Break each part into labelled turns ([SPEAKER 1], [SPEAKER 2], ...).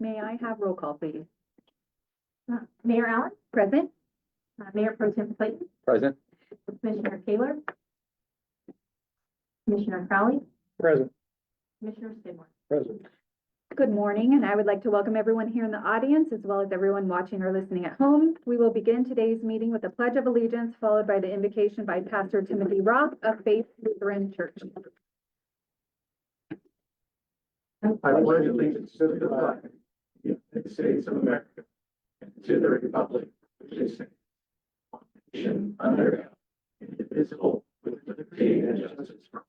[SPEAKER 1] May I have roll call, please?
[SPEAKER 2] Mayor Allen,
[SPEAKER 1] Present?
[SPEAKER 2] Mayor Pro Tem Clayton,
[SPEAKER 3] Present.
[SPEAKER 2] Commissioner Taylor, Commissioner Crowley,
[SPEAKER 3] Present.
[SPEAKER 2] Commissioner Skidmore.
[SPEAKER 3] Present.
[SPEAKER 1] Good morning, and I would like to welcome everyone here in the audience as well as everyone watching or listening at home. We will begin today's meeting with the Pledge of Allegiance, followed by the invocation by Pastor Timothy Roth of Faith Lutheran Church.
[SPEAKER 4] I pledge allegiance to the flag of the United States of America and to the republic which is under God, indivisible, with liberty and justice for all.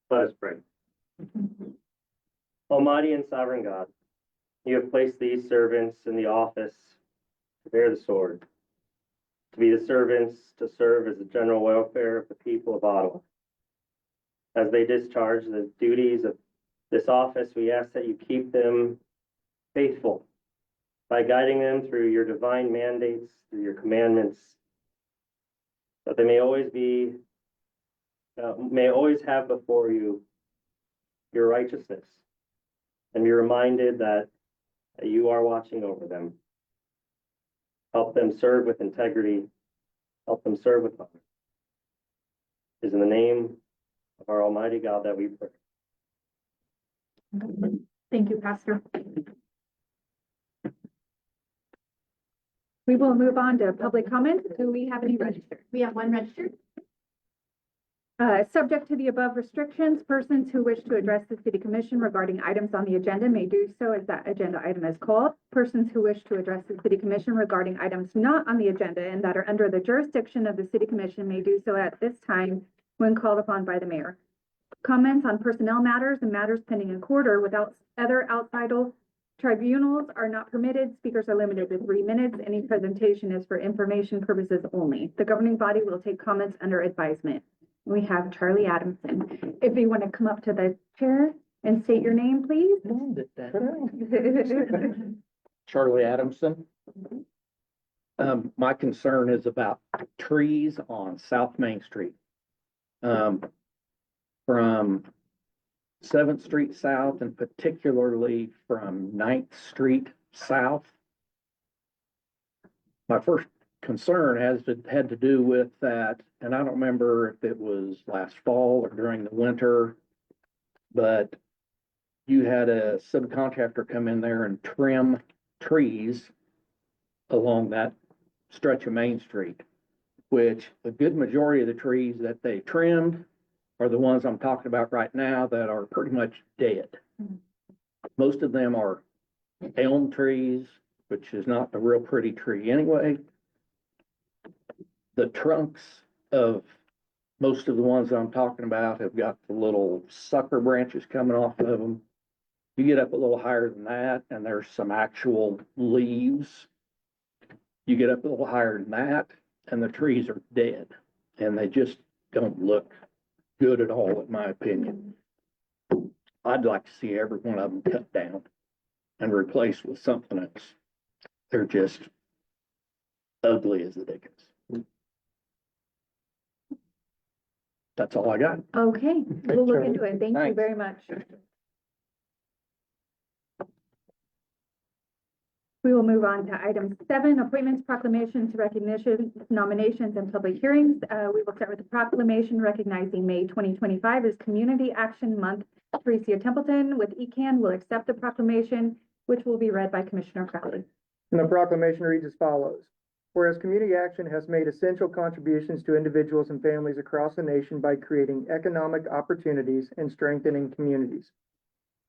[SPEAKER 5] Let us pray. Almighty and sovereign God, you have placed these servants in the office to bear the sword, to be the servants to serve as the general welfare of the people of Ottawa. As they discharge the duties of this office, we ask that you keep them faithful by guiding them through your divine mandates, through your commandments, that they may always have before you your righteousness, and be reminded that you are watching over them. Help them serve with integrity. Help them serve with honor. It is in the name of our Almighty God that we pray.
[SPEAKER 1] Thank you, Pastor. We will move on to public comment. Do we have any registered?
[SPEAKER 2] We have one registered.
[SPEAKER 1] Subject to the above restrictions, persons who wish to address the City Commission regarding items on the agenda may do so as that agenda item is called. Persons who wish to address the City Commission regarding items not on the agenda and that are under the jurisdiction of the City Commission may do so at this time when called upon by the mayor. Comments on personnel matters and matters pending in court or without other outside tribunals are not permitted. Speakers are limited to 3 minutes. Any presentation is for information purposes only. The governing body will take comments under advisement. We have Charlie Adamson. If you want to come up to the chair and state your name, please.
[SPEAKER 3] Charlie Adamson. My concern is about trees on South Main Street. From 7th Street South and particularly from 9th Street South. My first concern had to do with that, and I don't remember if it was last fall or during the winter, but you had a subcontractor come in there and trim trees along that stretch of Main Street, which a good majority of the trees that they trimmed are the ones I'm talking about right now that are pretty much dead. Most of them are elm trees, which is not a real pretty tree anyway. The trunks of most of the ones that I'm talking about have got the little sucker branches coming off of them. You get up a little higher than that, and there's some actual leaves. You get up a little higher than that, and the trees are dead, and they just don't look good at all, in my opinion. I'd like to see every one of them cut down and replaced with something else. They're just ugly as the dickens. That's all I got.
[SPEAKER 1] Okay, we'll look into it. Thank you
[SPEAKER 3] Thanks.
[SPEAKER 1] very much. We will move on to item 7, appointments, proclamations, recognitions, nominations, and public hearings. We will start with the proclamation recognizing May 2025 as Community Action Month. Teresa Templeton with ECAN will accept the proclamation, which will be read by Commissioner Crowley.
[SPEAKER 6] And the proclamation reads as follows. Whereas Community Action has made essential contributions to individuals and families across the nation by creating economic opportunities and strengthening communities.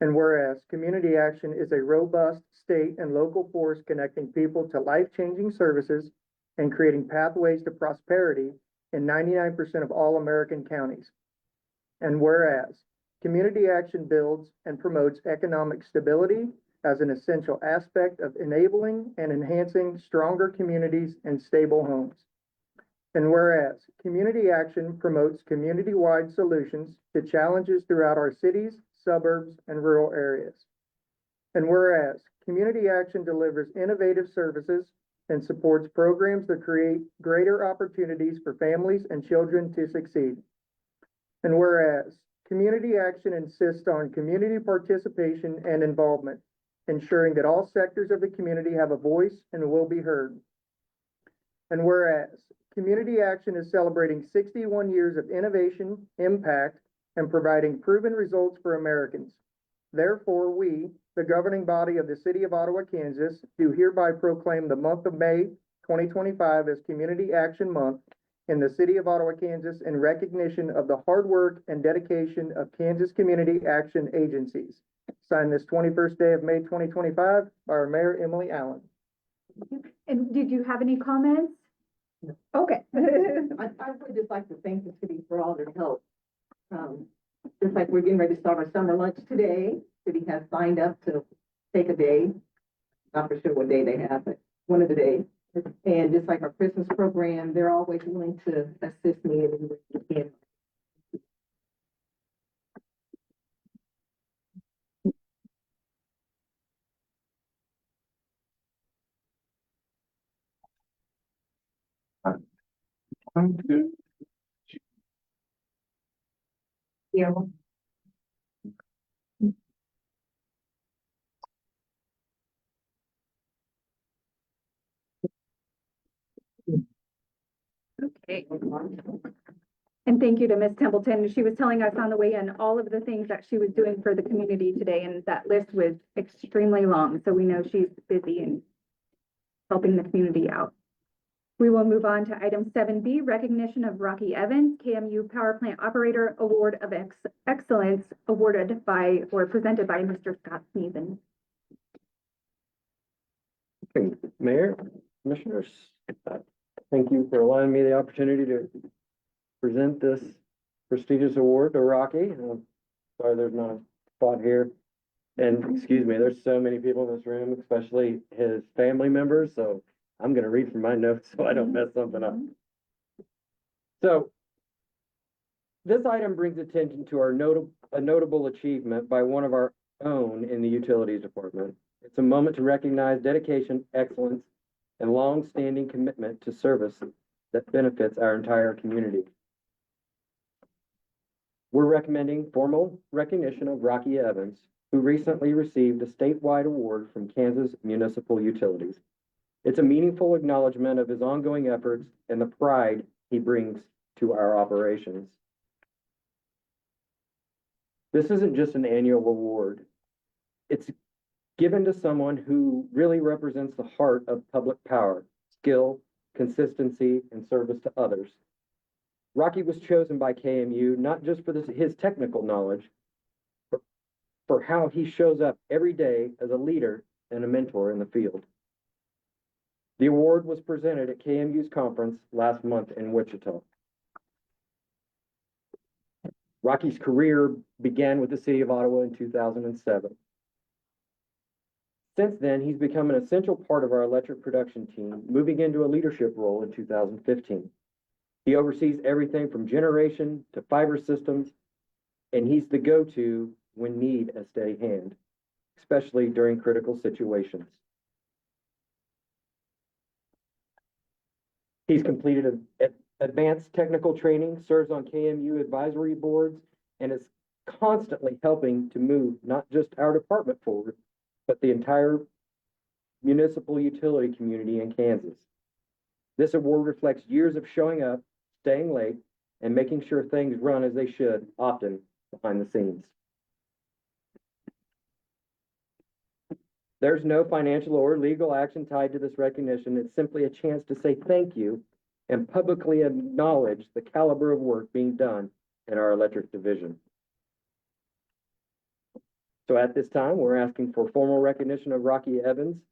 [SPEAKER 6] And whereas Community Action is a robust state and local force connecting people to life-changing services and creating pathways to prosperity in 99% of all American counties. And whereas Community Action builds and promotes economic stability as an essential aspect of enabling and enhancing stronger communities and stable homes. And whereas Community Action promotes community-wide solutions to challenges throughout our cities, suburbs, and rural areas. And whereas Community Action delivers innovative services and supports programs that create greater opportunities for families and children to succeed. And whereas Community Action insists on community participation and involvement ensuring that all sectors of the community have a voice and will be heard. And whereas Community Action is celebrating 61 years of innovation, impact, and providing proven results for Americans. Therefore, we, the governing body of the City of Ottawa, Kansas, do hereby proclaim the month of May 2025 as Community Action Month in the City of Ottawa, Kansas, in recognition of the hard work and dedication of Kansas Community Action agencies. Signed this 21st day of May 2025 by our Mayor, Emily Allen.
[SPEAKER 1] And did you have any comments? Okay.
[SPEAKER 7] I would just like to thank the city for all their help. Just like we're getting ready to start our summer lunch today, city has signed up to take a day. Not for sure what day they have, but one of the days. And just like our Christmas program, they're always willing to assist me in any way they can. Yeah.
[SPEAKER 1] Okay. And thank you to Ms. Templeton. She was telling us on the way in all of the things that she was doing for the community today, and that list was extremely long. So we know she's busy and helping the community out. We will move on to item 7B, recognition of Rocky Evans, KMU Power Plant Operator Award of Excellence awarded by or presented by Mr. Scott Sneeden.
[SPEAKER 8] Okay, Mayor, Commissioners, thank you for allowing me the opportunity to present this prestigious award to Rocky. Sorry, there's not a spot here. And excuse me, there's so many people in this room, especially his family members, so I'm gonna read from my notes so I don't mess something up. So this item brings attention to our notable achievement by one of our own in the Utilities Department. It's a moment to recognize dedication, excellence, and long-standing commitment to service that benefits our entire community. We're recommending formal recognition of Rocky Evans, who recently received a statewide award from Kansas Municipal Utilities. It's a meaningful acknowledgement of his ongoing efforts and the pride he brings to our operations. This isn't just an annual award. It's given to someone who really represents the heart of public power, skill, consistency, and service to others. Rocky was chosen by KMU not just for his technical knowledge, but for how he shows up every day as a leader and a mentor in the field. The award was presented at KMU's conference last month in Wichita. Rocky's career began with the City of Ottawa in 2007. Since then, he's become an essential part of our electric production team, moving into a leadership role in 2015. He oversees everything from generation to fiber systems, and he's the go-to when need a steady hand, especially during critical situations. He's completed advanced technical training, serves on KMU advisory boards, and is constantly helping to move not just our department forward, but the entire municipal utility community in Kansas. This award reflects years of showing up, staying late, and making sure things run as they should, often behind the scenes. There's no financial or legal action tied to this recognition. It's simply a chance to say thank you and publicly acknowledge the caliber of work being done in our electric division. So at this time, we're asking for formal recognition of Rocky Evans'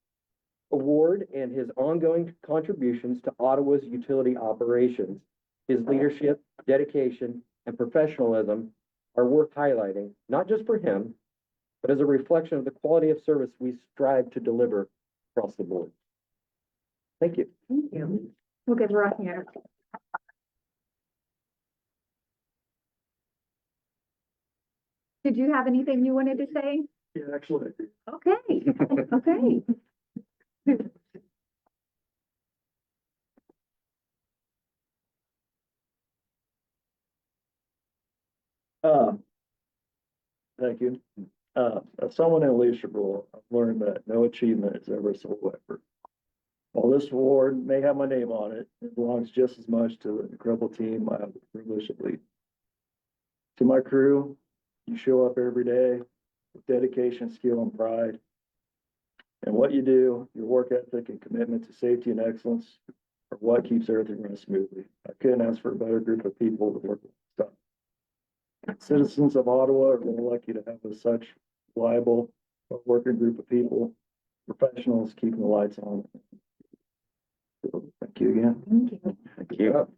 [SPEAKER 8] award and his ongoing contributions to Ottawa's utility operations. His leadership, dedication, and professionalism are worth highlighting, not just for him, but as a reflection of the quality of service we strive to deliver across the board. Thank you.
[SPEAKER 1] Thank you. We'll give Rocky a. Did you have anything you wanted to say?
[SPEAKER 4] Yeah, actually.
[SPEAKER 1] Okay, okay.
[SPEAKER 8] Thank you. As someone in a leadership role, I've learned that no achievement is ever a solo effort. While this award may have my name on it, it belongs just as much to the incredible team I have the privilege to lead. To my crew, you show up every day with dedication, skill, and pride. And what you do, your work ethic and commitment to safety and excellence are what keeps everything running smoothly. I couldn't ask for a better group of people to work with. Citizens of Ottawa are really lucky to have such reliable, working group of people, professionals keeping the lights on. So, thank you again.
[SPEAKER 1] Thank you.
[SPEAKER 8] Thank you.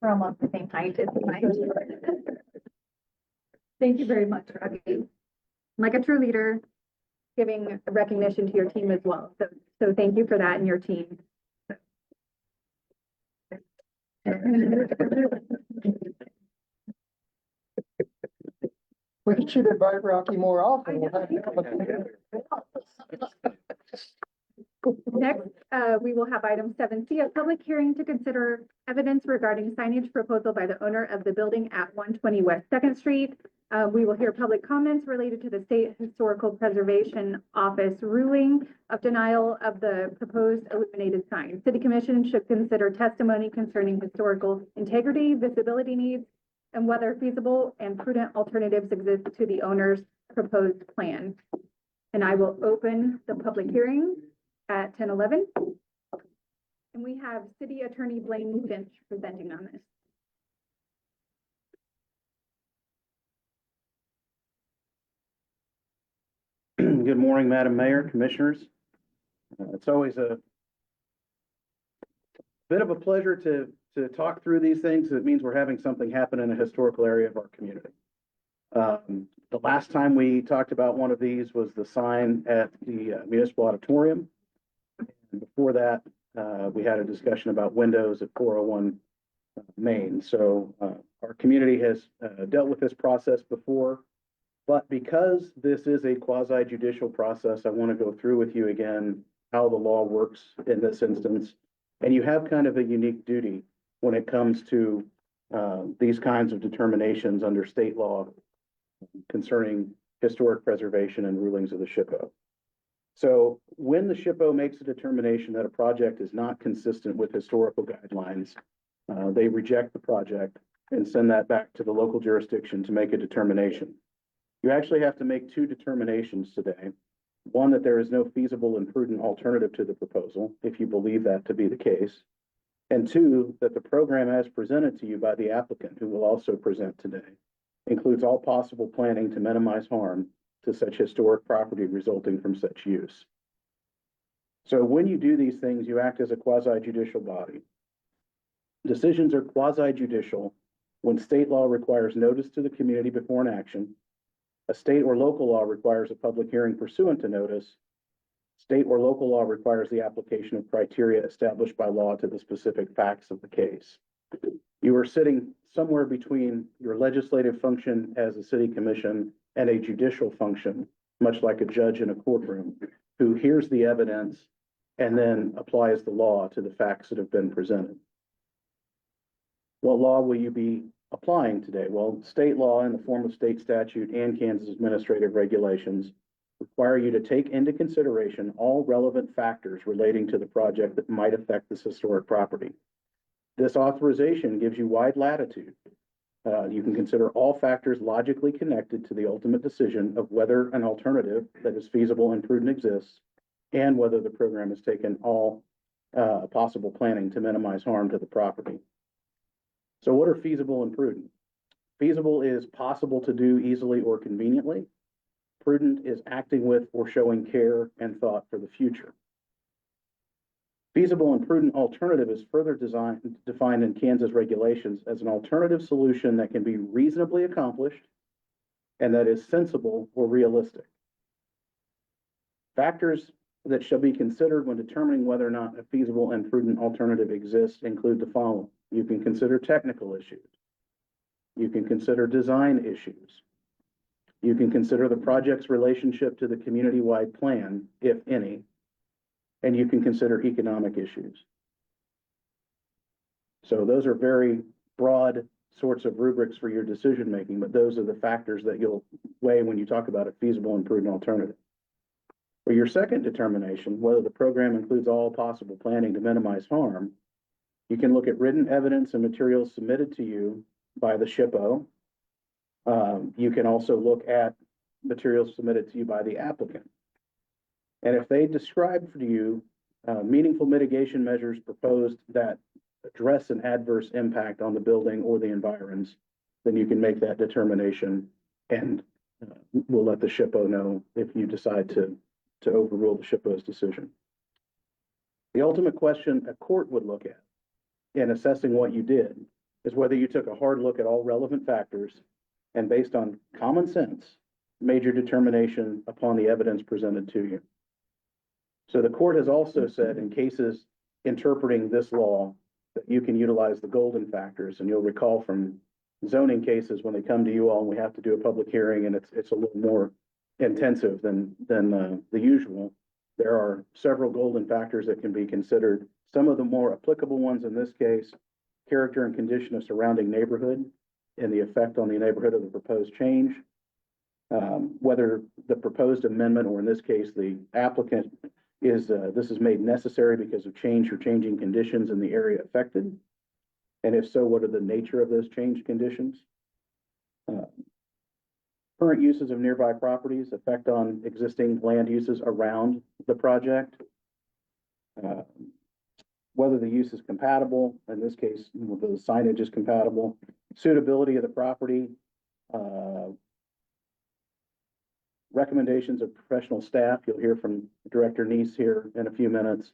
[SPEAKER 1] We're almost the same height as mine. Thank you very much, Robbie. Like a true leader, giving recognition to your team as well. So thank you for that and your team.
[SPEAKER 6] We should invite Rocky more often.
[SPEAKER 1] Next, we will have item 7C, a public hearing to consider evidence regarding signage proposal by the owner of the building at 120 West 2nd Street. We will hear public comments related to the State Historical Preservation Office ruling of denial of the proposed illuminated sign. City Commission should consider testimony concerning historical integrity, visibility needs, and whether feasible and prudent alternatives exist to the owner's proposed plan. And I will open the public hearing at 10:11. And we have City Attorney Blaine Finch presenting on this.
[SPEAKER 3] Good morning, Madam Mayor, Commissioners. It's always a bit of a pleasure to talk through these things. It means we're having something happen in a historical area of our community. The last time we talked about one of these was the sign at the Municipal Auditorium. And before that, we had a discussion about windows at 401 Main. So our community has dealt with this process before. But because this is a quasi judicial process, I want to go through with you again how the law works in this instance. And you have kind of a unique duty when it comes to these kinds of determinations under state law concerning historic preservation and rulings of the SHPO. So when the SHPO makes a determination that a project is not consistent with historical guidelines, they reject the project and send that back to the local jurisdiction to make a determination. You actually have to make two determinations today. One, that there is no feasible and prudent alternative to the proposal, if you believe that to be the case. And two, that the program as presented to you by the applicant, who will also present today, includes all possible planning to minimize harm to such historic property resulting from such use. So when you do these things, you act as a quasi-judicial body. Decisions are quasi-judicial when state law requires notice to the community before an action. A state or local law requires a public hearing pursuant to notice. State or local law requires the application of criteria established by law to the specific facts of the case. You are sitting somewhere between your legislative function as a city commission and a judicial function, much like a judge in a courtroom, who hears the evidence and then applies the law to the facts that have been presented. What law will you be applying today? Well, state law in the form of state statute and Kansas administrative regulations require you to take into consideration all relevant factors relating to the project that might affect this historic property. This authorization gives you wide latitude. You can consider all factors logically connected to the ultimate decision of whether an alternative that is feasible and prudent exists, and whether the program has taken all possible planning to minimize harm to the property. So what are feasible and prudent? Feasible is possible to do easily or conveniently. Prudent is acting with or showing care and thought for the future. Feasible and prudent alternative is further defined in Kansas regulations as an alternative solution that can be reasonably accomplished and that is sensible or realistic. Factors that shall be considered when determining whether or not a feasible and prudent alternative exists include the following. You can consider technical issues. You can consider design issues. You can consider the project's relationship to the community-wide plan, if any, and you can consider economic issues. So those are very broad sorts of rubrics for your decision-making, but those are the factors that you'll weigh when you talk about a feasible and prudent alternative. For your second determination, whether the program includes all possible planning to minimize harm, you can look at written evidence and materials submitted to you by the SHPO. You can also look at materials submitted to you by the applicant. And if they describe for you meaningful mitigation measures proposed that address an adverse impact on the building or the environs, then you can make that determination, and we'll let the SHPO know if you decide to overrule the SHPO's decision. The ultimate question a court would look at in assessing what you did is whether you took a hard look at all relevant factors and, based on common sense, made your determination upon the evidence presented to you. So the court has also said in cases interpreting this law that you can utilize the golden factors, and you'll recall from zoning cases when they come to you all and we have to do a public hearing and it's a little more intensive than the usual. There are several golden factors that can be considered. Some of the more applicable ones in this case: character and condition of surrounding neighborhood and the effect on the neighborhood of the proposed change, whether the proposed amendment, or in this case the applicant, this is made necessary because of change or changing conditions in the area affected, and if so, what are the nature of those changed conditions? Current uses of nearby properties, effect on existing land uses around the project, whether the use is compatible, in this case, whether the signage is compatible, suitability of the property, recommendations of professional staff. You'll hear from Director Neese here in a few minutes.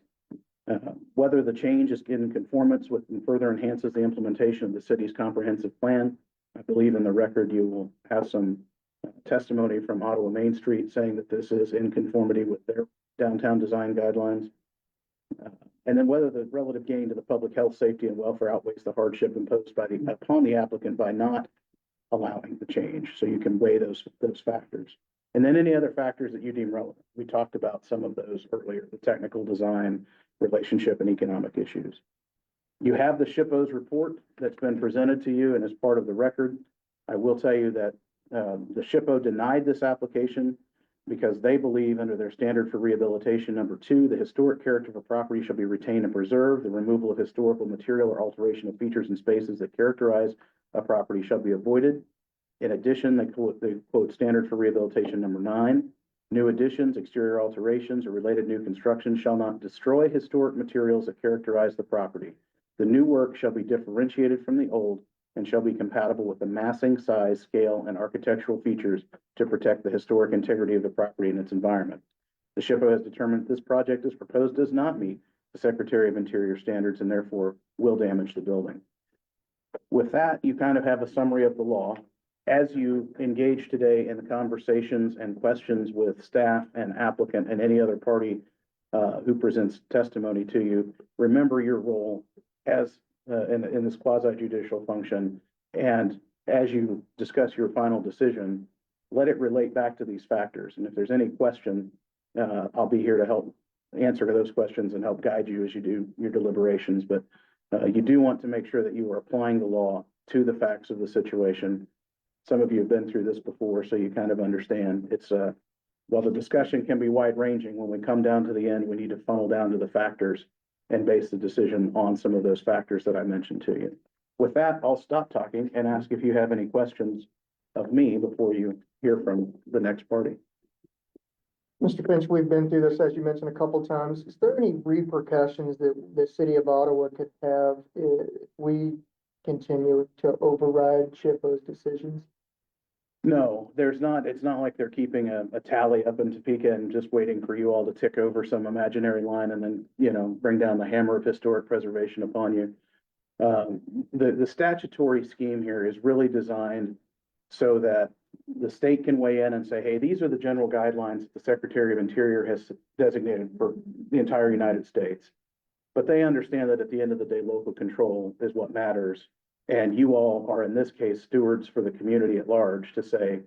[SPEAKER 3] Whether the change is in conformance with and further enhances the implementation of the city's comprehensive plan. I believe in the record you will have some testimony from Ottawa Main Street saying that this is in conformity with their downtown design guidelines. And then whether the relative gain to the public health, safety, and welfare outweighs the hardship imposed upon the applicant by not allowing the change. So you can weigh those factors. And then any other factors that you deem relevant. We talked about some of those earlier: the technical design, relationship, and economic issues. You have the SHPO's report that's been presented to you and is part of the record. I will tell you that the SHPO denied this application because they believe, under their standard for rehabilitation number 2, the historic character of a property shall be retained and preserved. The removal of historical material or alteration of features and spaces that characterize a property shall be avoided. In addition, they quote standard for rehabilitation number 9. New additions, exterior alterations, or related new construction shall not destroy historic materials that characterize the property. The new work shall be differentiated from the old and shall be compatible with the massing, size, scale, and architectural features to protect the historic integrity of the property and its environment. The SHPO has determined this project as proposed does not meet the Secretary of Interior standards and therefore will damage the building. With that, you kind of have a summary of the law. As you engage today in the conversations and questions with staff and applicant and any other party who presents testimony to you, remember your role as in this quasi-judicial function. And as you discuss your final decision, let it relate back to these factors. And if there's any question, I'll be here to help answer those questions and help guide you as you do your deliberations. But you do want to make sure that you are applying the law to the facts of the situation. Some of you have been through this before, so you kind of understand. It's while the discussion can be wide-ranging, when we come down to the end, we need to funnel down to the factors and base the decision on some of those factors that I mentioned to you. With that, I'll stop talking and ask if you have any questions of me before you hear from the next party.
[SPEAKER 6] Mr. Finch, we've been through this, as you mentioned, a couple times. Is there any repercussions that the city of Ottawa could have if we continue to override SHPO's decisions?
[SPEAKER 3] No, there's not. It's not like they're keeping a tally up in Topeka and just waiting for you all to tick over some imaginary line and then, bring down the hammer of historic preservation upon you. The statutory scheme here is really designed so that the state can weigh in and say, hey, these are the general guidelines that the Secretary of Interior has designated for the entire United States. But they understand that at the end of the day, local control is what matters. And you all are, in this case, stewards for the community at large to say,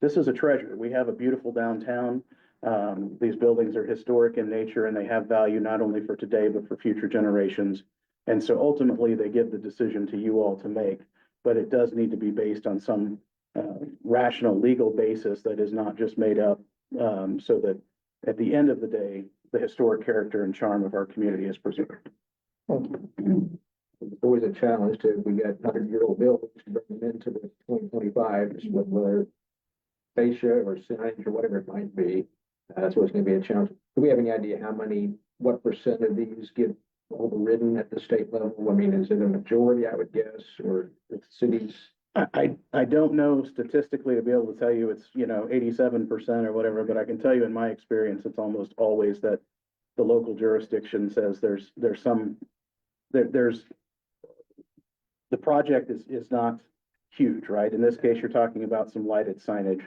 [SPEAKER 9] this is a treasure. We have a beautiful downtown. These buildings are historic in nature and they have value not only for today, but for future generations. And so ultimately, they give the decision to you all to make, but it does need to be based on some rational legal basis that is not just made up, so that at the end of the day, the historic character and charm of our community is preserved.
[SPEAKER 4] It's always a challenge to, we got 100-year-old buildings, to bring them into the 2025, just whether fascia or signage or whatever it might be. That's what's going to be a challenge. Do we have any idea what percent of these get overridden at the state level? I mean, is it a majority, I would guess, or the cities?
[SPEAKER 9] I don't know statistically to be able to tell you it's, 87% or whatever, but I can tell you in my experience, it's almost always that the local jurisdiction says there's the project is not huge, right? In this case, you're talking about some lighted signage.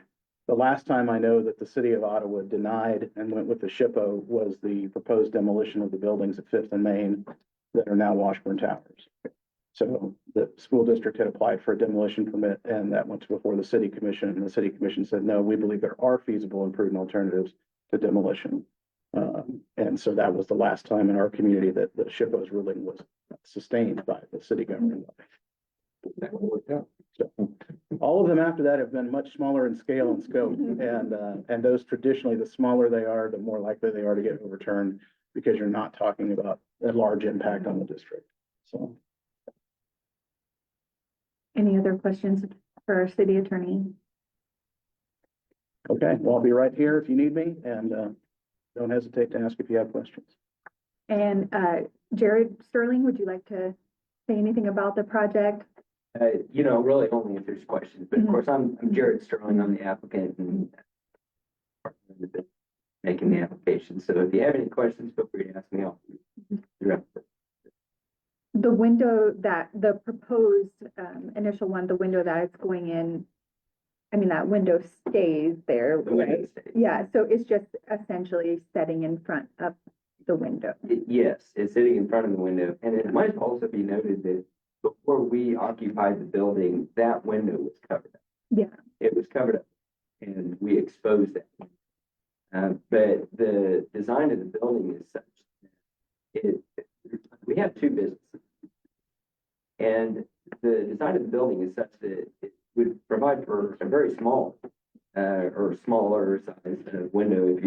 [SPEAKER 9] The last time I know that the city of Ottawa denied and went with the SHPO was the proposed demolition of the buildings at Fifth and Main that are now Washburn Towers. So the school district had applied for a demolition permit and that went before the city commission, and the city commission said, no, we believe there are feasible and prudent alternatives to demolition. And so that was the last time in our community that the SHPO's ruling was sustained by the city government.
[SPEAKER 4] That would work out.
[SPEAKER 9] So all of them after that have been much smaller in scale and scope, and those traditionally, the smaller they are, the more likely they are to get overturned because you're not talking about a large impact on the district. So.
[SPEAKER 1] Any other questions for our city attorney?
[SPEAKER 9] Okay, well, I'll be right here if you need me, and don't hesitate to ask if you have questions.
[SPEAKER 1] And Jared Sterling, would you like to say anything about the project?
[SPEAKER 10] Really only if there's questions, but of course, I'm Jared Sterling, I'm the applicant and making the application. So if you have any questions, feel free to ask me.
[SPEAKER 1] The window that the proposed initial one, the window that it's going in, I mean, that window stays there,
[SPEAKER 10] The window
[SPEAKER 1] right?
[SPEAKER 10] stays.
[SPEAKER 1] Yeah, so it's just essentially setting in front of the window.
[SPEAKER 10] Yes, it's sitting in front of the window. And it might also be noted that before we occupied the building, that window was covered up.
[SPEAKER 1] Yeah.
[SPEAKER 10] It was covered up and we exposed it. But the design of the building is such that we have two businesses. And the design of the building is such that it would provide for a very small or smaller size window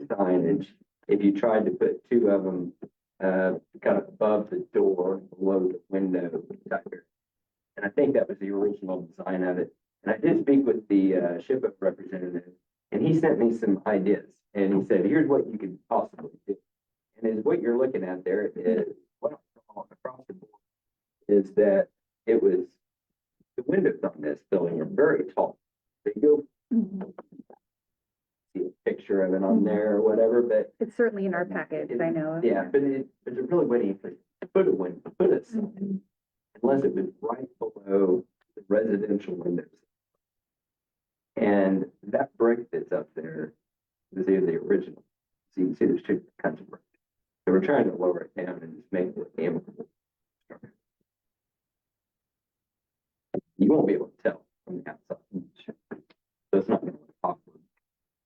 [SPEAKER 10] signage if you tried to put two of them kind of above the door, below the window. And I think that was the original design of it. And I did speak with the SHPO representative, and he sent me some ideas. And he said, here's what you could possibly do. And is what you're looking at there is what across the board is that it was the windows on this building are very tall. They go see a picture of it on there or whatever, but
[SPEAKER 1] It's certainly in our package, I know.
[SPEAKER 10] yeah, but there's really waiting for put a window, put a sign, unless it was right below the residential windows. And that brick that's up there is the original. So you can see there's two kinds of brick. So we're trying to lower it down and just make it amicable. You won't be able to tell from the outside. So it's not going to look awkward.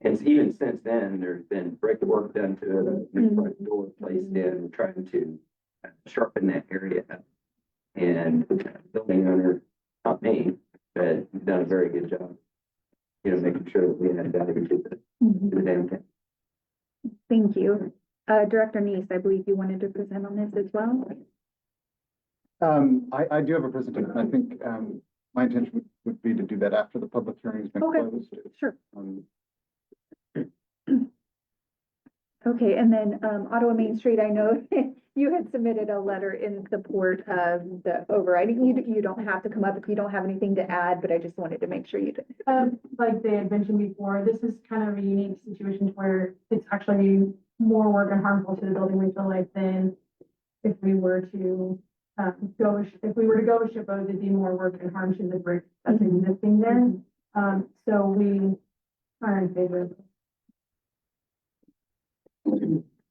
[SPEAKER 10] And even since then, there's been brickwork done to it, a new front door placed in, trying to sharpen that area up. And building owner, not me, but he's done a very good job, making sure that we had value to the downtown.
[SPEAKER 1] Thank you. Director Neese, I believe you wanted to present on this as well?
[SPEAKER 11] I do have a presentation. I think, my intention would be to do that after the public hearing has been
[SPEAKER 1] Okay.
[SPEAKER 11] closed.
[SPEAKER 1] Sure. Okay, and then Ottawa Main Street, I know you had submitted a letter in support of the overriding. You don't have to come up if you don't have anything to add, but I just wanted to make sure you did.
[SPEAKER 12] Like they had mentioned before, this is kind of a unique situation where it's actually more work and harmful to the building, we feel like, than if we were to go with SHPO, it'd be more work and harm to the brick that's existing there. So we are in favor of it.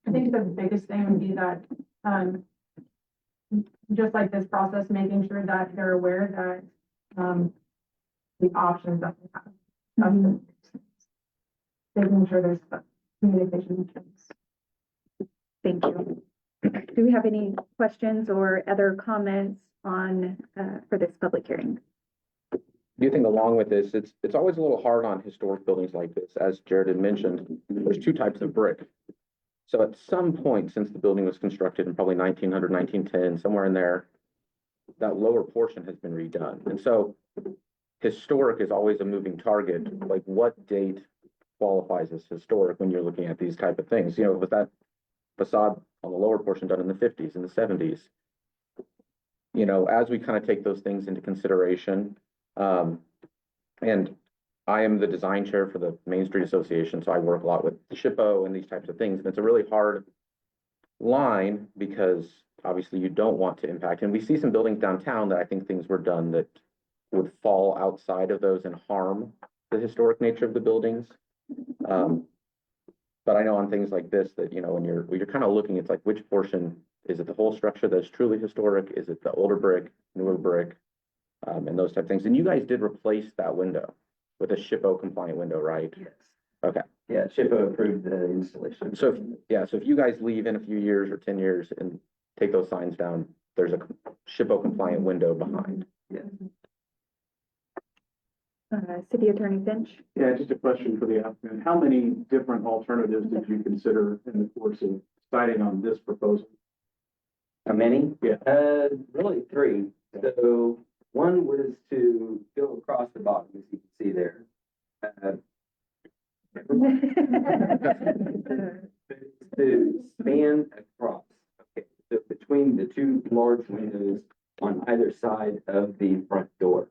[SPEAKER 12] I think the biggest thing would be that, just like this process, making sure that they're aware that, the options that they have. Making sure there's communication.
[SPEAKER 1] Thank you. Do we have any questions or other comments on, for this public hearing?
[SPEAKER 4] Do you think along with this, it's always a little hard on historic buildings like this, as Jared had mentioned, there's two types of brick. So at some point since the building was constructed in probably 1900, 1910, somewhere in there, that lower portion has been redone. And so historic is always a moving target. Like what date qualifies as historic when you're looking at these type of things? You know, was that facade on the lower portion done in the 50s, in the 70s? You know, as we kind of take those things into consideration, and I am the design chair for the Main Street Association, so I work a lot with SHPO and these types of things. And it's a really hard line because obviously you don't want to impact. And we see some buildings downtown that I think things were done that would fall outside of those and harm the historic nature of the buildings. But I know on things like this that, you know, when you're kind of looking, it's like which portion, is it the whole structure that's truly historic? Is it the older brick, newer brick? And those type of things. And you guys did replace that window with a SHPO compliant window, right?
[SPEAKER 10] Yes.
[SPEAKER 4] Okay.
[SPEAKER 10] Yeah, SHPO approved the installation.
[SPEAKER 4] So, so if you guys leave in a few years or 10 years and take those signs down, there's a SHPO compliant window behind.
[SPEAKER 10] Yes.
[SPEAKER 1] City Attorney Finch?
[SPEAKER 9] Yeah, just a question for the applicant. How many different alternatives did you consider in the course of deciding on this proposal?
[SPEAKER 10] How many?
[SPEAKER 9] Yeah.
[SPEAKER 10] Really three. So one was to go across the bottom, as you can see there. To span across. Okay, so between the two large windows on either side of the front door.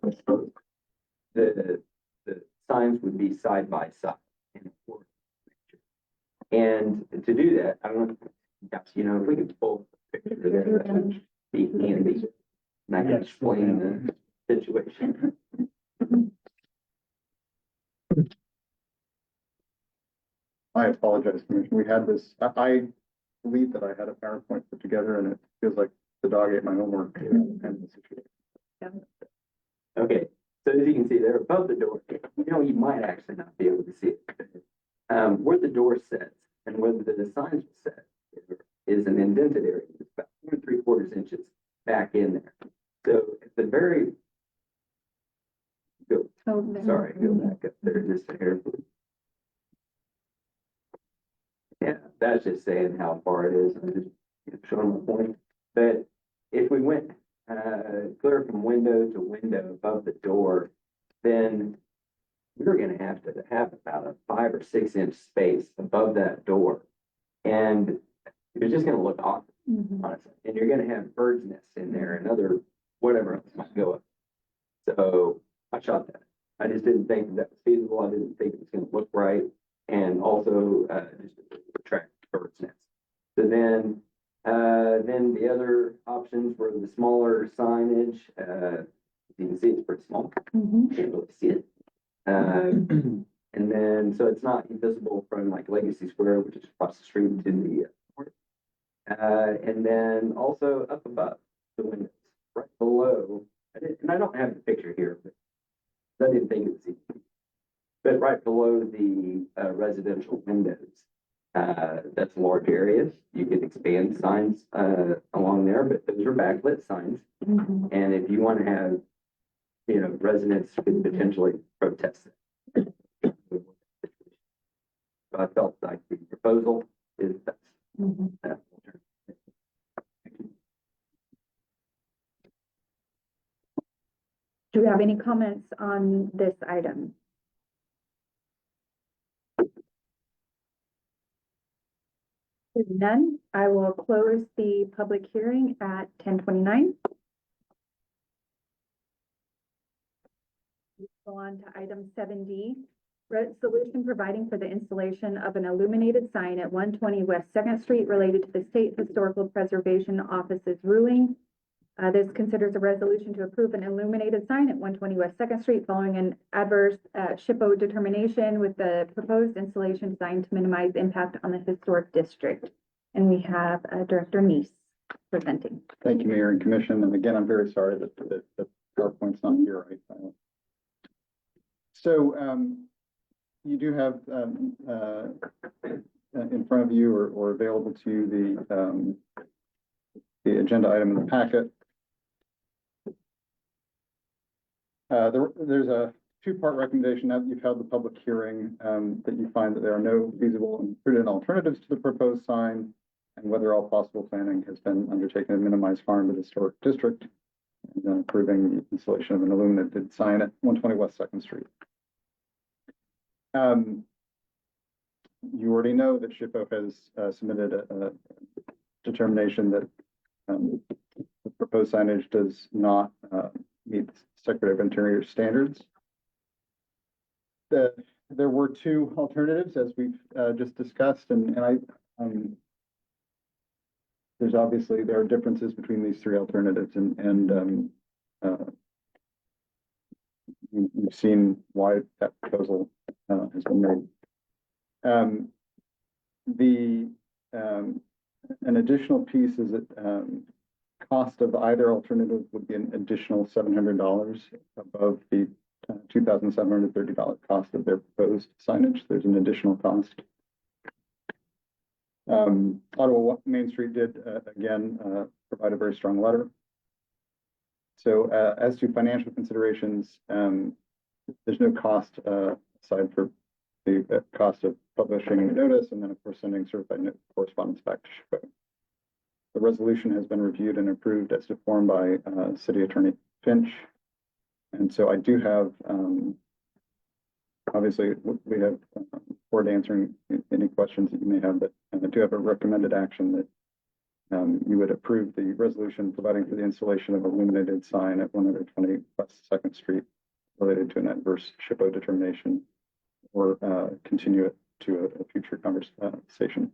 [SPEAKER 10] The signs would be side by side. And to do that, I don't know, you know, if we could pull a picture there, that would be handy. And I can explain the situation.
[SPEAKER 11] I apologize, Commissioner. We had this, I believe that I had a PowerPoint put together and it feels like the dog ate my homework and the situation.
[SPEAKER 10] Okay, so as you can see there above the door, you know, you might actually not be able to see it. Where the door sets and where the signs are set is an indented area. It's about 2 3/4 inches back in there. So at the very, go back up there just a hair. Yeah, that's just saying how far it is. I'm just showing my point. But if we went clear from window to window above the door, then we're going to have about a 5 or 6 inch space above that door. And it's just going to look awkward, honestly. And you're going to have birds' nests in there and other whatever else might go up. So I shot that. I just didn't think that was feasible. I didn't think it was going to look right. And also just attract birds' nests. So then the other options were the smaller signage. You can see it's pretty small. Can't really see it. And then, so it's not visible from like Legacy Square, which is across the street to the airport. And then also up above the windows, right below, and I don't have the picture here, but I didn't think it was easy. But right below the residential windows, that's large areas. You can expand signs along there, but those are backlit signs. And if you want to have, you know, residents could potentially protest it. So I felt like the proposal is best.
[SPEAKER 1] Do you have any comments on this item? If none, I will close the public hearing at 10:29. Go on to item 7D, resolution providing for the installation of an illuminated sign at 120 West 2nd Street related to the State Historical Preservation Office's ruling. This considers a resolution to approve an illuminated sign at 120 West 2nd Street following an adverse SHPO determination with the proposed installation designed to minimize impact on the historic district. And we have Director Neese presenting.
[SPEAKER 11] Thank you, Mayor and Commission. And again, I'm very sorry that the PowerPoint's not here right now. So you do have, in front of you or available to you, the agenda item in the packet. There's a two-part recommendation now that you've held the public hearing, that you find that there are no feasible and prudent alternatives to the proposed sign, and whether all possible planning has been undertaken to minimize harm to the historic district, and then approving the installation of an illuminated sign at 120 West Second Street. You already know that SHPO has submitted a determination that the proposed signage does not meet Secretary of Interior standards. There were two alternatives, as we've just discussed, and there's obviously, there are differences between these three alternatives, and you've seen why that proposal has been made. An additional piece is that cost of either alternative would be an additional $700 above the $2,730 cost of their proposed signage. There's an additional cost. Ottawa Main Street did again provide a very strong letter. So as to financial considerations, there's no cost aside for the cost of publishing a notice, and then of course sending certified correspondence back to SHPO. The resolution has been reviewed and approved as to form by City Attorney Finch. And so I do have, obviously, we have forward answering any questions that you may have, but I do have a recommended action that you would approve the resolution providing for the installation of a illuminated sign at 120 West Second Street related to an adverse SHPO determination, or continue it to a future conversation.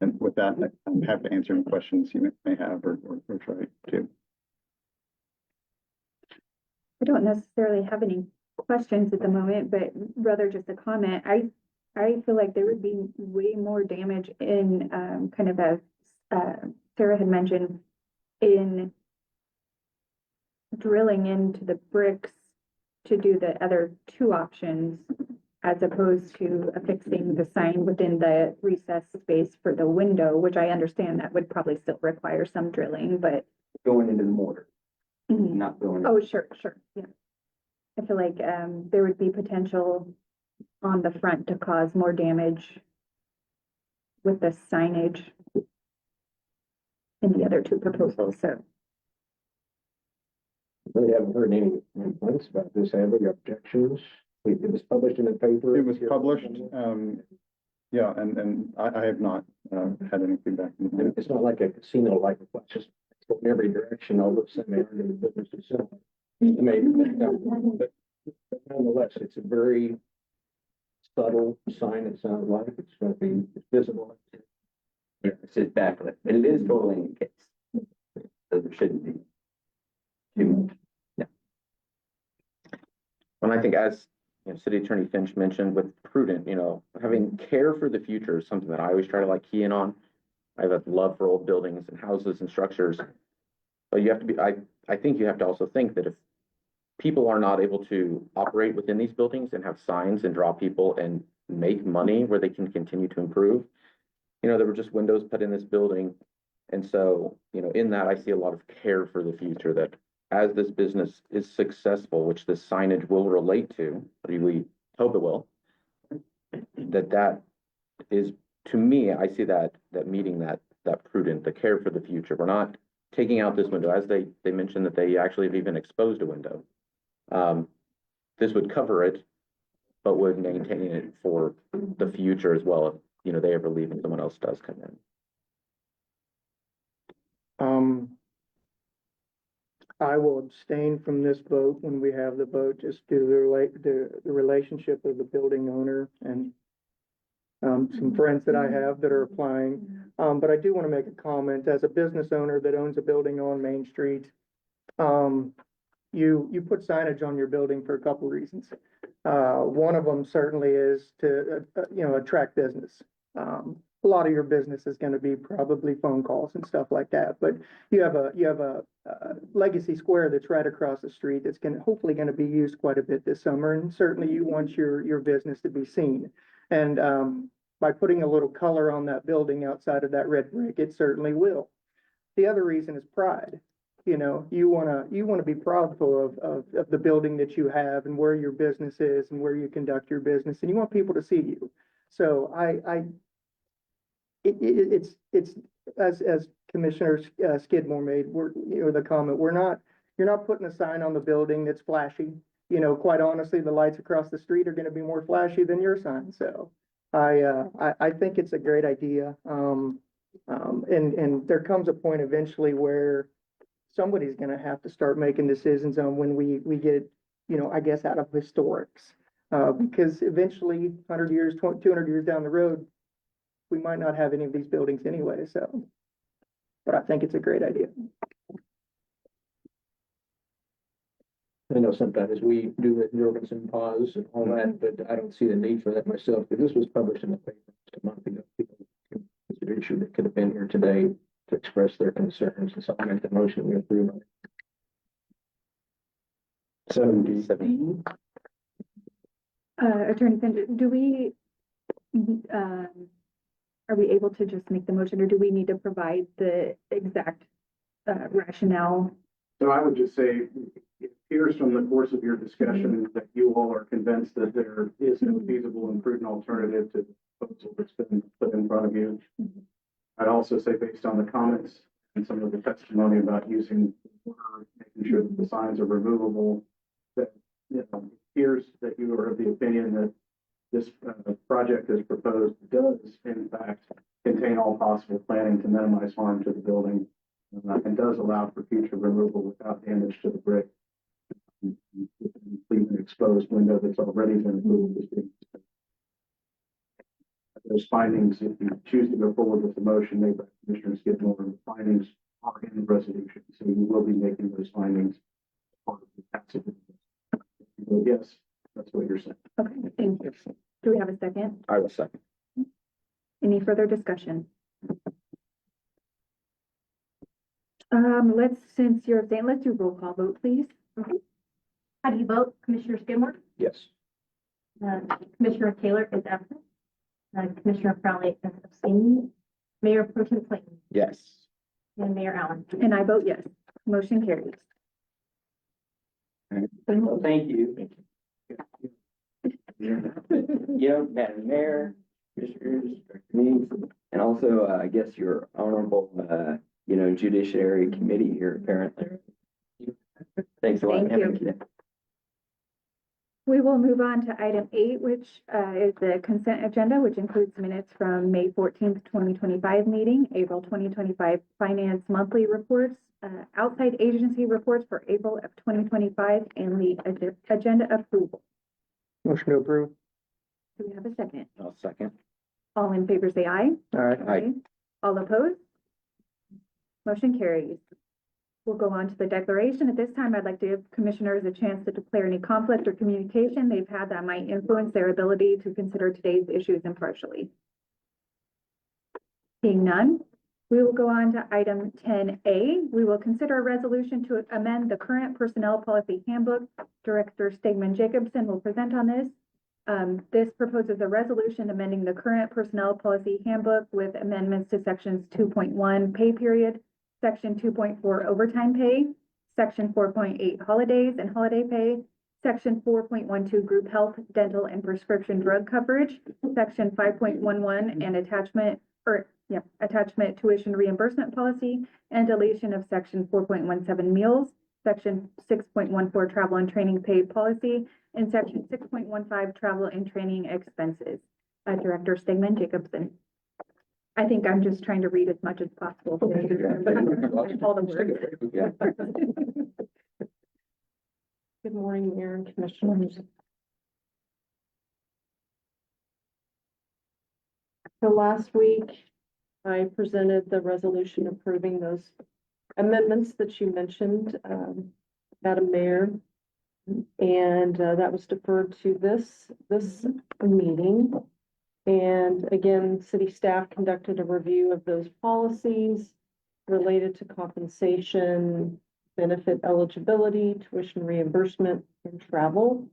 [SPEAKER 11] And with that, I'm happy to answer any questions you may have or try to.
[SPEAKER 1] I don't necessarily have any questions at the moment, but rather just a comment. I feel like there would be way more damage in, kind of as Sarah had mentioned, in drilling into the bricks to do the other two options, as opposed to affixing the sign within the recessed space for the window, which I understand that would probably still require some drilling, but.
[SPEAKER 10] Going into the mortar,
[SPEAKER 1] Mhm.
[SPEAKER 10] not going.
[SPEAKER 1] Oh, sure, yeah. I feel like, there would be potential on the front to cause more damage with the signage in the other two proposals, so.
[SPEAKER 4] Really haven't heard any complaints about this, have we? Objections? It was published in the paper.
[SPEAKER 11] It was published, yeah, and I have not had any feedback.
[SPEAKER 4] It's not like a casino, like it's just in every direction, all of a sudden they're in the business itself. Maybe, but nonetheless, it's a very subtle sign. It sounds like it's going to be visible.
[SPEAKER 10] Yeah, it's just backlit, but it is totally encased. So there shouldn't be too much. Yeah.
[SPEAKER 13] And I think, as City Attorney Finch mentioned, with prudent, having care for the future is something that I always try to key in on. I have a love for old buildings and houses and structures, but you have to be, I think you have to also think that if people are not able to operate within these buildings and have signs and draw people and make money where they can continue to improve, there were just windows put in this building. And so, in that, I see a lot of care for the future, that as this business is successful, which this signage will relate to, we hope it will, that is, to me, I see that meeting that prudent, the care for the future. We're not taking out this window, as they mentioned that they actually have even exposed a window. This would cover it, but would maintain it for the future as well, if they ever leave and someone else does come in.
[SPEAKER 6] I will abstain from this vote when we have the vote, just due to the relationship of the building owner and some friends that I have that are applying. But I do want to make a comment. As a business owner that owns a building on Main Street, you put signage on your building for a couple of reasons. One of them certainly is to, attract business. a lot of your business is gonna be probably phone calls and stuff like that, but you have a Legacy Square that's right across the street that's hopefully gonna be used quite a bit this summer, and certainly you want your business to be seen. And, by putting a little color on that building outside of that red brick, it certainly will. The other reason is pride. You know, you wanna be proudful of the building that you have and where your business is and where you conduct your business, and you want people to see you. So it's, as Commissioner Skidmore made, the comment, you're not putting a sign on the building that's flashy. You know, quite honestly, the lights across the street are gonna be more flashy than your sign, so I think it's a great idea. And there comes a point eventually where somebody's gonna have to start making decisions on when we get, I guess, out of historics. Because eventually, 100 years, 200 years down the road, we might not have any of these buildings anyway, so. But I think it's a great idea.
[SPEAKER 4] I know sometimes we do the Jorgensen pause and all that, but I don't see the need for that myself, because this was published in the paper just a month ago. People, it's an issue that could have been here today to express their concerns, and so I make the motion we approve on it.
[SPEAKER 8] 70.
[SPEAKER 1] Attorney Finch, are we able to just make the motion, or do we need to provide the exact rationale?
[SPEAKER 9] So I would just say, it appears from the course of your discussion that you all are convinced that there is no feasible and prudent alternative to the proposal that's been put in front of you. I'd also say, based on the comments and some of the testimony about using water, making sure that the signs are removable, that, it appears that you are of the opinion that this project as proposed does in fact contain all possible planning to minimize harm to the building, and does allow for future removal without damage to the brick. Leave an exposed window that's already been removed. Those findings, if you choose to go forward with the motion made by Commissioner Skidmore, the findings are in the resolution, so you will be making those findings part of the passage. So yes, that's what you're saying.
[SPEAKER 1] Okay, thank you. Do we have a second?
[SPEAKER 13] I will second.
[SPEAKER 1] Any further discussion? Since you're saying, let's do roll call vote, please.
[SPEAKER 2] How do you vote? Commissioner Skidmore?
[SPEAKER 4] Yes.
[SPEAKER 2] Commissioner Taylor is absent. Commissioner Crowley is abstaining. Mayor Pro Tem Clayton
[SPEAKER 13] Yes.
[SPEAKER 2] and Mayor Allen.
[SPEAKER 1] And I vote yes. Motion carries.
[SPEAKER 10] Well, thank you. Madam Mayor, Commissioners, me, and also, I guess your honorable, judiciary committee here, apparently. Thanks a lot.
[SPEAKER 1] Thank you. We will move on to item 8, which is the consent agenda, which includes minutes from May 14th, 2025 meeting, April 2025 finance monthly reports, outside agency reports for April of 2025, and the agenda approval.
[SPEAKER 6] Motion to approve.
[SPEAKER 1] Do we have a second?
[SPEAKER 13] I'll second.
[SPEAKER 1] All in favor, say aye.
[SPEAKER 6] All right.
[SPEAKER 13] Aye.
[SPEAKER 1] All opposed? Motion carries. We'll go on to the declaration. At this time, I'd like to give commissioners a chance to declare any conflict or communication they've had that might influence their ability to consider today's issues impartially. Seeing none, we will go on to item 10A. We will consider a resolution to amend the current Personnel Policy Handbook. Director Stegman Jacobson will present on this. This proposes a resolution amending the current Personnel Policy Handbook with amendments to sections 2.1 pay period, section 2.4 overtime pay, section 4.8 holidays and holiday pay, section 4.12 group health, dental, and prescription drug coverage, section 5.11 and attachment tuition reimbursement policy, and deletion of section 4.17 meals, section 6.14 travel and training pay policy, and section 6.15 travel and training expenses. Director Stegman Jacobson. I think I'm just trying to read as much as possible. All the words.
[SPEAKER 12] Good morning, Mayor and Commissioners. So last week, I presented the resolution approving those amendments that you mentioned, Madam Mayor. And that was deferred to this meeting.
[SPEAKER 14] And again, city staff conducted a review of those policies related to compensation, benefit eligibility, tuition reimbursement, and travel.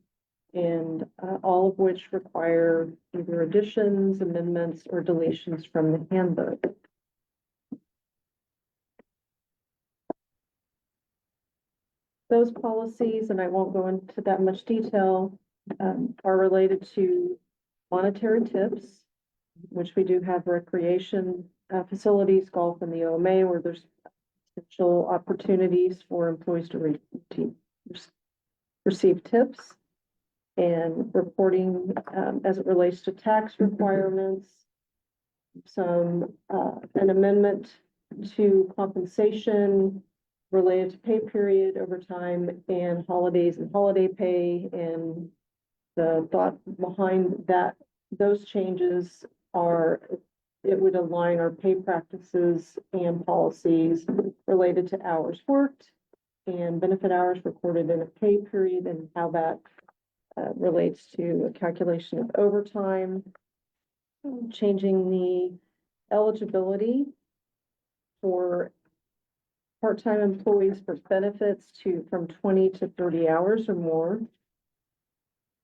[SPEAKER 14] And all of which require either additions, amendments, or deletions from the handbook. Those policies, and I won't go into that much detail, are related to monetary tips, which we do have recreation facilities, golf, and the OMA, where there's potential opportunities for employees to receive tips, and reporting as it relates to tax requirements. An amendment to compensation related to pay period, overtime, and holidays and holiday pay. And the thought behind that, those changes are, it would align our pay practices and policies related to hours worked and benefit hours recorded in a pay period, and how that relates to a calculation of overtime, changing the eligibility for part-time employees for benefits from 20 to 30 hours or more,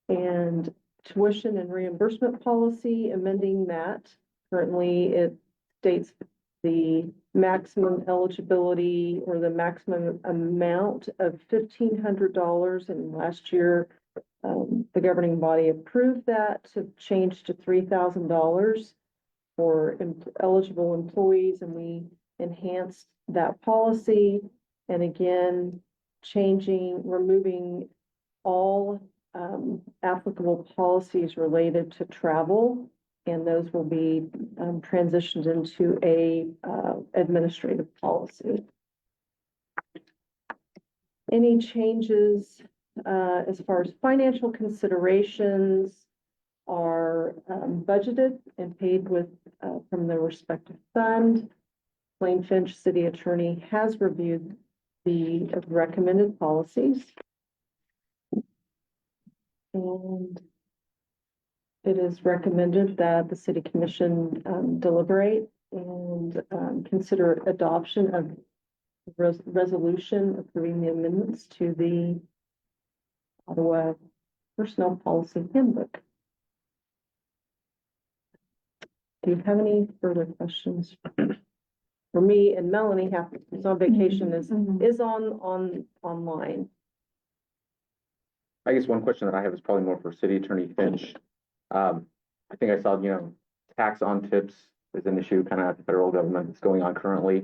[SPEAKER 14] and tuition and reimbursement policy, amending that. Currently, it states the maximum eligibility or the maximum amount of $1,500, and last year the governing body approved that to change to $3,000 for eligible employees, and we enhanced that policy. And again, removing all applicable policies related to travel, and those will be transitioned into a administrative policy. Any changes as far as financial considerations are budgeted and paid with from the respective fund. Plain Finch City Attorney has reviewed the recommended policies. And it is recommended that the City Commission deliberate and consider adoption of resolution approving the amendments to the Ottawa Personnel Policy Handbook. Do you have any further questions? For me, and Melanie is on vacation, is online.
[SPEAKER 13] I guess one question that I have is probably more for City Attorney Finch. I think I saw, tax on tips is an issue kind of at the federal government that's going on currently.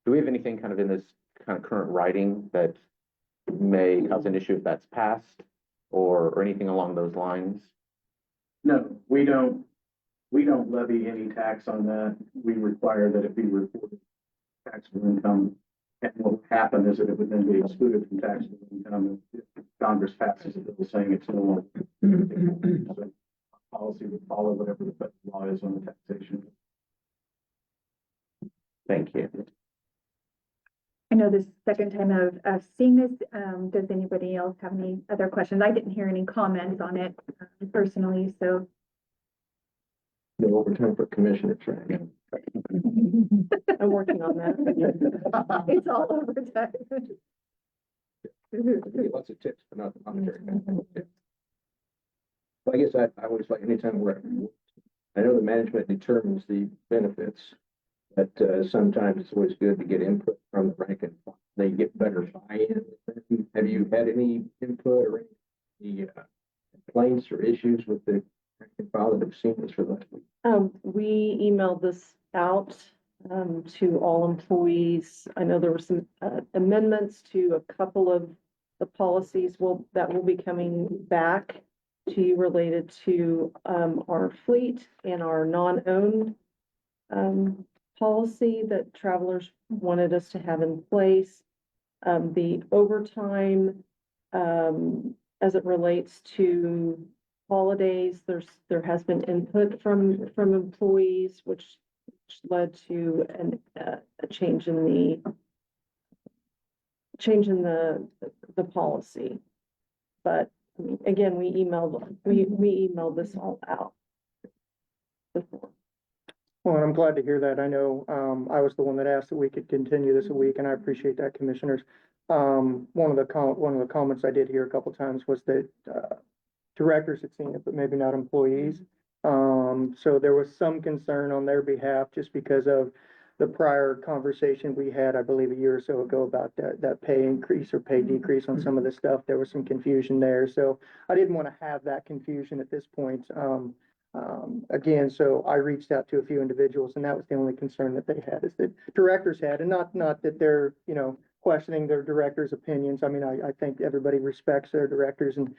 [SPEAKER 13] Do we have anything kind of in this kind of current writing that may cause an issue if that's passed, or anything along those lines?
[SPEAKER 9] No, we don't levy any tax on that. We require that it be reported taxable income. And what would happen is that it would then be excluded from taxable income if Congress passes a bill saying it's no longer. So policy would follow whatever the federal law is on the taxation.
[SPEAKER 13] Thank you.
[SPEAKER 1] I know this is the second time of seeing this. Does anybody else have any other questions? I didn't hear any comments on it personally, so.
[SPEAKER 4] No overtime for commissioners, right?
[SPEAKER 14] I'm working on that.
[SPEAKER 1] It's all over time.
[SPEAKER 4] Lots of tips, but not the monetary. Well, I guess I always like anytime I know the management determines the benefits, but sometimes it's always good to get input from the rank and file. They get better buy-in. Have you had any input or any complaints or issues with the rank and file that have seen this for last week?
[SPEAKER 14] We emailed this out to all employees. I know there were some amendments to a couple of the policies that will be coming back to you related to our fleet and our non-owned policy that travelers wanted us to have in place. The overtime as it relates to holidays, there has been input from employees, which led to a change in the policy. But again, we emailed this all out. before.
[SPEAKER 6] Well, and I'm glad to hear that. I know, I was the one that asked that we could continue this a week, and I appreciate that, commissioners. One of the comments I did hear a couple times was that, directors had seen it, but maybe not employees. So there was some concern on their behalf just because of the prior conversation we had, I believe, a year or so ago about that pay increase or pay decrease on some of the stuff. There was some confusion there. So I didn't want to have that confusion at this point. Again, so I reached out to a few individuals, and that was the only concern that they had, is that directors had, and not that they're, questioning their directors' opinions. I mean, I think everybody respects their directors and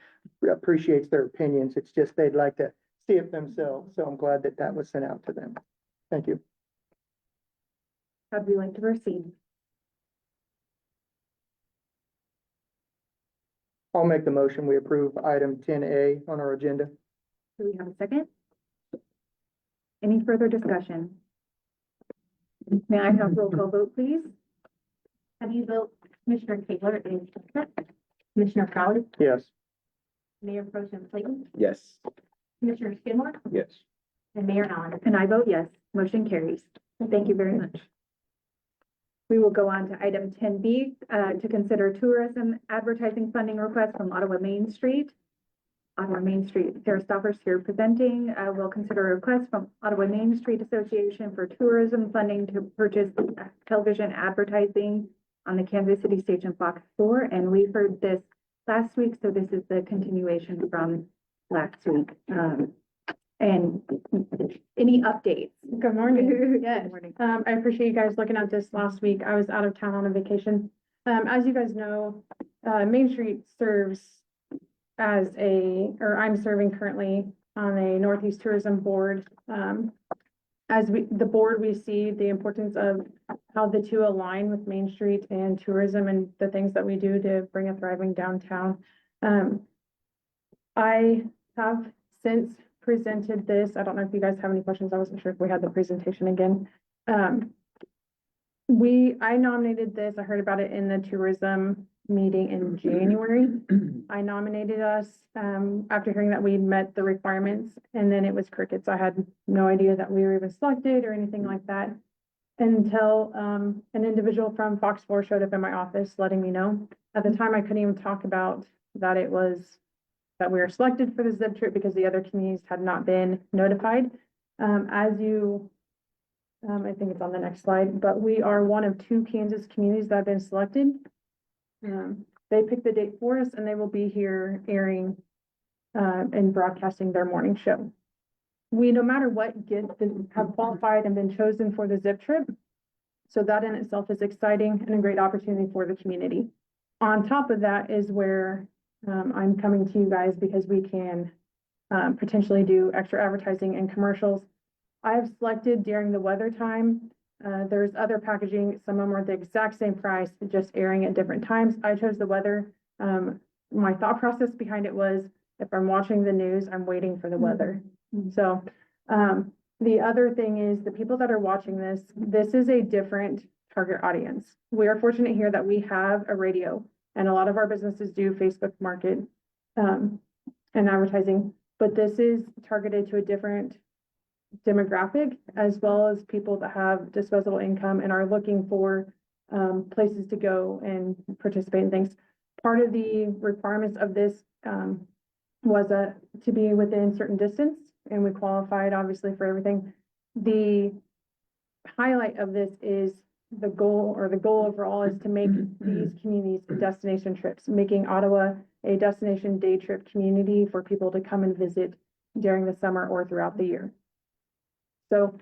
[SPEAKER 6] appreciates their opinions. It's just they'd like to see it themselves. So I'm glad that was sent out to them. Thank you.
[SPEAKER 1] How would you like to proceed?
[SPEAKER 6] I'll make the motion. We approve item 10A on our agenda.
[SPEAKER 1] Do we have a second? Any further discussion? May I have roll call vote, please?
[SPEAKER 2] How do you vote? Commissioner Taylor is absent. Commissioner Crowley,
[SPEAKER 6] Yes.
[SPEAKER 2] Mayor Pro Tem Clayton,
[SPEAKER 13] Yes.
[SPEAKER 2] Commissioner Skidmore,
[SPEAKER 4] Yes.
[SPEAKER 2] and Mayor Allen.
[SPEAKER 1] And I vote yes. Motion carries. Thank you very much. We will go on to item 10B, to consider tourism advertising funding request from Ottawa Main Street. Ottawa Main Street, Sarah Stoffers here presenting. We'll consider a request from Ottawa Main Street Association for tourism funding to purchase television advertising on the Kansas City Station Fox 4. And we heard this last week, so this is the continuation from last week. And any updates?
[SPEAKER 12] Good morning.
[SPEAKER 1] Good
[SPEAKER 12] Yes.
[SPEAKER 1] morning.
[SPEAKER 12] I appreciate you guys looking at this last week. I was out of town on a vacation. As you guys know, Main Street serves I'm serving currently on a Northeast Tourism Board. The board, we see the importance of how the two align with Main Street and tourism and the things that we do to bring a thriving downtown. I have since presented this. I don't know if you guys have any questions. I wasn't sure if we had the presentation again. I nominated this. I heard about it in the tourism meeting in January. I nominated us, after hearing that we met the requirements, and then it was crickets. I had no idea that we were even selected or anything like that until, an individual from Fox 4 showed up in my office letting me know. At the time, I couldn't even talk about that that we were selected for the zip trip because the other communities had not been notified. I think it's on the next slide, but we are one of 2 Kansas communities that have been selected. They picked the date for us, and they will be here airing and broadcasting their morning show. We, no matter what, have qualified and been chosen for the zip trip. So that in itself is exciting and a great opportunity for the community. On top of that is where I'm coming to you guys because we can potentially do extra advertising and commercials. I have selected during the weather time. There's other packaging. Some of them are the exact same price, just airing at different times. I chose the weather. My thought process behind it was, if I'm watching the news, I'm waiting for the weather. So, the other thing is the people that are watching this is a different target audience. We are fortunate here that we have a radio, and a lot of our businesses do Facebook market, and advertising, but this is targeted to a different demographic, as well as people that have disposable income and are looking for places to go and participate in things. Part of the requirements of this was to be within certain distance, and we qualified obviously for everything. The highlight of this is the goal overall is to make these communities destination trips, making Ottawa a destination day trip community for people to come and visit during the summer or throughout the year. So,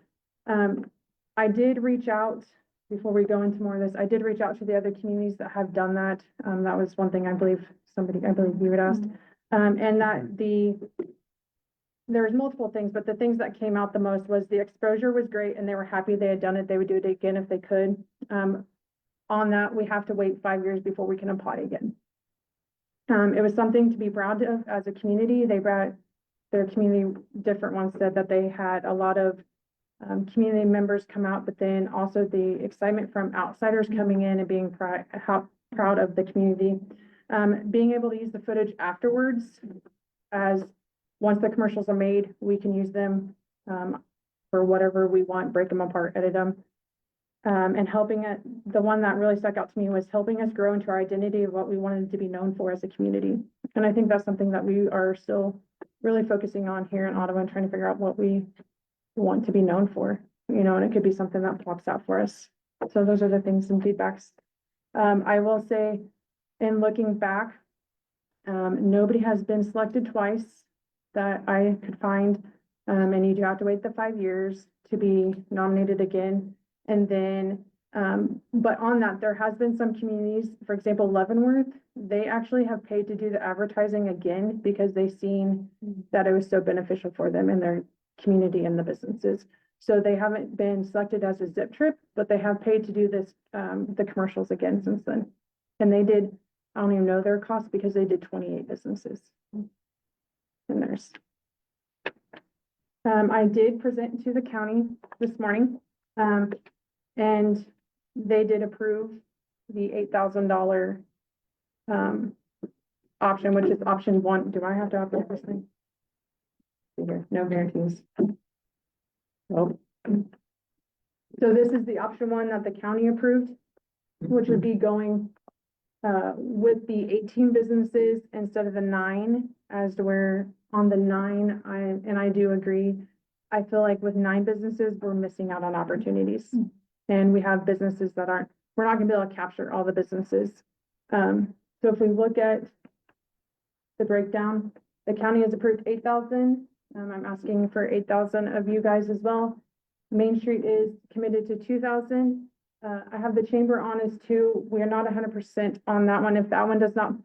[SPEAKER 12] I did reach out, before we go into more of this, I did reach out to the other communities that have done that. That was one thing I believe you had asked. And that there's multiple things, but the things that came out the most was the exposure was great and they were happy they had done it. They would do it again if they could. On that, we have to wait 5 years before we can apply again. It was something to be proud of as a community. They brought their community, different ones said that they had a lot of community members come out, but then also the excitement from outsiders coming in and being proud of the community. Being able to use the footage afterwards, as once the commercials are made, we can use them for whatever we want, break them apart, edit them. And helping it, the one that really stuck out to me was helping us grow into our identity of what we wanted to be known for as a community. And I think that's something that we are still really focusing on here in Ottawa and trying to figure out what we want to be known for, you know, and it could be something that pops out for us. So those are the things and feedbacks. I will say, in looking back, nobody has been selected twice that I could find. And you do have to wait the 5 years to be nominated again. And then, but on that, there has been some communities, for example, Leavenworth, they actually have paid to do the advertising again because they've seen that it was so beneficial for them and their community and the businesses. So they haven't been selected as a zip trip, but they have paid to do this, the commercials again since then. And they did, I don't even know their cost because they did 28 businesses in theirs. I did present to the county this morning, and they did approve the $8,000 option, which is option 1. Do I have to open this thing? See here, no guarantees. Oh. So this is the option 1 that the county approved, which would be going with the 18 businesses instead of the 9, as to where on the 9, I do agree. I feel like with 9 businesses, we're missing out on opportunities. And we have businesses that we're not gonna be able to capture all the businesses. So if we look at the breakdown, the county has approved 8,000. I'm asking for 8,000 of you guys as well. Main Street is committed to 2,000. I have the chamber on as 2. We are not 100% on that one. If that one does not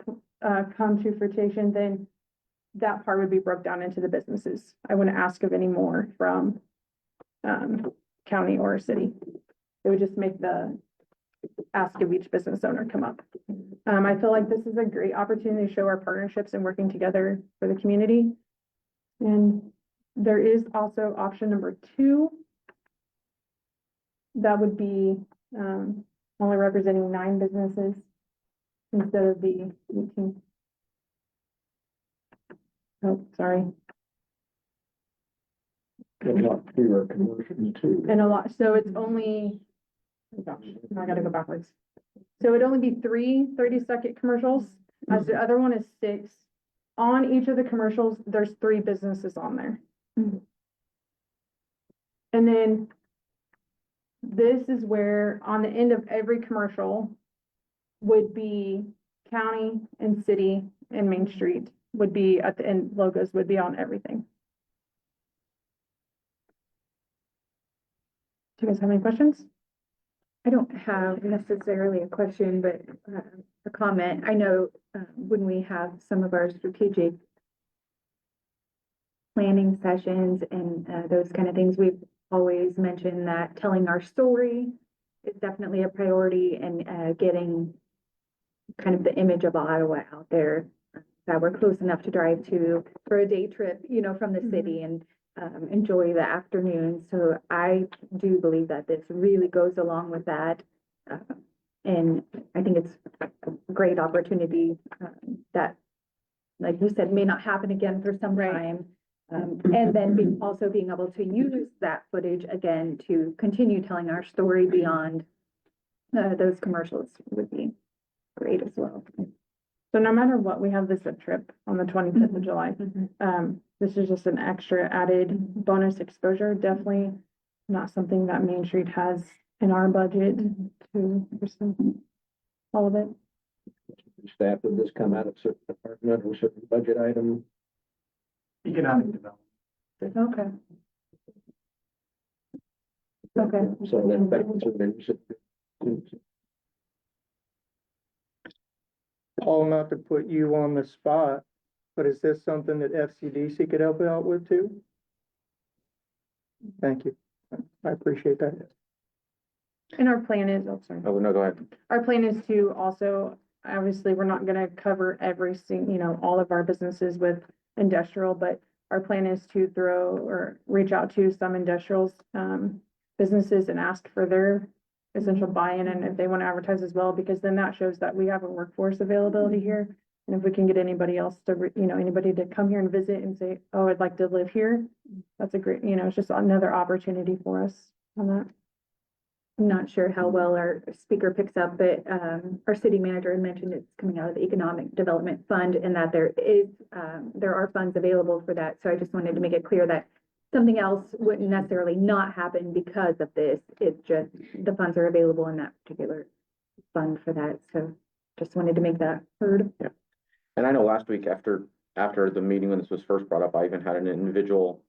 [SPEAKER 12] come to fruition, then that part would be broke down into the businesses. I wouldn't ask of any more from county or city. It would just make the ask of each business owner come up. I feel like this is a great opportunity to show our partnerships and working together for the community. And there is also option number 2. That would be only representing 9 businesses instead of the 18. Oh, sorry.
[SPEAKER 4] And not fewer commercials too.
[SPEAKER 12] And a lot, so it's only, oh gosh, now I gotta go backwards. So it'd only be 3 30-second commercials, as the other one is 6. On each of the commercials, there's 3 businesses on there. And then this is where on the end of every commercial would be county and city and Main Street would be at the end, logos would be on everything. Do you guys have any questions?
[SPEAKER 1] I don't have necessarily a question, but a comment. I know when we have some of our strategic planning sessions and those kind of things, we've always mentioned that telling our story is definitely a priority, and getting kind of the image of Ottawa out there, that we're close enough to drive to for a day trip, you know, from the city and enjoy the afternoon. So I do believe that this really goes along with that. And I think it's a great opportunity that, like you said, may not happen again for some time. And then also being able to use that footage again to continue telling our story beyond those commercials would be great as well.
[SPEAKER 12] So no matter what, we have this trip on the 25th of July. This is just an extra added bonus exposure. Definitely not something that Main Street has in our budget to pursue all of it.
[SPEAKER 4] Staff, would this come out of certain department or certain budget item?
[SPEAKER 9] Economic development.
[SPEAKER 12] Okay.
[SPEAKER 4] So that
[SPEAKER 6] Paul, not to put you on the spot, but is this something that FCDC could help out with too? Thank you. I appreciate that.
[SPEAKER 12] And our plan is, oh, sorry.
[SPEAKER 13] Oh, no, go ahead.
[SPEAKER 12] Our plan is to also, obviously, we're not gonna cover every single, you know, all of our businesses with industrial, but our plan is to throw or reach out to some industrials, businesses and ask for their essential buy-in, and if they want to advertise as well, because then that shows that we have a workforce availability here.
[SPEAKER 14] And if we can get anybody else to, anybody to come here and visit and say, oh, I'd like to live here, that's a great, it's just another opportunity for us on that.
[SPEAKER 1] I'm not sure how well our speaker picks up, but our city manager had mentioned it's coming out of the Economic Development Fund and that there are funds available for that. So I just wanted to make it clear that something else wouldn't necessarily not happen because of this. It's just the funds are available in that particular fund for that. So just wanted to make that heard.
[SPEAKER 13] Yeah. And I know last week after the meeting, when this was first brought up, I even had an individual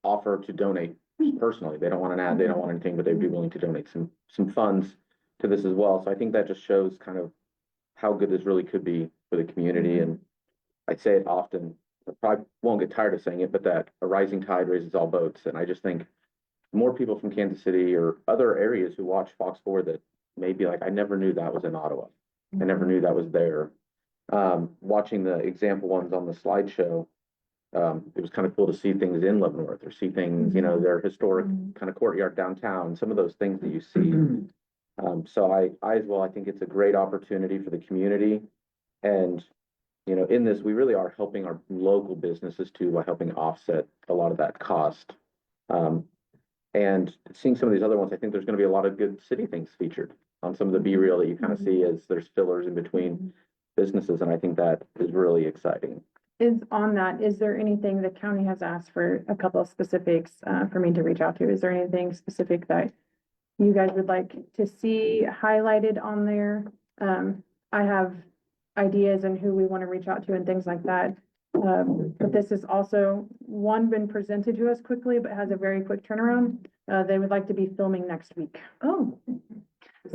[SPEAKER 13] offer to donate personally. They don't want an ad, they don't want anything, but they'd be willing to donate some funds to this as well. So I think that just shows kind of how good this really could be for the community. And I say it often, I probably won't get tired of saying it, but that a rising tide raises all boats. And I just think more people from Kansas City or other areas who watch Fox 4 that may be like, I never knew that was in Ottawa. I never knew that was there. Watching the example ones on the slideshow, it was kind of cool to see things in Leavenworth or see things, their historic kind of courtyard downtown, some of those things that you see. So I as well, I think it's a great opportunity for the community. And, in this, we really are helping our local businesses too, by helping offset a lot of that cost. And seeing some of these other ones, I think there's going to be a lot of good city things featured on some of the B-reel that you kind of see as there's fillers in between businesses. And I think that is really exciting.
[SPEAKER 14] Is there anything the county has asked for a couple of specifics for me to reach out to? Is there anything specific that you guys would like to see highlighted on there? I have ideas on who we want to reach out to and things like that. But this is also been presented to us quickly, but has a very quick turnaround. They would like to be filming next week.
[SPEAKER 1] Oh,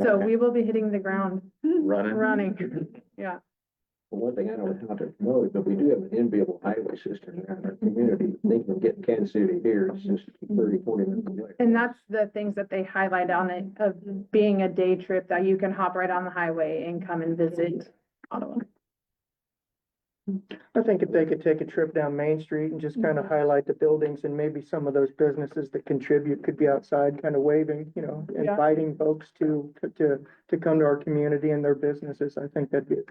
[SPEAKER 14] So we will be hitting the ground running. Yeah.
[SPEAKER 4] One thing I don't know how to promote, but we do have an enviable highway system around our community. Thinking of getting Kansas City here, it's just 30, 40 minutes away.
[SPEAKER 14] And that's the things that they highlight on it, of being a day trip that you can hop right on the highway and come and visit Ottawa.
[SPEAKER 6] I think if they could take a trip down Main Street and just kind of highlight the buildings and maybe some of those businesses that contribute could be outside kind of waving,
[SPEAKER 14] Yeah.
[SPEAKER 6] inviting folks to come to our community and their businesses. I think that'd be a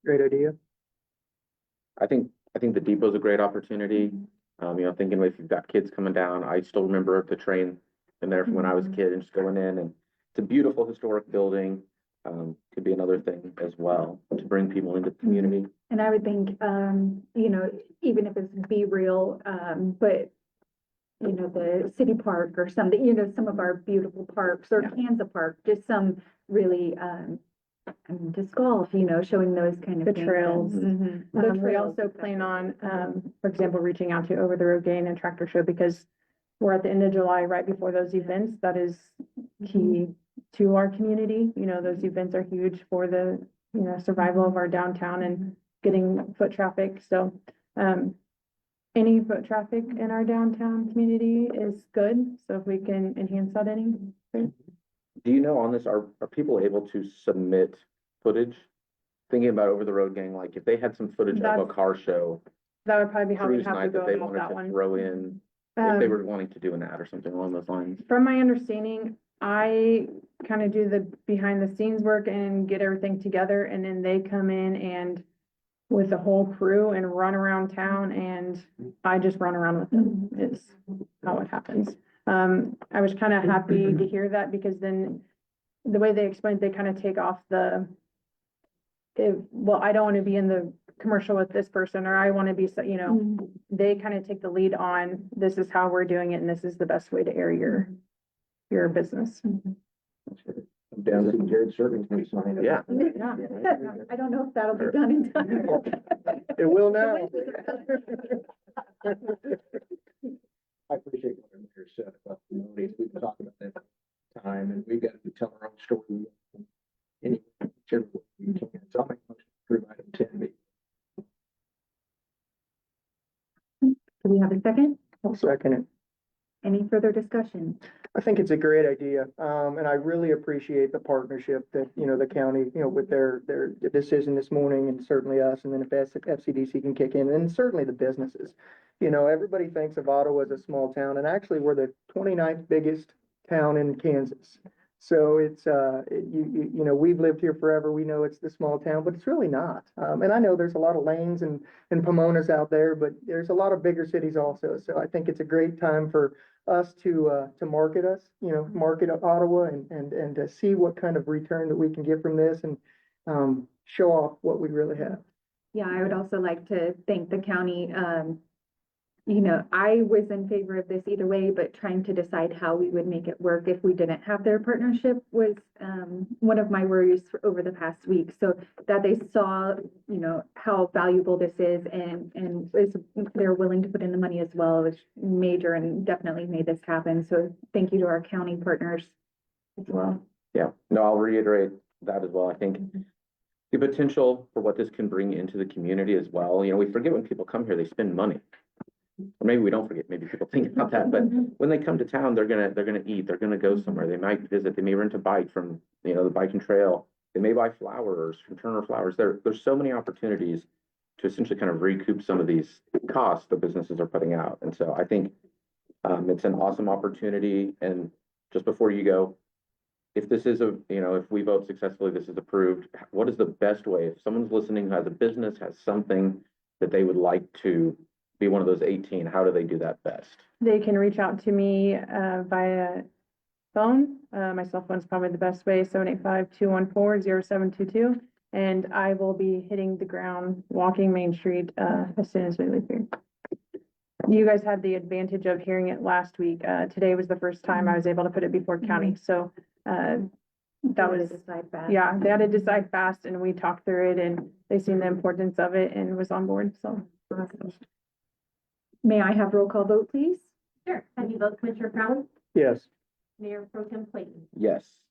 [SPEAKER 6] great idea.
[SPEAKER 13] I think the depot's a great opportunity. Thinking if you've got kids coming down, I still remember the train in there from when I was a kid and just going in, and it's a beautiful historic building. Could be another thing as well to bring people into the community.
[SPEAKER 1] and I would think, even if it's Be Real, but the city park or something, some of our beautiful parks or Kansas Park, just some really, disc golf, showing those kind of
[SPEAKER 14] The
[SPEAKER 1] things.
[SPEAKER 14] trails.
[SPEAKER 1] Mhm.
[SPEAKER 14] We also plan on, for example, reaching out to Over the Road Gain and Tractor Show, because we're at the end of July, right before those events. That is key to our community. Those events are huge for the, survival of our downtown and getting foot traffic. So, any foot traffic in our downtown community is good. So if we can enhance that any.
[SPEAKER 13] Do you know on this, are people able to submit footage? Thinking about Over the Road Gang, like if they had some footage of a
[SPEAKER 14] That's-
[SPEAKER 13] car show,
[SPEAKER 14] That would probably be how we
[SPEAKER 13] cruise
[SPEAKER 14] have to
[SPEAKER 13] night
[SPEAKER 14] go
[SPEAKER 13] that they
[SPEAKER 14] about
[SPEAKER 13] wanted
[SPEAKER 14] that
[SPEAKER 13] to
[SPEAKER 14] one.
[SPEAKER 13] throw in, if they
[SPEAKER 14] Um,
[SPEAKER 13] were wanting to do an ad or something along those lines.
[SPEAKER 14] From my understanding, I kind of do the behind the scenes work and get everything together, and then they come in and with the whole crew and run around town, and I just run around with them. It's how it happens. I was kind of happy to hear that, because then the way they explained, they kind of take off I don't want to be in the commercial with this person, or I want to be, they kind of take the lead on, this is how we're doing it, and this is the best way to air your business.
[SPEAKER 4] Down to Jared Servington sign.
[SPEAKER 13] Yeah.
[SPEAKER 1] Yeah. I don't know if that'll be done in time.
[SPEAKER 6] It will now.
[SPEAKER 4] I appreciate what the mayor said about the communities. We can talk about that time, and we've got to tell our own story. Whichever way we can. So I'll make a motion to approve item 10B.
[SPEAKER 1] Do we have a second?
[SPEAKER 6] I'll second it.
[SPEAKER 1] Any further discussion?
[SPEAKER 6] I think it's a great idea, and I really appreciate the partnership that, the county, with their decision this morning, and certainly us, and then if FCDC can kick in, and certainly the businesses. Everybody thinks of Ottawa as a small town, and actually we're the 29th biggest town in Kansas. So it's, you know, we've lived here forever. We know it's the small town, but it's really not. And I know there's a lot of Lanes and Pomonas out there, but there's a lot of bigger cities also. So I think it's a great time for us to market us, you know, market Ottawa and to see what kind of return that we can get from this and, show off what we really have.
[SPEAKER 1] Yeah, I would also like to thank the county. You know, I was in favor of this either way, but trying to decide how we would make it work if we didn't have their partnership was one of my worries over the past week. So that they saw, you know, how valuable this is and they're willing to put in the money as well, which major and definitely made this happen. So thank you to our county partners as well.
[SPEAKER 13] Yeah, no, I'll reiterate that as well. I think the potential for what this can bring into the community as well. You know, we forget when people come here, they spend money. Or maybe we don't forget, maybe people think about that, but when they come to town, they're gonna eat, they're gonna go somewhere, they might visit, they may rent a bike from, you know, the bike and trail, they may buy flowers from Turner Flowers. There's so many opportunities to essentially kind of recoup some of these costs the businesses are putting out. And so I think it's an awesome opportunity. And just before you go, if this is if we vote successfully, this is approved, what is the best way? If someone's listening who has a business, has something that they would like to be one of those 18, how do they do that best?
[SPEAKER 12] They can reach out to me via phone. My cell phone is probably the best way, 785-214-0722. And I will be hitting the ground, walking Main Street as soon as we leave here. You guys had the advantage of hearing it last week. Today was the first time I was able to put it before county. So that was, yeah, they had to decide fast and we talked through it and they seen the importance of it and was on board. So.
[SPEAKER 1] May I have roll call vote, please?
[SPEAKER 2] Sure. How do you vote, Commissioner Crowley?
[SPEAKER 6] Yes.
[SPEAKER 2] Mayor Pro Tem Clayton?
[SPEAKER 13] Yes.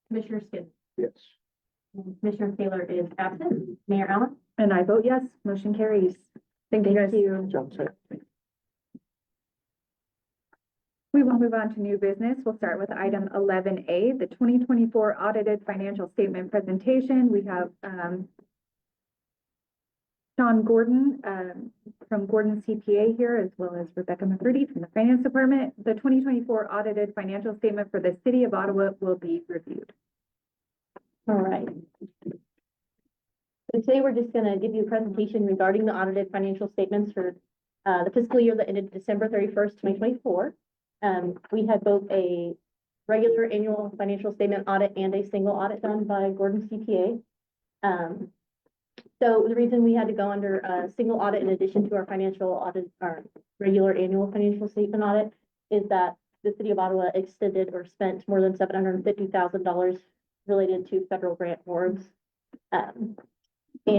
[SPEAKER 2] Commissioner Skid?
[SPEAKER 4] Yes.
[SPEAKER 2] And Commissioner Taylor is absent. Mayor Allen?
[SPEAKER 1] And I vote yes, motion carries. Thank you guys. We will move on to new business. We'll start with item 11A, the 2024 audited financial statement presentation. We have Sean Gordon from Gordon CPA here, as well as Rebecca McCurdy from the Finance Department. The 2024 audited financial statement for the City of Ottawa will be reviewed.
[SPEAKER 2] All right. So today we're just going to give you a presentation regarding the audited financial statements for the fiscal year that ended December 31st, 2024. We had both a regular annual financial statement audit and a single audit done by Gordon CPA. So the reason we had to go under a single audit in addition to our financial audit, our regular annual financial statement audit, is that the City of Ottawa extended or spent more than $750,000 related to federal grant awards. And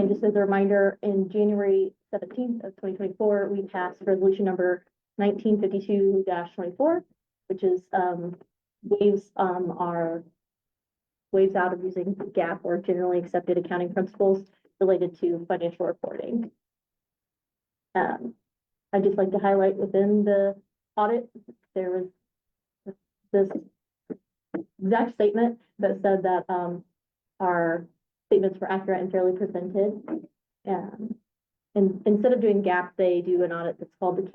[SPEAKER 2] just as a reminder, in January 17th of 2024, we passed resolution number 1952-24, which is waives out of using GAAP or generally accepted accounting principles related to financial reporting. I'd just like to highlight within the audit, there was this exact statement that said that our statements were accurate and fairly presented. And instead of doing GAAP, they do an audit that's called the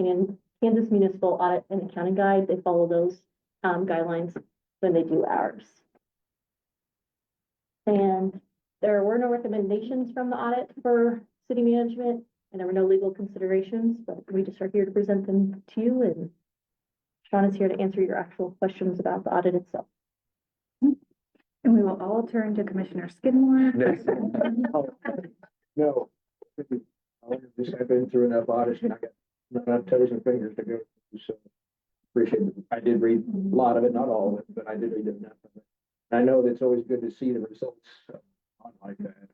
[SPEAKER 2] Kansas Municipal Audit and Accounting Guide. They follow those guidelines when they do ours. And there were no recommendations from the audit for city management, and there were no legal considerations, but we just are here to present them to you, and Sean is here to answer your actual questions about the audit itself.
[SPEAKER 1] And we will all turn to Commissioner Skidmore.
[SPEAKER 4] No. I've been through enough audits and I got enough toes and fingers to go through, so appreciate it. I did read a lot of it, not all of it, but I did read enough of it. I know that it's always good to see the results on like that.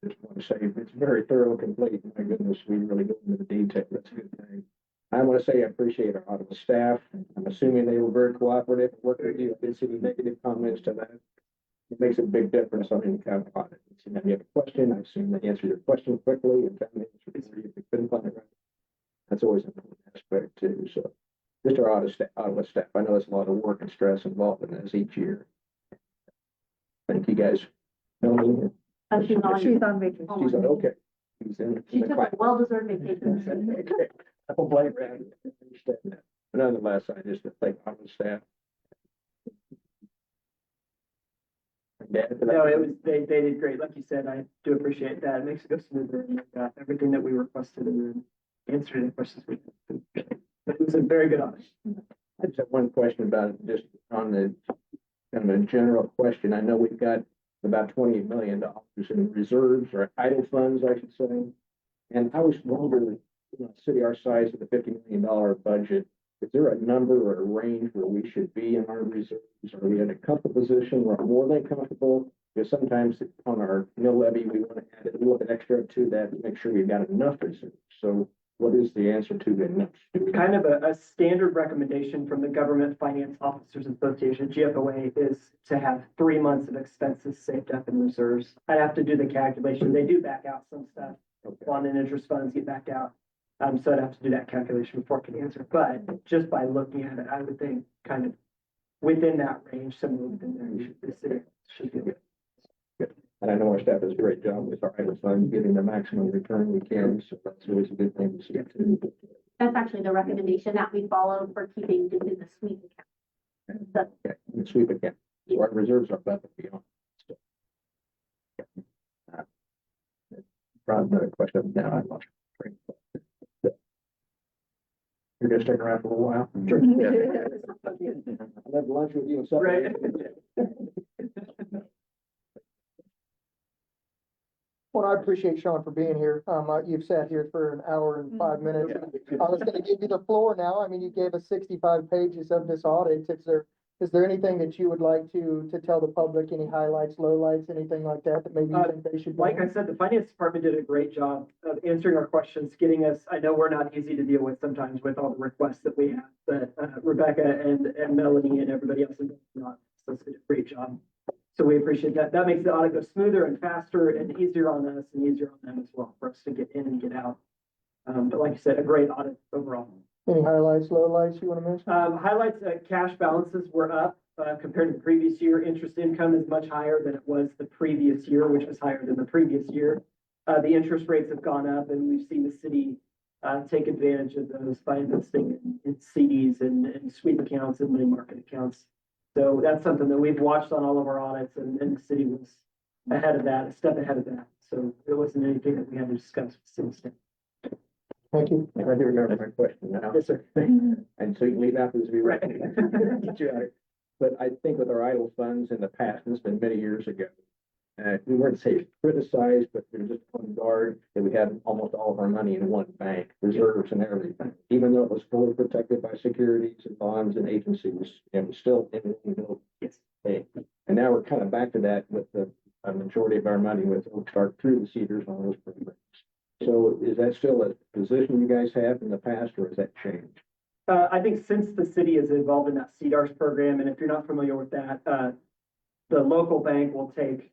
[SPEAKER 4] Just want to say it's very thorough and complete. My goodness, we really go into the detail. That's a good thing. I want to say I appreciate our Ottawa staff. I'm assuming they were very cooperative and worked with you. I didn't see any negative comments to that. It makes a big difference on any kind of audit. So now you have a question, I assume they answer your question quickly and found the answer before you couldn't find it right. That's always an important aspect too. So just our Ottawa staff. I know there's a lot of work and stress involved in this each year. Thank you guys. Melanie?
[SPEAKER 2] She's on
[SPEAKER 1] vacation.
[SPEAKER 4] She's on, okay.
[SPEAKER 2] She took a well-deserved vacation.
[SPEAKER 4] Okay. I don't blame her. But nonetheless, I just thank Ottawa staff.
[SPEAKER 15] No, it was, they did great. Like you said, I do appreciate that. It makes it go smoother and got everything that we requested and then answered any questions we had. It was a very good audit.
[SPEAKER 4] I just have one question about it, just on the kind of a general question. I know we've got about $28 million in reserves or idle funds, I should say. And I was wondering, a city our size with a $50 million budget, is there a number or a range where we should be in our reserves? Are we in a comfortable position or more than comfortable? Because sometimes on our mill levy, we want to add a little bit extra to that to make sure we've got enough reserves. So what is the answer to the enough?
[SPEAKER 15] Kind of a standard recommendation from the Government Finance Officers Association, GFOA, is to have 3 months of expenses saved up in reserves. I'd have to do the calculation. They do back out some stuff. Bond and interest funds get backed out. So I'd have to do that calculation before I can answer. But just by looking at it, I would think kind of within that range, somewhere within there, you should be good.
[SPEAKER 4] And I know our staff does a great job with our idle funds, getting the maximum return we can. So that's always a good thing to see too.
[SPEAKER 2] That's actually the recommendation that we follow for keeping just in the sweep account. So,
[SPEAKER 4] Okay, and sweep again. So our reserves are above and beyond. Another question now. I'm not sure. You're gonna stick around for a little while? Sure. I'll have lunch with you and supper.
[SPEAKER 15] Right.
[SPEAKER 6] Well, I appreciate Sean for being here. You've sat here for an hour and 5 minutes. I was gonna give you the floor now. I mean, you gave us 65 pages of this audit. Is there anything that you would like to tell the public? Any highlights, lowlights, anything like that that maybe you think they should?
[SPEAKER 15] Like I said, the finance department did a great job of answering our questions, getting us, I know we're not easy to deal with sometimes with all the requests that we have, but Rebecca and Melanie and everybody else in the office did a great job. So we appreciate that. That makes the audit go smoother and faster and easier on us and easier on them as well for us to get in and get out. But like you said, a great audit overall.
[SPEAKER 6] Any highlights, lowlights you want to mention?
[SPEAKER 15] Highlights, cash balances were up compared to the previous year. Interest income is much higher than it was the previous year, which was higher than the previous year. The interest rates have gone up and we've seen the city take advantage of those by investing in CDs and sweep accounts and money market accounts. So that's something that we've watched on all of our audits and the city was ahead of that, a step ahead of that. So it wasn't anything that we had to discuss with the city.
[SPEAKER 6] Thank you.
[SPEAKER 4] I do remember my question now.
[SPEAKER 15] Yes, sir.
[SPEAKER 4] And so you can leave after this, be right.
[SPEAKER 15] Right.
[SPEAKER 4] Get you out of here. But I think with our idle funds in the past, and it's been many years ago, we weren't say criticized, but we were just on guard that we had almost all of our money in one bank, reserves and everything. Even though it was fully protected by securities and bonds and agencies, it was still in the bank. And now we're kind of back to that with the majority of our money with Oak Start through the Cedars on those programs. So is that still a position you guys have in the past, or has that changed?
[SPEAKER 15] I think since the city is involved in that CDARS program, and if you're not familiar with that, the local bank will take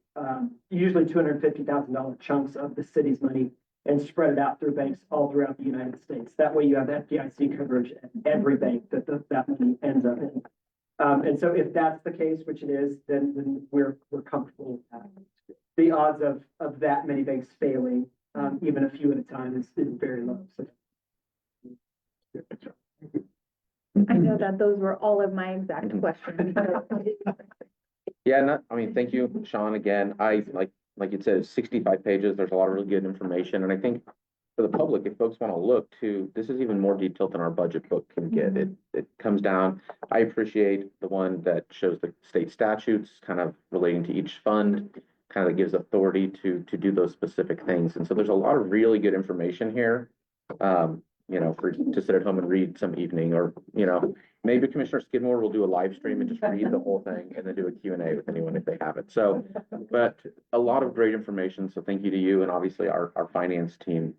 [SPEAKER 15] usually $250,000 chunks of the city's money and spread it out through banks all throughout the United States. That way you have FDIC coverage at every bank that that money ends up in. And so if that's the case, which it is, then we're comfortable with that. The odds of that many banks failing, even a few at a time, is very low. So.
[SPEAKER 1] I know that those were all of my exact questions.
[SPEAKER 13] Yeah, thank you, Sean, again. I, like you said, 65 pages. There's a lot of really good information. And I think for the public, if folks want to look to, this is even more detailed than our budget book can get. It comes down. I appreciate the one that shows the state statutes kind of relating to each fund, kind of gives authority to do those specific things. And so there's a lot of really good information here. To sit at home and read some evening, or, maybe Commissioner Skidmore will do a live stream and just read the whole thing and then do a Q&A with anyone if they have it. So, but a lot of great information. So thank you to you and obviously our finance team,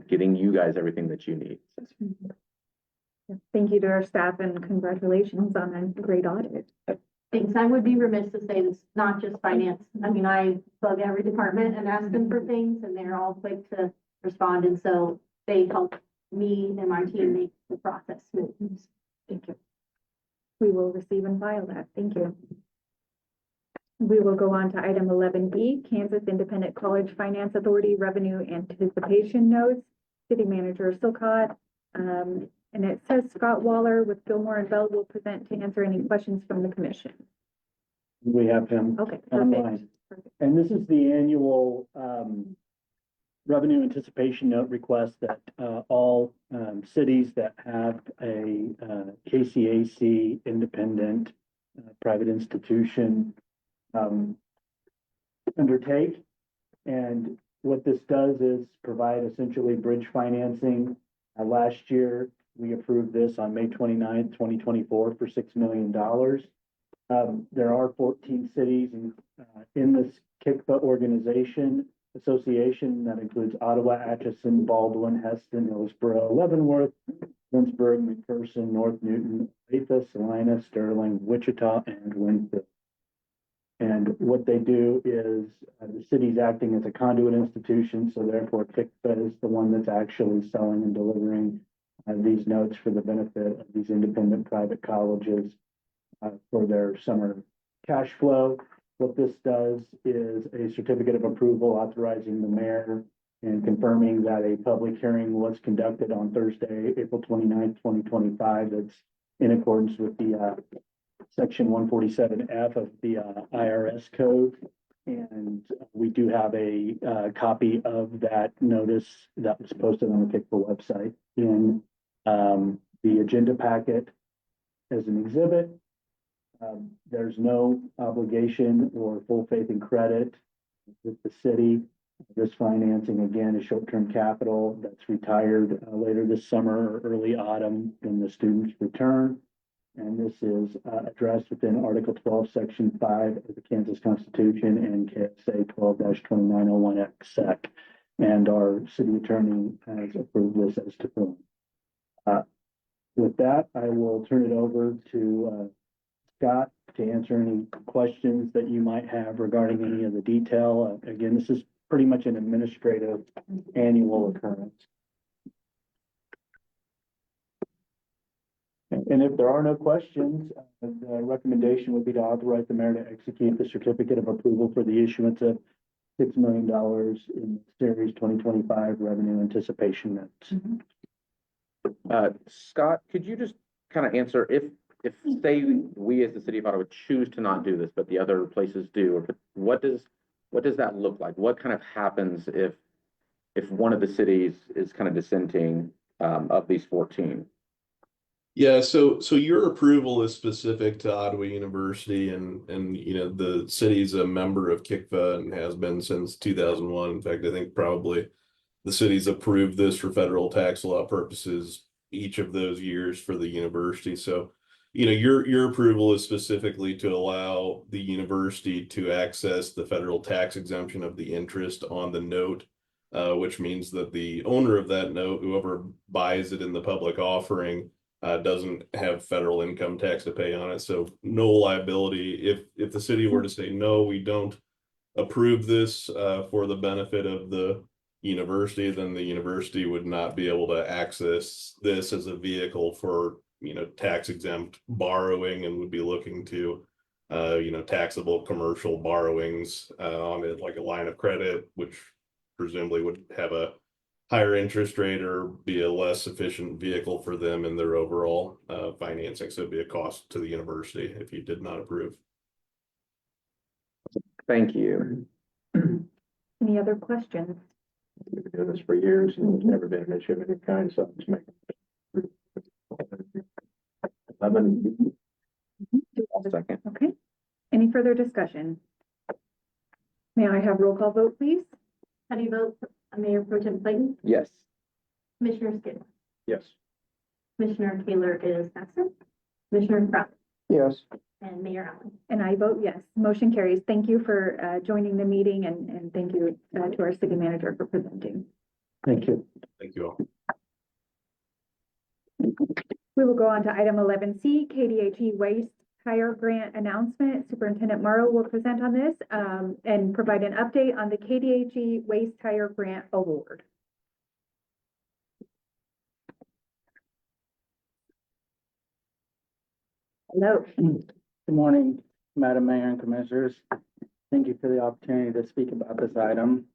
[SPEAKER 13] getting you guys everything that you need.
[SPEAKER 1] Thank you to our staff and congratulations on a great audit.
[SPEAKER 2] Thanks. I would be remiss to say it's not just finance. I mean, I bug every department and ask them for things and they're all quick to respond. And so they help me and my team make the process smooth.
[SPEAKER 1] Thank you. We will receive and file that. Thank you. We will go on to item 11B, Kansas Independent College Finance Authority Revenue Anticipation Notes. City Manager Silcott. And it says Scott Waller with Gilmore and Bell will present to answer any questions from the commission.
[SPEAKER 16] We have him
[SPEAKER 1] Okay,
[SPEAKER 16] online.
[SPEAKER 1] perfect.
[SPEAKER 16] And this is the annual revenue anticipation note request that all cities that have a KCAC independent private institution undertake. And what this does is provide essentially bridge financing. Last year, we approved this on May 29th, 2024 for $6 million. There are 14 cities in this KICPA organization association that includes Ottawa, Atchison, Baldwin, Heston, Hillsborough, Leavenworth, Lynchburg, McPherson, North Newton, Olathe, Salina, Sterling, Wichita, and Winfield. And what they do is the city's acting as a conduit institution, so therefore KICPA is the one that's actually selling and delivering these notes for the benefit of these independent private colleges for their summer cash flow. What this does is a certificate of approval authorizing the mayor and confirming that a public hearing was conducted on Thursday, April 29th, 2025. That's in accordance with the section 147F of the IRS code. And we do have a copy of that notice that was posted on the KICPA website in the agenda packet as an exhibit. There's no obligation or full faith and credit with the city. This financing, again, is short-term capital that's retired later this summer or early autumn when the students return. And this is addressed within Article 12, Section 5 of the Kansas Constitution and KSA 12-2901X Sec. And our city attorney has approved this as to form. With that, I will turn it over to Scott to answer any questions that you might have regarding any of the detail. Again, this is pretty much an administrative annual occurrence. And if there are no questions, the recommendation would be to authorize the mayor to execute the certificate of approval for the issuance of $6 million in Series 2025 revenue anticipation notes.
[SPEAKER 13] Scott, could you just kind of answer if say we as the city of Ottawa choose to not do this, but the other places do, or what does that look like? What kind of happens if one of the cities is kind of dissenting of these 14?
[SPEAKER 17] Yeah, so your approval is specific to Ottawa University and you know the city's a member of KICPA and has been since 2001. In fact, I think probably the city's approved this for federal tax law purposes each of those years for the university. So, you know, your approval is specifically to allow the university to access the federal tax exemption of the interest on the note, which means that the owner of that note, whoever buys it in the public offering, doesn't have federal income tax to pay on it. So no liability. If the city were to say, no, we don't approve this for the benefit of the university, then the university would not be able to access this as a vehicle for, you know, tax exempt borrowing and would be looking to, you know, taxable commercial borrowings on it, like a line of credit, which presumably would have a higher interest rate or be a less efficient vehicle for them in their overall financing. So it'd be a cost to the university if you did not approve.
[SPEAKER 13] Thank you.
[SPEAKER 1] Any other questions?
[SPEAKER 4] We've been doing this for years and there's never been an issue of any kind, so just make.
[SPEAKER 13] Second.
[SPEAKER 1] Okay. Any further discussion? May I have roll call vote, please?
[SPEAKER 2] How do you vote? Mayor Pro Tem Clayton?
[SPEAKER 13] Yes.
[SPEAKER 2] Commissioner Skidmore?
[SPEAKER 4] Yes.
[SPEAKER 2] Commissioner Taylor is absent. Commissioner Crowley?
[SPEAKER 6] Yes.
[SPEAKER 2] And Mayor Allen?
[SPEAKER 1] And I vote yes. Motion carries. Thank you for joining the meeting and thank you to our city manager for presenting.
[SPEAKER 16] Thank you.
[SPEAKER 17] Thank you all.
[SPEAKER 1] We will go on to item 11C, KDHE Waste Tire Grant Announcement. Superintendent Morrow will present on this and provide an update on the KDHE Waste Tire Grant Award. Hello.
[SPEAKER 18] Good morning, Madam Mayor and Commissioners. Thank you for the opportunity to speak about this item.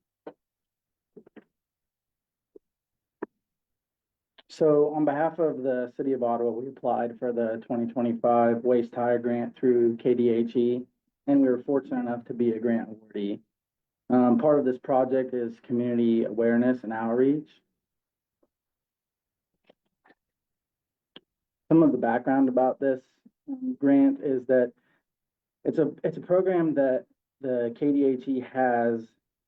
[SPEAKER 18] So on behalf of the City of Ottawa, we applied for the 2025 Waste Tire Grant through KDHE. and we were fortunate enough to be a grant awardee. Part of this project is community awareness and outreach. Some of the background about this grant is that it's a program that the KDHE has,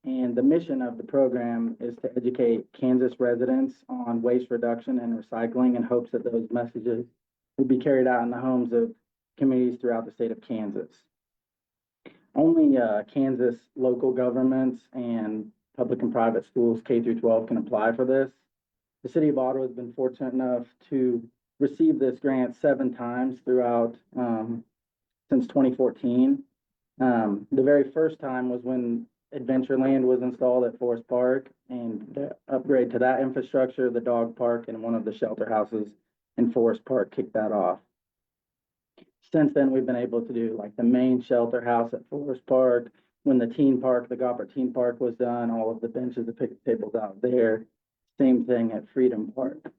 [SPEAKER 18] and the mission of the program is to educate Kansas residents on waste reduction and recycling in hopes that those messages will be carried out in the homes of communities throughout the state of Kansas. Only Kansas local governments and public and private schools K through 12 can apply for this. The city of Ottawa has been fortunate enough to receive this grant 7 times throughout since 2014. The very first time was when Adventureland was installed at Forest Park, and the upgrade to that infrastructure, the dog park and one of the shelter houses in Forest Park kicked that off. Since then, we've been able to do like the main shelter house at Forest Park. When the teen park, the Goppert Teen Park was done, all of the benches, the picnic tables out there. Same thing at Freedom Park.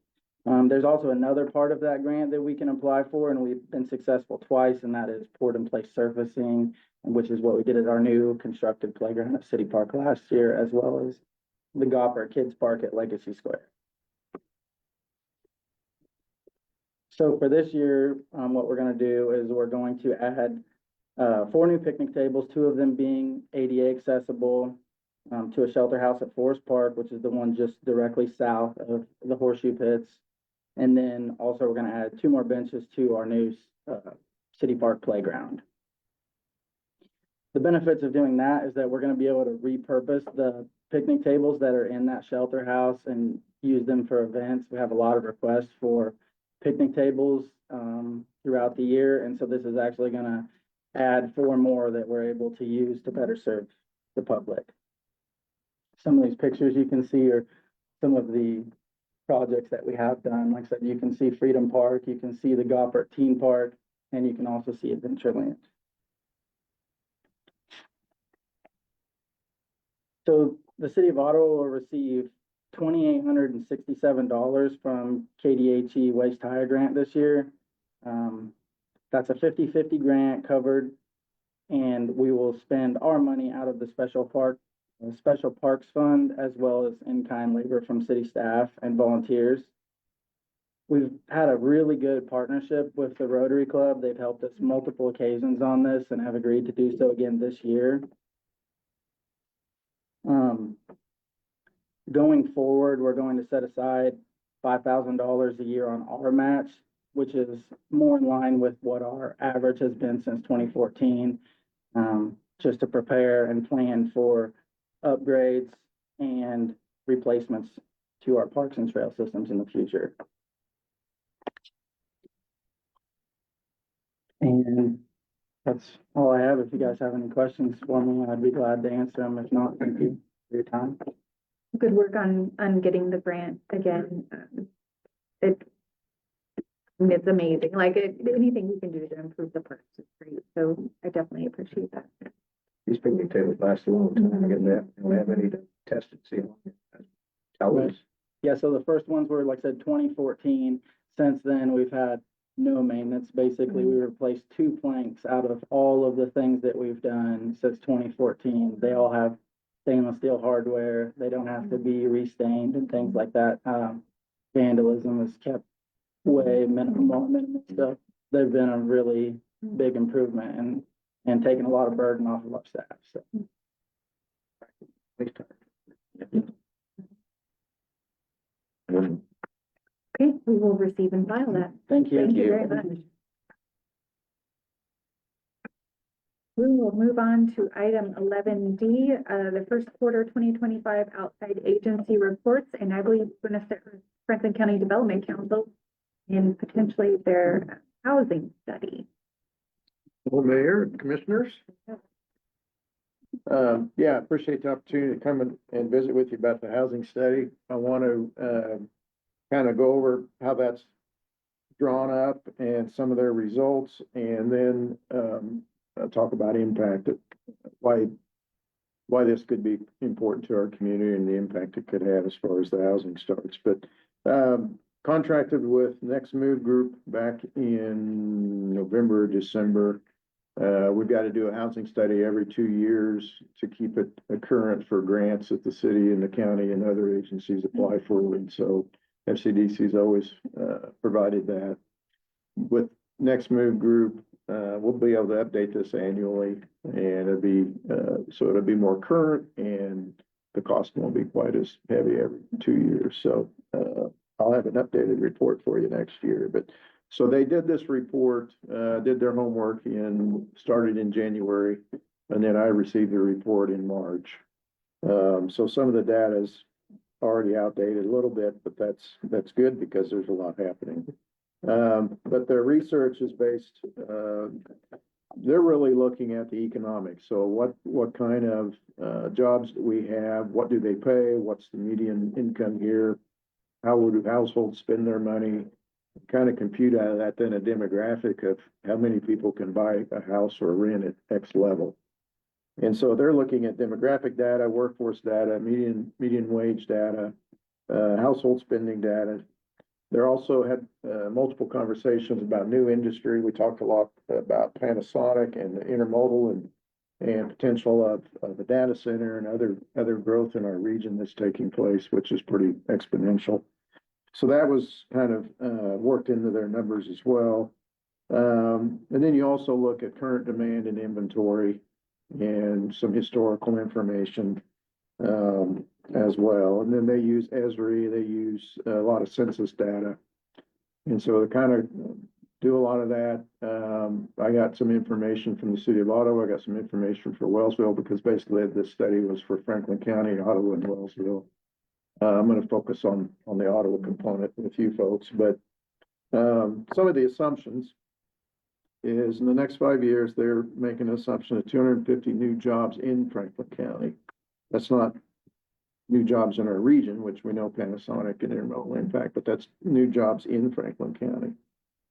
[SPEAKER 18] There's also another part of that grant that we can apply for, and we've been successful twice, and that is poured in place surfacing, which is what we did at our new constructed playground at City Park last year, as well as the Goppert Kids Park at Legacy Square. So for this year, what we're going to do is we're going to add 4 new picnic tables, 2 of them being ADA accessible, to a shelter house at Forest Park, which is the one just directly south of the horseshoe pits. And then also we're going to add 2 more benches to our new City Park playground. The benefits of doing that is that we're going to be able to repurpose the picnic tables that are in that shelter house and use them for events. We have a lot of requests for picnic tables throughout the year, and so this is actually going to add 4 more that we're able to use to better serve the public. Some of these pictures you can see are some of the projects that we have done. Like I said, you can see Freedom Park, you can see the Goppert Teen Park, and you can also see Adventureland. So the city of Ottawa will receive $2,867 from KDHE Waste Hire Grant this year. That's a 50-50 grant covered, and we will spend our money out of the Special Parks Fund, as well as in-kind labor from city staff and volunteers. We've had a really good partnership with the Rotary Club. They've helped us multiple occasions on this and have agreed to do so again this year. Going forward, we're going to set aside $5,000 a year on our match, which is more in line with what our average has been since 2014, just to prepare and plan for upgrades and replacements to our parks and trail systems in the future. And that's all I have. If you guys have any questions for me, I'd be glad to answer them. If not, thank you for your time.
[SPEAKER 1] Good work on getting the grant again. It's amazing. Like anything we can do to improve the parks is great. So I definitely appreciate that.
[SPEAKER 4] These picnic tables last a long time. I get that. We have any to test and see. Tell us.
[SPEAKER 18] Yeah, so the first ones were, like I said, 2014. Since then, we've had no maintenance. Basically, we replaced 2 planks out of all of the things that we've done since 2014. They all have stainless steel hardware. They don't have to be restained and things like that. Vandalism is kept way minimal. So they've been a really big improvement and taken a lot of burden off of our staff. So.
[SPEAKER 1] Okay, we will receive and file that.
[SPEAKER 18] Thank you.
[SPEAKER 1] Thank you very much. We will move on to item 11D, the first quarter 2025 outside agency reports, and I believe we're going to start with Franklin County Development Council and potentially their housing study.
[SPEAKER 19] Well, Mayor, Commissioners. Yeah, appreciate the opportunity to come and visit with you about the housing study. I want to kind of go over how that's drawn up and some of their results, and then talk about impact, why this could be important to our community and the impact it could have as far as the housing starts. But contracted with Next Move Group back in November, December We've got to do a housing study every 2 years to keep it current for grants that the city and the county and other agencies apply for. And so FCDC's always provided that. With Next Move Group, we'll be able to update this annually, and it'll be more current, and the cost won't be quite as heavy every 2 years. So I'll have an updated report for you next year. But so they did this report, did their homework started in January, and then I received the report in March. So some of the data is already outdated a little bit, but that's good because there's a lot happening. But their research is based, they're really looking at the economics. So what kind of jobs do we have? What do they pay? What's the median income here? How would households spend their money? Kind of compute out of that then a demographic of how many people can buy a house or rent at X level. And so they're looking at demographic data, workforce data, median wage data, household spending data. There also had multiple conversations about new industry. We talked a lot about Panasonic and the intermodal and potential of the data center and other growth in our region that's taking place, which is pretty exponential. So that was kind of worked into their numbers as well. And then you also look at current demand and inventory and some historical information as well. And then they use Esri, they use a lot of census data. And so they kind of do a lot of that. I got some information from the city of Ottawa. I got some information for Wellsville because basically this study was for Franklin County, Ottawa, and Wellsville. I'm going to focus on the Ottawa component with you folks, but some of the assumptions is in the next 5 years, they're making an assumption of 250 new jobs in Franklin County. That's not new jobs in our region, which we know Panasonic and intermodal impact, but that's new jobs in Franklin County.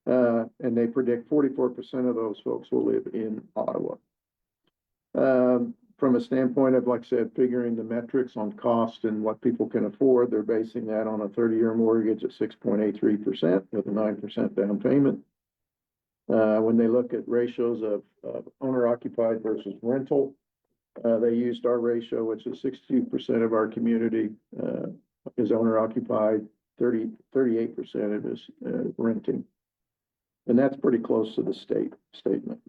[SPEAKER 19] And they predict 44% of those folks will live in Ottawa. From a standpoint of, like I said, figuring the metrics on cost and what people can afford, they're basing that on a 30-year mortgage at 6.83% with a 9% down payment. When they look at ratios of owner-occupied versus rental, they used our ratio, which is 62% of our community is owner-occupied, 38% of it is renting. And that's pretty close to the statement.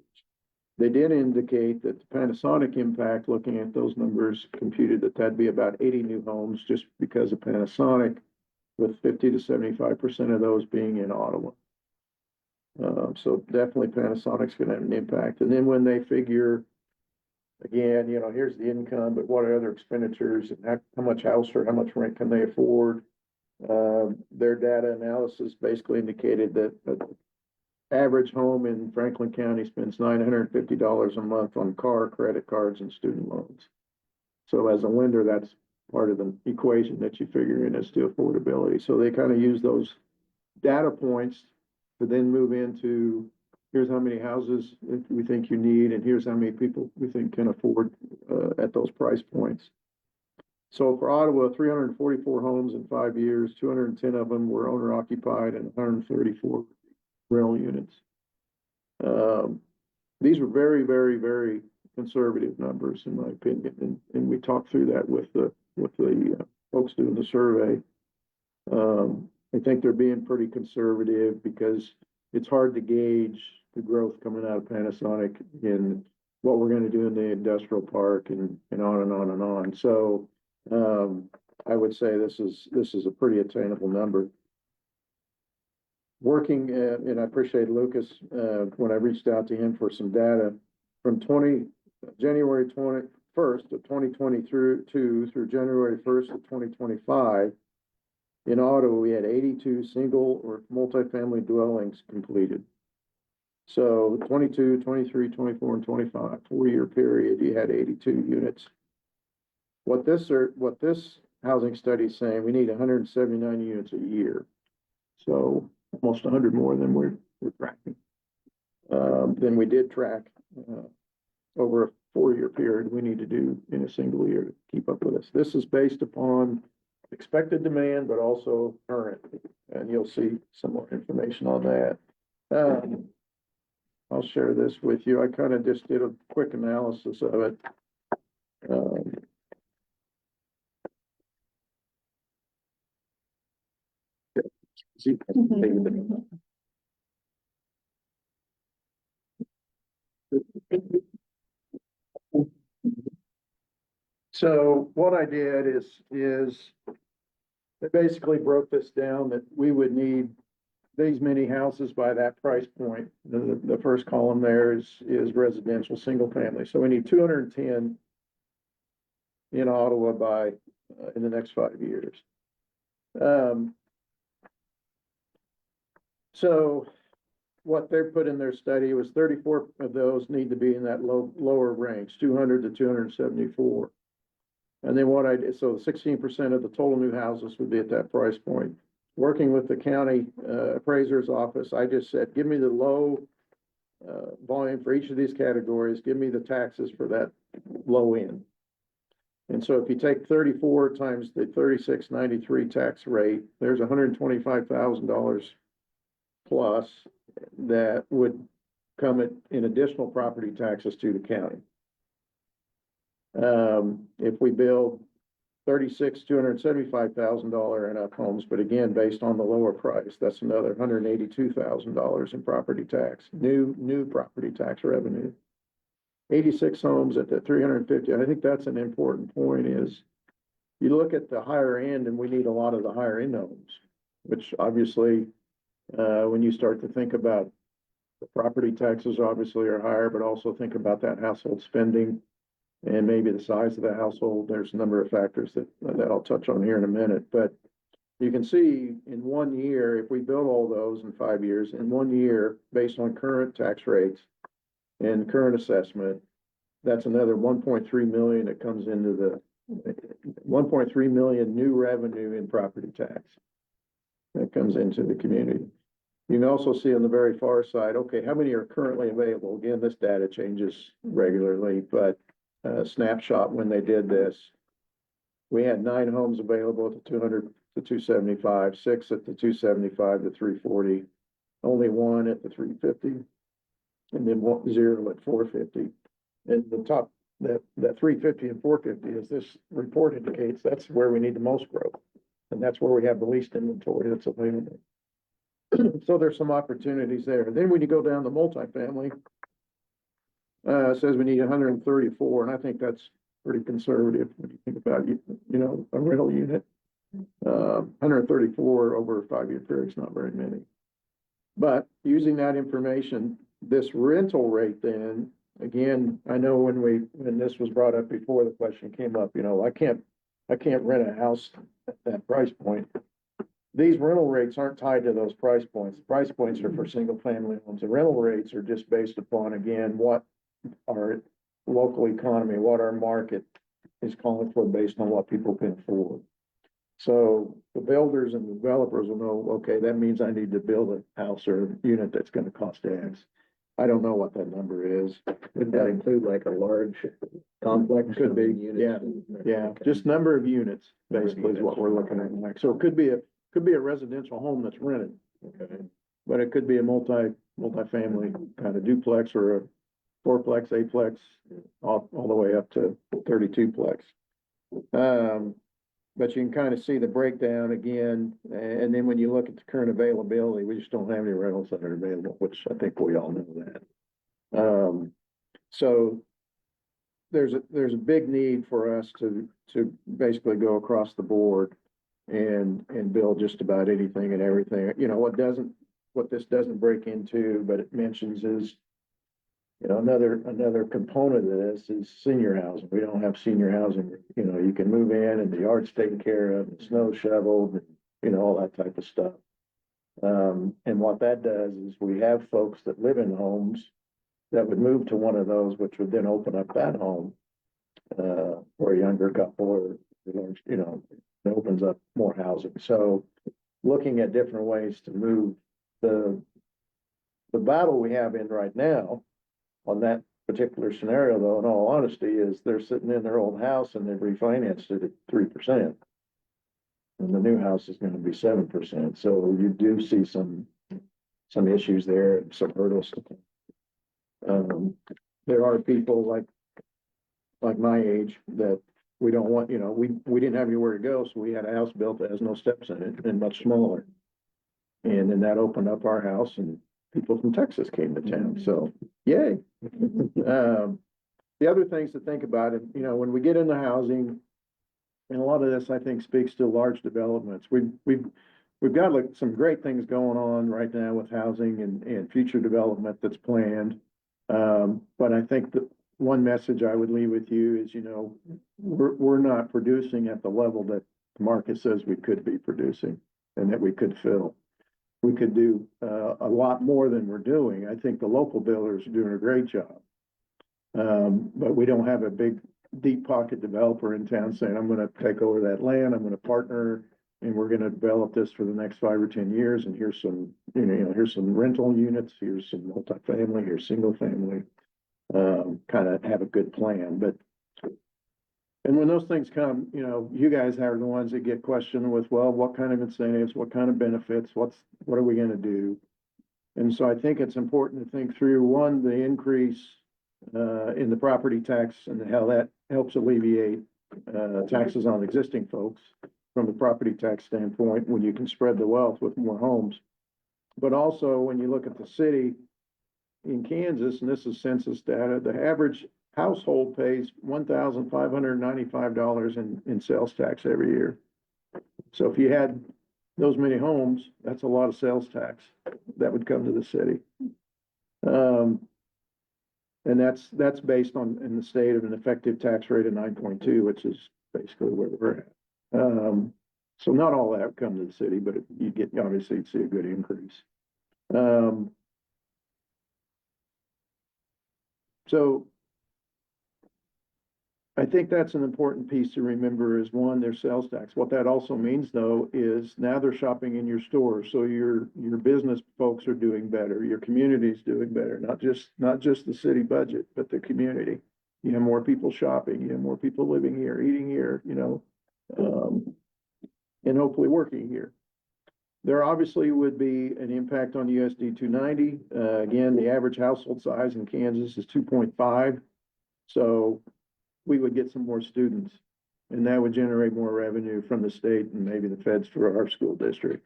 [SPEAKER 19] They did indicate that the Panasonic impact, looking at those numbers, computed that that'd be about 80 new homes just because of Panasonic, with 50 to 75% of those being in Ottawa. So definitely Panasonic's going to have an impact. And then when they figure, again, here's the income, but what are other expenditures and how much house or how much rent can they afford? Their data analysis basically indicated that average home in Franklin County spends $950 a month on car, credit cards, and student loans. So as a lender, that's part of the equation that you figure in as to affordability. So they kind of use those data points to then move into, here's how many houses we think you need, and here's how many people we think can afford at those price points. So for Ottawa, 344 homes in 5 years, 210 of them were owner occupied and 134 rental units. These were very, very, very conservative numbers in my opinion. And we talked through that with the folks doing the survey. I think they're being pretty conservative because it's hard to gauge the growth coming out of Panasonic in what we're going to do in the industrial park and on and on and on. So I would say this is a pretty attainable number. Working, and I appreciate Lucas, when I reached out to him for some data from January 21st of 2022 through January 1st of 2025, in Ottawa, we had 82 single or multifamily dwellings completed. So 22, 23, 24, and 25, 4-year period, you had 82 units. What this housing study is saying, we need 179 units a year. So almost 100 more than we're tracking. Than we did track over a 4-year period we need to do in a single year to keep up with this. This is based upon expected demand, but also current, and you'll see some more information on that. I'll share this with you. I kind of just did a quick analysis of it. Um, So what I did is I basically broke this down that we would need these many houses by that price point. The first column there is residential, single family. So we need 210 in Ottawa by, in the next 5 years. So what they're put in their study was 34 of those need to be in that lower range, 200 to 274. And then what I did, so 16% of the total new houses would be at that price point. Working with the county appraiser's office, I just said, give me the low volume for each of these categories, give me the taxes for that low end. And so if you take 34 times the 3693 tax rate, there's $125,000 plus that would come in additional property taxes to the county. If we build $275,000 and up homes, but again, based on the lower price, that's another $182,000 in property tax, new property tax revenue. 86 homes at the 350. I think that's an important point is you look at the higher end and we need a lot of the higher end homes, which obviously, when you start to think about the property taxes obviously are higher, but also think about that household spending and maybe the size of the household. There's a number of factors that I'll touch on here in a minute, but you can see in 1 year, if we build all those in 5 years, in 1 year, based on current tax rates and current assessment, that's another 1.3 million that comes into the 1.3 million new revenue in property tax that comes into the community. You can also see on the very far side, okay, how many are currently available? Again, this data changes regularly, but snapshot when they did this, we had 9 homes available at the 200 to 275, 6 at the 275 to 340, only 1 at the 350, and then 0 at 450. And the top, that 350 and 450, as this report indicates, that's where we need the most growth. And that's where we have the least inventory that's available. So there's some opportunities there. And then when you go down to multifamily, it says we need 134, and I think that's pretty conservative when you think about, you know, a rental unit. 134 over a 5-year period is not very many. But using that information, this rental rate then, again, I know when this was brought up before, the question came up, you know, I can't rent a house at that price point. These rental rates aren't tied to those price points. The price points are for single family homes. The rental rates are just based upon, again, what our local economy, what our market is calling for based on what people can afford. So the builders and developers will know, okay, that means I need to build a house or a unit that's going to cost X. I don't know what that number is.
[SPEAKER 4] Would that include like a large complex?
[SPEAKER 19] Could be,
[SPEAKER 4] Units?
[SPEAKER 19] yeah, just number of units basically is what we're looking at. Like, so it could be a residential home that's rented.
[SPEAKER 4] Okay.
[SPEAKER 19] But it could be a multi-family kind of duplex or a 4-plex, 8-plex, all the way up to 32-plex. But you can kind of see the breakdown again, and then when you look at the current availability, we just don't have any rentals that are available, which I think we all know that. So there's a big need for us to basically go across the board and build just about anything and everything. You know, what this doesn't break into, but it mentions is, you know, another component of this is senior housing. We don't have senior housing. You know, you can move in and the yard's taken care of, and snow shoveled, and, you know, all that type of stuff. And what that does is we have folks that live in homes that would move to one of those, which would then open up that home for a younger couple, or, you know, it opens up more housing. So looking at different ways to move the battle we have in right now on that particular scenario, though, in all honesty, is they're sitting in their old house and they've refinanced it at 3%. And the new house is going to be 7%. So you do see some issues there, some hurdles. There are people like my age that we don't want, you know, we didn't have anywhere to go, so we had a house built that has no steps in it and much smaller. And then that opened up our house and people from Texas came to town, so yay. The other things to think about, and you know, when we get into housing, and a lot of this, I think, speaks to large developments. We've got like some great things going on right now with housing and future development that's planned. But I think that one message I would leave with you is, you know, we're not producing at the level that the market says we could be producing and that we could fill. We could do a lot more than we're doing. I think the local builders are doing a great job. But we don't have a big, deep pocket developer in town saying, I'm gonna take over that land, I'm gonna partner, and we're gonna develop this for the next 5 or 10 years, and here's some, you know, here's some rental units, here's some multifamily, here's single family. Kind of have a good plan, but and when those things come, you know, you guys are the ones that get questioned with, well, what kind of incentives, what kind of benefits, what are we gonna do? And so I think it's important to think through, one, the increase in the property tax and how that helps alleviate taxes on existing folks from the property tax standpoint, when you can spread the wealth with more homes. But also, when you look at the city in Kansas, and this is census data, the average household pays $1,595 in sales tax every year. So if you had those many homes, that's a lot of sales tax that would come to the city. And that's based on, in the state, of an effective tax rate of 9.2, which is basically where we're at. So not all that would come to the city, but you get, obviously, you'd see a good increase. So I think that's an important piece to remember is, one, their sales tax. What that also means, though, is now they're shopping in your store. So your business folks are doing better. Your community's doing better, not just the city budget, but the community. You have more people shopping, you have more people living here, eating here, you know, and hopefully working here. There obviously would be an impact on USD 290. Again, the average household size in Kansas is 2.5. So we would get some more students, and that would generate more revenue from the state and maybe the feds for our school district.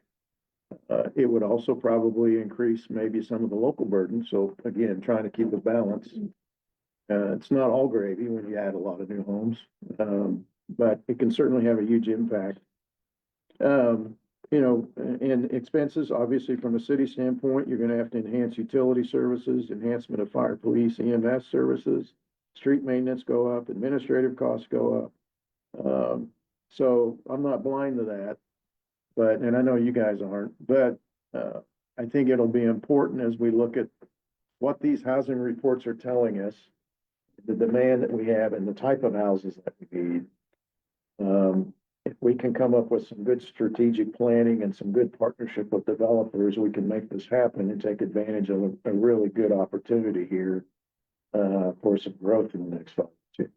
[SPEAKER 19] It would also probably increase maybe some of the local burden. So again, trying to keep a balance. It's not all gravy when you add a lot of new homes, but it can certainly have a huge impact. You know, and expenses, obviously, from a city standpoint, you're gonna have to enhance utility services, enhancement of fire, police, EMS services, street maintenance go up, administrative costs go up. So I'm not blind to that, but, and I know you guys aren't, but, I think it'll be important as we look at what these housing reports are telling us, the demand that we have and the type of houses that we need. If we can come up with some good strategic planning and some good partnership with developers, we can make this happen and take advantage of a really good opportunity here for some growth in the next 5 years.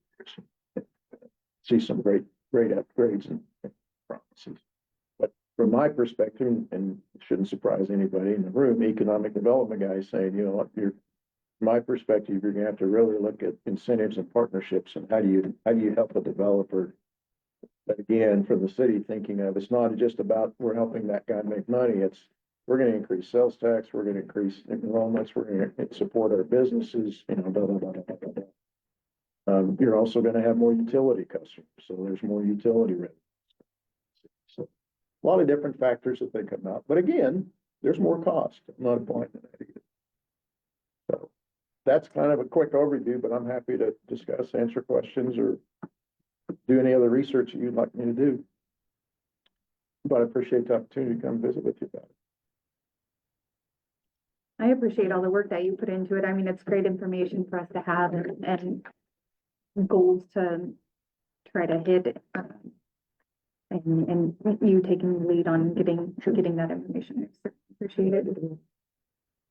[SPEAKER 19] See some great upgrades and promises. But from my perspective, and it shouldn't surprise anybody in the room, economic development guys saying, you know what, my perspective, you're gonna have to really look at incentives and partnerships and how do you help a developer. But again, from the city thinking of, it's not just about we're helping that guy make money, it's we're gonna increase sales tax, we're gonna increase enrollments, we're gonna support our businesses, you know, blah, blah, blah, blah, blah, blah. You're also gonna have more utility customers, so there's more utility revenue. So a lot of different factors that they come out, but again, there's more cost. I'm not blind to that either. So that's kind of a quick overview, but I'm happy to discuss, answer questions, or do any other research that you'd like me to do. But I appreciate the opportunity to come visit with you about it.
[SPEAKER 1] I appreciate all the work that you put into it. I mean, it's great information for us to have and goals to try to hit. And you taking the lead on getting that information. I appreciate it.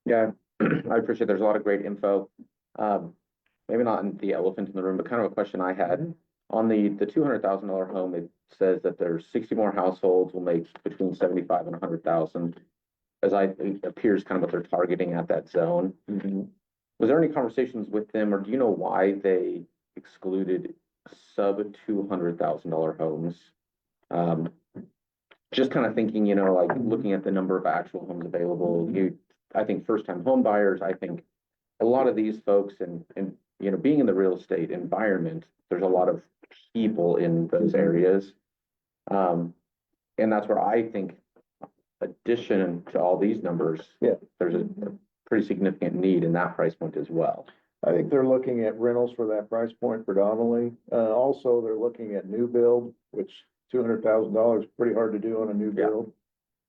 [SPEAKER 13] Yeah, I appreciate there's a lot of great info. Maybe not in the elephant in the room, but kind of a question I had. On the $200,000 home, it says that there's 60 more households will make between 75 and 100,000. It appears kind of what they're targeting at that zone. Was there any conversations with them, or do you know why they excluded sub $200,000 homes? Just kind of thinking, like looking at the number of actual homes available, I think first-time home buyers, I think a lot of these folks and, being in the real estate environment, there's a lot of people in those areas. And that's where I think addition to all these numbers, there's a pretty significant need in that price point as well.
[SPEAKER 19] I think they're looking at rentals for that price point predominantly. Also, they're looking at new build, which $200,000 is pretty hard to do on a new build.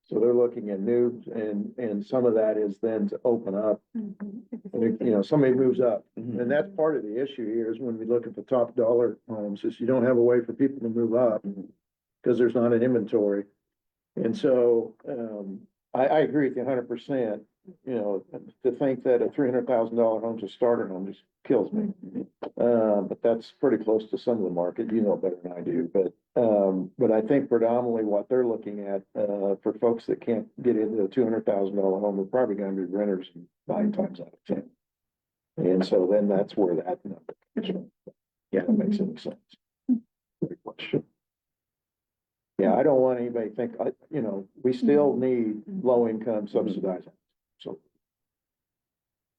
[SPEAKER 19] So they're looking at new, and some of that is then to open up. And somebody moves up, and that's part of the issue here is when we look at the top dollar homes, is you don't have a way for people to move up because there's not an inventory. And so, I agree with you 100%. To think that a $300,000 home's a starter home just kills me. But that's pretty close to some of the market, better than I do, but I think predominantly what they're looking at, for folks that can't get into a $200,000 home, are probably gonna be renters 9 times out of 10. And so then that's where that number comes from. Yeah, that makes any sense. Good question. Yeah, I don't want anybody to think, we still need low income subsidized. So.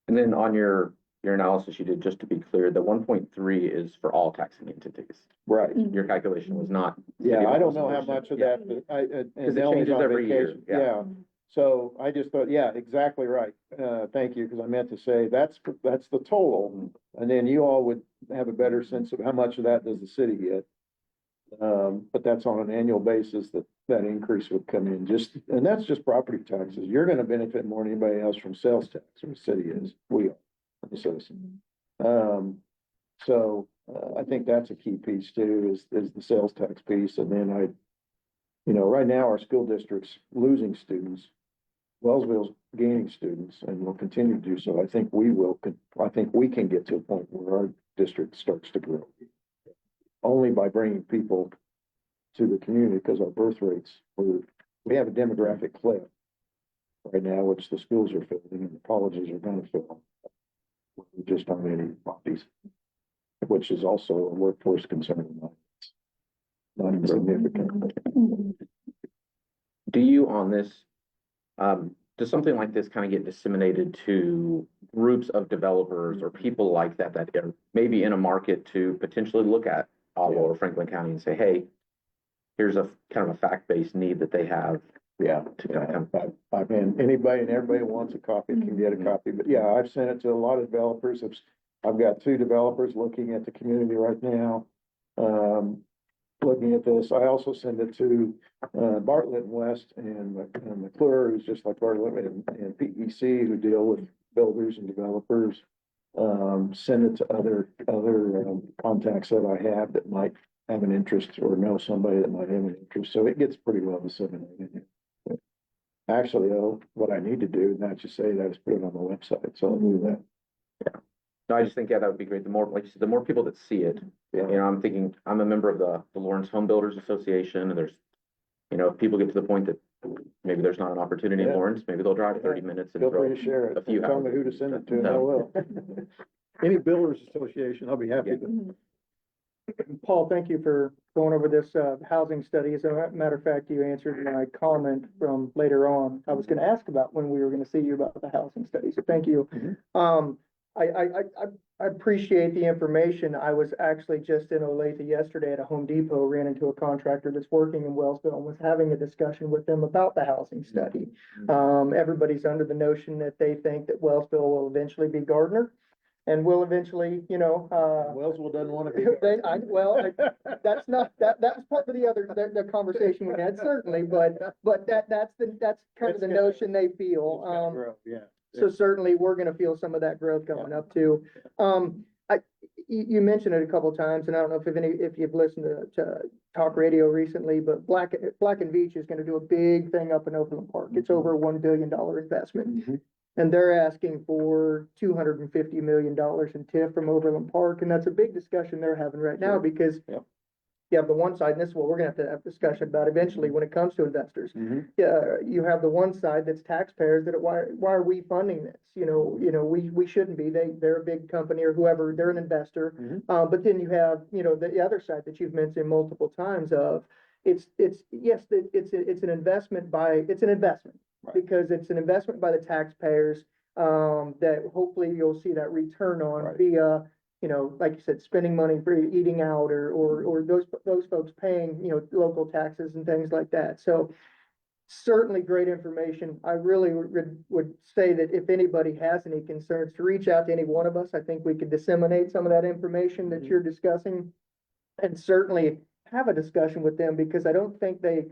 [SPEAKER 13] And then on your analysis you did, just to be clear, the 1.3 is for all taxing entities.
[SPEAKER 19] Right.
[SPEAKER 13] Your calculation was not.
[SPEAKER 19] Yeah, I don't know how much of that, but
[SPEAKER 13] Because it changes every year.
[SPEAKER 19] Yeah. So I just thought, yeah, exactly right. Thank you, because I meant to say that's the total. And then you all would have a better sense of how much of that does the city get. But that's on an annual basis that increase would come in and that's just property taxes. You're gonna benefit more than anybody else from sales tax, or the city is, we are, the citizen. So I think that's a key piece too, is the sales tax piece. And then right now our school district's losing students. Wellsville's gaining students and will continue to do so. I think we can get to a point where our district starts to grow. Only by bringing people to the community, because our birth rates, we have a demographic cliff right now, which the schools are filling and the colleges are gonna fill. We just aren't any bodies, which is also a workforce concern of mine. Not insignificant.
[SPEAKER 13] Do you on this, does something like this kind of get disseminated to groups of developers or people like that are maybe in a market to potentially look at Ottawa or Franklin County and say, hey, here's a kind of a fact-based need that they have.
[SPEAKER 19] Yeah, I mean, anybody and everybody wants a copy can get a copy, but yeah, I've sent it to a lot of developers. I've got 2 developers looking at the community right now. Looking at this, I also send it to Bartlett and West and McClure, who's just like Bartlett, and PEC, who deal with builders and developers. Send it to other contacts that I have that might have an interest or know somebody that might have an interest. So it gets pretty well disseminated. Actually, what I need to do, not just say that, is put it on the website. So I'll do that.
[SPEAKER 13] Yeah. No, I just think, that would be great. The more, like you said, the more people that see it, I'm thinking, I'm a member of the Lawrence Home Builders Association, and there's, if people get to the point that maybe there's not an opportunity in Lawrence, maybe they'll drive 30 minutes and
[SPEAKER 19] Feel free to share it.
[SPEAKER 13] a few
[SPEAKER 19] Tell me who to send it to, and I will. Any builders association, I'll be happy to.
[SPEAKER 6] Paul, thank you for going over this housing study. As a matter of fact, you answered my comment from later on. I was going to ask about when we were going to see you about the housing study. So thank you. I appreciate the information. I was actually just in Olathe yesterday at a Home Depot, ran into a contractor that's working in Wellsville and was having a discussion with them about the housing study. Everybody's under the notion that they think that Wellsville will eventually be Gardner. And will eventually,
[SPEAKER 19] Wellsville doesn't want to be.
[SPEAKER 6] That's not, that was part of the conversation we had, certainly, but that's kind of the notion they feel. So certainly we're gonna feel some of that growth coming up too. You mentioned it a couple of times, and I don't know if you've listened to talk radio recently, but Black and Veatch is gonna do a big thing up in Overland Park. It's over a $1 billion investment. And they're asking for $250 million in TIF from Overland Park. And that's a big discussion they're having right now because you have the one side, and this is what we're gonna have to have discussion about eventually when it comes to investors.
[SPEAKER 19] Mhm.
[SPEAKER 6] Yeah, you have the one side that's taxpayers that why are we funding this? We shouldn't be. They're a big company or whoever, they're an investor.
[SPEAKER 19] Mhm.
[SPEAKER 6] But then you have, the other side that you've mentioned multiple times of, yes, it's an investment it's an investment.
[SPEAKER 19] Right.
[SPEAKER 6] Because it's an investment by the taxpayers, that hopefully you'll see that return on
[SPEAKER 19] Right.
[SPEAKER 6] via, like you said, spending money for eating out or those folks paying, local taxes and things like that. So certainly great information. I really would say that if anybody has any concerns, to reach out to any one of us. I think we could disseminate some of that information that you're discussing. And certainly have a discussion with them because I don't think they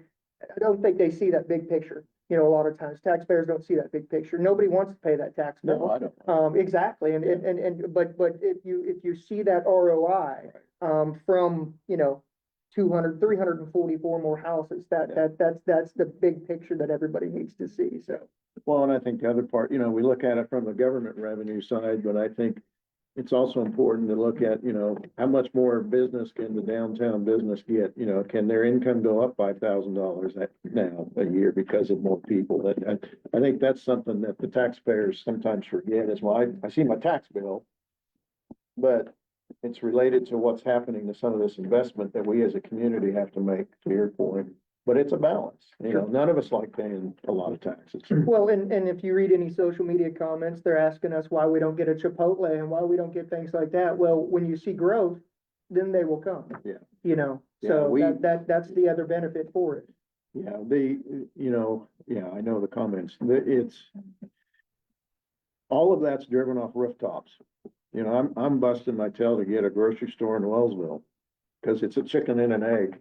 [SPEAKER 6] see that big picture. A lot of times taxpayers don't see that big picture. Nobody wants to pay that tax bill.
[SPEAKER 19] No, I don't.
[SPEAKER 6] Exactly. But if you see that ROI, from, 344 more houses, that's the big picture that everybody needs to see. So.
[SPEAKER 19] Well, and I think the other part, we look at it from the government revenue side, but I think it's also important to look at, how much more business can the downtown business get? Can their income go up $5,000 now a year because of more people? I think that's something that the taxpayers sometimes forget is, well, I see my tax bill, but it's related to what's happening to some of this investment that we as a community have to make, to your point. But it's a balance. None of us like paying a lot of taxes.
[SPEAKER 6] Well, and if you read any social media comments, they're asking us why we don't get a Chipotle and why we don't get things like that. Well, when you see growth, then they will come.
[SPEAKER 19] Yeah.
[SPEAKER 6] So that's the other benefit for it.
[SPEAKER 19] Yeah, I know the comments. It's all of that's driven off rooftops. I'm busting my tail to get a grocery store in Wellsville because it's a chicken and an egg.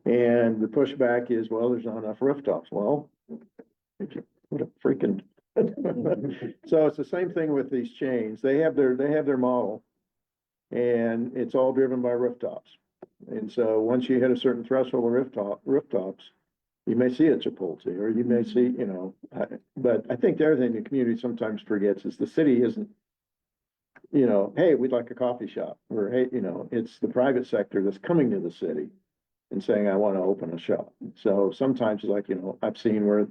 [SPEAKER 19] And the pushback is, well, there's not enough rooftops. Well, if you put a freaking. So it's the same thing with these chains. They have their model. And it's all driven by rooftops. And so once you hit a certain threshold of rooftops, you may see a Chipotle or you may see, but I think the other thing the community sometimes forgets is the city isn't, hey, we'd like a coffee shop, or hey, it's the private sector that's coming to the city and saying, I want to open a shop. So sometimes like, I've seen where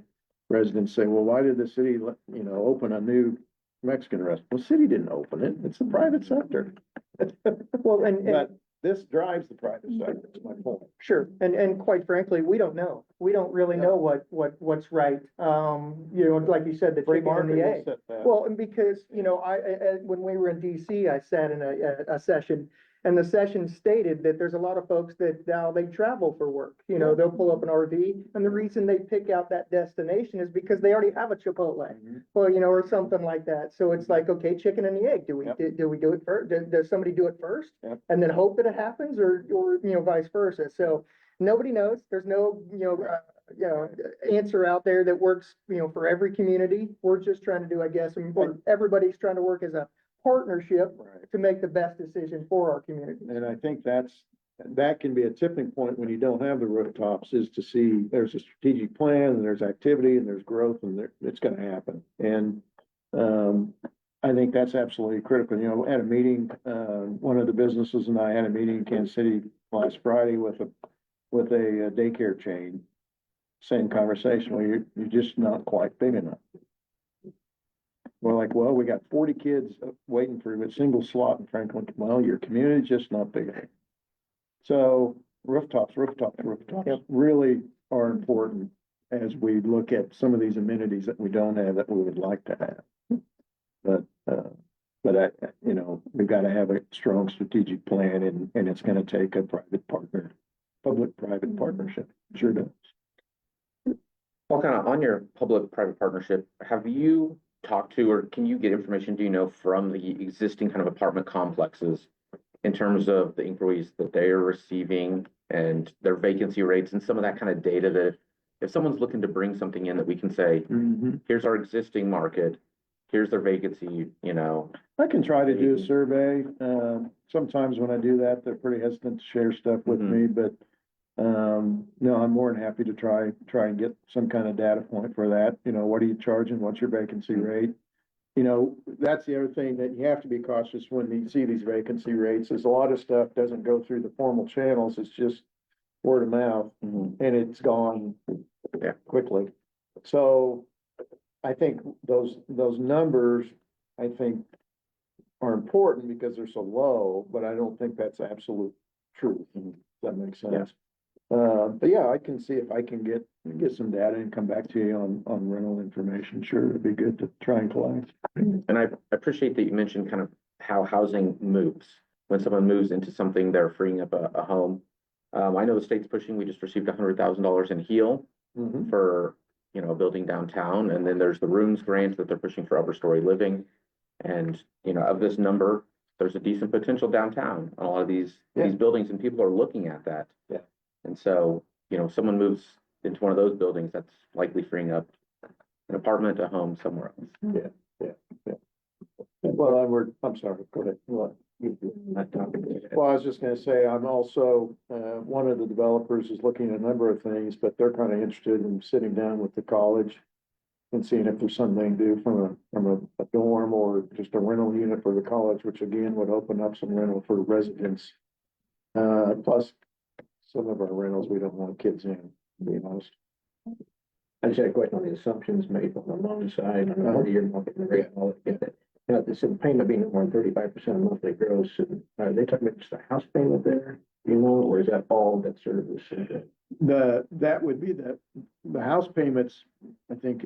[SPEAKER 19] residents say, well, why did the city, open a new Mexican restaurant? Well, the city didn't open it. It's the private sector.
[SPEAKER 6] Well,
[SPEAKER 19] But this drives the private sector, is my point.
[SPEAKER 6] Sure. And quite frankly, we don't know. We don't really know what's right. Like you said, the
[SPEAKER 19] Free
[SPEAKER 6] chicken and
[SPEAKER 19] market
[SPEAKER 6] the
[SPEAKER 19] will
[SPEAKER 6] egg.
[SPEAKER 19] set that.
[SPEAKER 6] Well, and because, when we were in DC, I sat in a session and the session stated that there's a lot of folks that now they travel for work. They'll pull up an RV and the reason they pick out that destination is because they already have a Chipotle.
[SPEAKER 19] Mhm.
[SPEAKER 6] Well, or something like that. So it's like, okay, chicken and the egg. Do we do it first? Does somebody do it first?
[SPEAKER 19] Yep.
[SPEAKER 6] And then hope that it happens or vice versa. So nobody knows. There's no, answer out there that works, for every community. We're just trying to do, I guess, and everybody's trying to work as a partnership
[SPEAKER 19] Right.
[SPEAKER 6] to make the best decision for our community.
[SPEAKER 19] And I think that can be a tipping point when you don't have the rooftops, is to see there's a strategic plan and there's activity and there's growth and it's gonna happen. And I think that's absolutely critical. At a meeting, one of the businesses and I had a meeting in Kansas City last Friday with a daycare chain. Same conversation, well, you're just not quite big enough. We're like, well, we got 40 kids waiting for a single slot in Franklin. Well, your community's just not big enough. So rooftops really are important as we look at some of these amenities that we don't have that we would like to have. But we've got to have a strong strategic plan and it's going to take a public-private partnership. Sure does.
[SPEAKER 13] Well, kind of on your public-private partnership, have you talked to, or can you get information, do you know, from the existing kind of apartment complexes in terms of the inquiries that they are receiving and their vacancy rates and some of that kind of data that if someone's looking to bring something in that we can say, here's our existing market, here's their vacancy,
[SPEAKER 19] I can try to do a survey. Sometimes when I do that, they're pretty hesitant to share stuff with me, but no, I'm more than happy to try and get some kind of data point for that. What are you charging? What's your vacancy rate? you know, that's the other thing that you have to be cautious when you see these vacancy rates, is a lot of stuff doesn't go through the formal channels, it's just word of mouth, and it's gone quickly. So I think those numbers, I think, are important because they're so low, but I don't think that's absolute truth, if that makes sense. But yeah, I can see if I can get some data and come back to you on rental information. Sure, it'd be good to try and collect.
[SPEAKER 13] And I appreciate that you mentioned kind of how housing moves. When someone moves into something, they're freeing up a home. I know the state's pushing, we just received $100,000 in HEAL for, you know, building downtown. And then there's the rooms grant that they're pushing for upper story living. And, you know, of this number, there's a decent potential downtown on a lot of these buildings, and people are looking at that.
[SPEAKER 19] Yeah.
[SPEAKER 13] And so, you know, if someone moves into one of those buildings, that's likely freeing up an apartment, a home somewhere else.
[SPEAKER 19] Yeah. Well, I'm sorry, go ahead. What? Well, I was just gonna say, I'm also, one of the developers is looking at a number of things, but they're kind of interested in sitting down with the college and seeing if there's something to do from a dorm or just a rental unit for the college, which again would open up some rental for residents. Plus some of our rentals, we don't want kids in, to be honest.
[SPEAKER 4] I just had a question on the assumptions made on the loan side, what you're looking at rate, all that. Now, this payment being more than 35% of monthly gross, are they talking about just a house payment there, you know, or is that all debt service?
[SPEAKER 19] That would be the house payments, I think,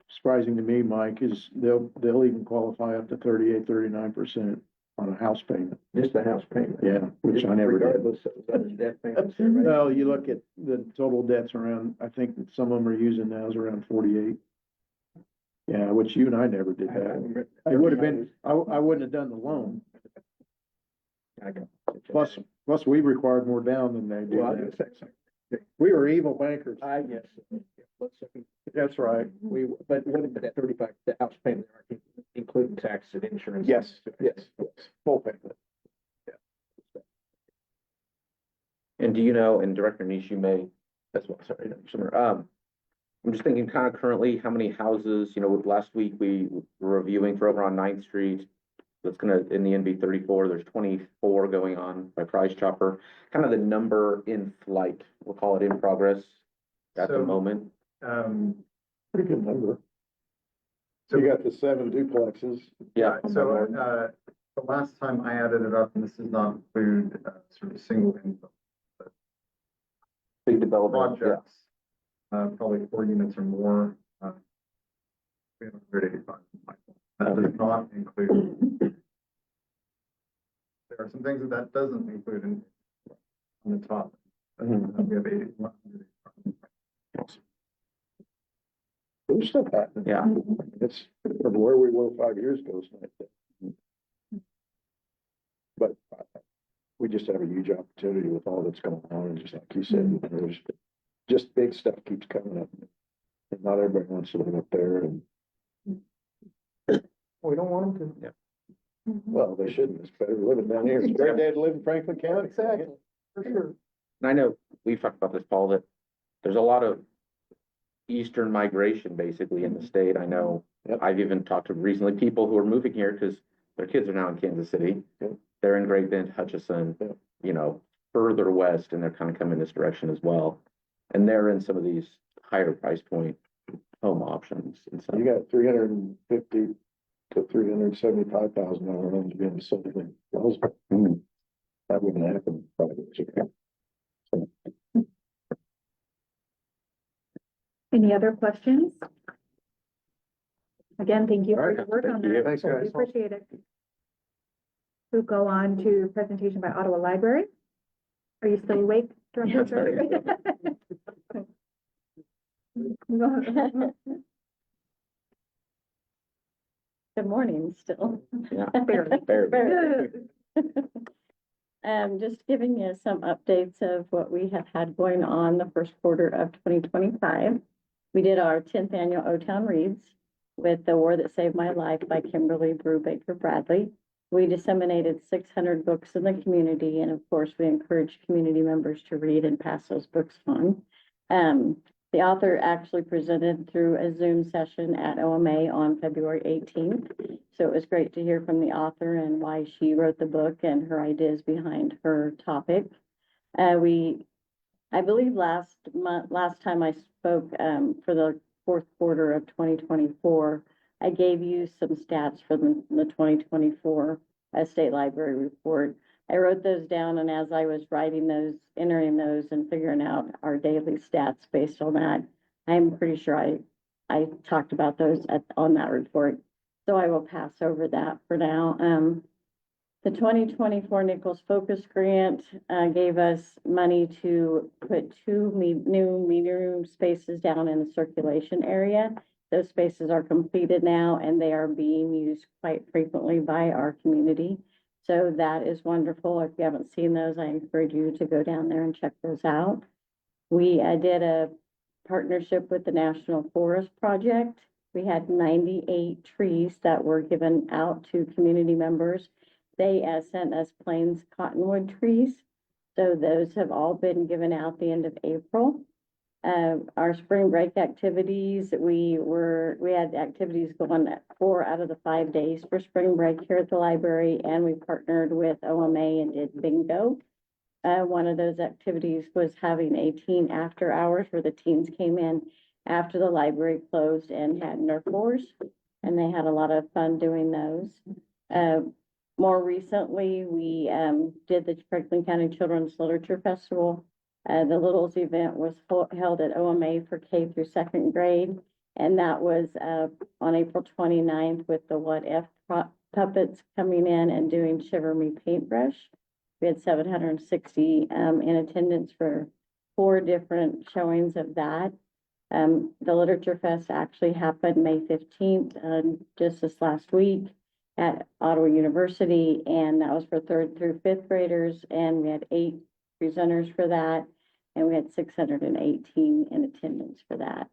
[SPEAKER 19] surprising to me, Mike, is they'll even qualify up to 38-39% on a house payment.
[SPEAKER 4] Just the house payment?
[SPEAKER 19] Yeah, which I never did.
[SPEAKER 4] Regardless of the debt payments there, right?
[SPEAKER 19] Well, you look at the total debts around, I think that some of them are using now is around 48. Yeah, which you and I never did that. It would have been, I wouldn't have done the loan. Plus we required more down than they did.
[SPEAKER 4] Well,
[SPEAKER 19] We were evil bankers.
[SPEAKER 4] I guess.
[SPEAKER 19] That's right.
[SPEAKER 4] But what about that 35, the house payment, including tax and insurance?
[SPEAKER 19] Yes, full payment.
[SPEAKER 13] And do you know, and Director Nish, you may, as well, sorry, I'm just thinking kind of currently, how many houses, you know, last week we were reviewing for over on 9th Street. That's gonna, in the NB 34, there's 24 going on by Price Chopper. Kind of the number in flight, we'll call it in progress at the moment.
[SPEAKER 19] Pretty good number. So you got the 7 duplexes.
[SPEAKER 13] Yeah.
[SPEAKER 11] So, the last time I added it up, and this does not include, sort of single income
[SPEAKER 13] Big development, yeah.
[SPEAKER 11] projects, probably 4 units or more, 385. That does not include. There are some things that doesn't include on the top. We have 81.
[SPEAKER 19] There's stuff happening.
[SPEAKER 13] Yeah.
[SPEAKER 19] It's from where we were 5 years ago. It's not that. But we just have a huge opportunity with all that's going on. And just like you said, there's just big stuff keeps coming up. And not everybody wants to live up there, and we don't want them to.
[SPEAKER 13] Yeah.
[SPEAKER 19] Well, they shouldn't. It's better living down here. It's a great day to live in Franklin County.
[SPEAKER 6] Exactly, for sure.
[SPEAKER 13] And I know we've talked about this, Paul, that there's a lot of eastern migration basically in the state. I know I've even talked to recently people who are moving here because their kids are now in Kansas City. They're in Great Bend, Hutchinson, you know, further west, and they're kind of coming this direction as well. And they're in some of these higher price point home options. And so
[SPEAKER 19] You got $350,000 to $375,000 homes being sold in Roseville. That wouldn't happen 5 years ago. So,
[SPEAKER 1] Any other questions? Again, thank you for your work on that.
[SPEAKER 19] Thanks, guys.
[SPEAKER 1] We appreciate it. We'll go on to presentation by Ottawa Library. Are you still awake, Director?
[SPEAKER 2] Good morning still.
[SPEAKER 13] yeah.
[SPEAKER 1] Barely.
[SPEAKER 2] Just giving you some updates of what we have had going on the first quarter of 2025. We did our 10th annual O-Town Reads with The War That Saved My Life by Kimberly Brubaker Bradley. We disseminated 600 books in the community, and of course, we encourage community members to read and pass those books on. The author actually presented through a Zoom session at OMA on February 18th. So it was great to hear from the author and why she wrote the book and her ideas behind her topic. I believe last time I spoke, for the fourth quarter of 2024, I gave you some stats for the 2024 State Library report. I wrote those down, and as I was writing those, entering those and figuring out our daily stats based on that, I'm pretty sure I talked about those on that report. So I will pass over that for now. The 2024 Nichols Focus Grant gave us money to put two new meeting room spaces down in the circulation area. Those spaces are completed now, and they are being used quite frequently by our community. So that is wonderful. If you haven't seen those, I encourage you to go down there and check those out. We did a partnership with the National Forest Project. We had 98 trees that were given out to community members. They sent us Plains cottonwood trees. So those have all been given out the end of April. Our spring break activities, we had activities going 4 out of the 5 days for spring break here at the library, and we partnered with OMA and did bingo. One of those activities was having a teen after hours where the teens came in after the library closed and had Nerf wars, and they had a lot of fun doing those. More recently, we did the Franklin County Children's Literature Festival. The Littles event was held at OMA for K through 2nd grade, and that was on April 29th with the What If puppets coming in and doing Shiver Me Paintbrush. We had 760 in attendance for 4 different showings of that. The Literature Fest actually happened May 15th, just this last week at Ottawa University, and that was for 3rd through 5th graders, and we had 8 presenters for that, and we had 618 in attendance for that.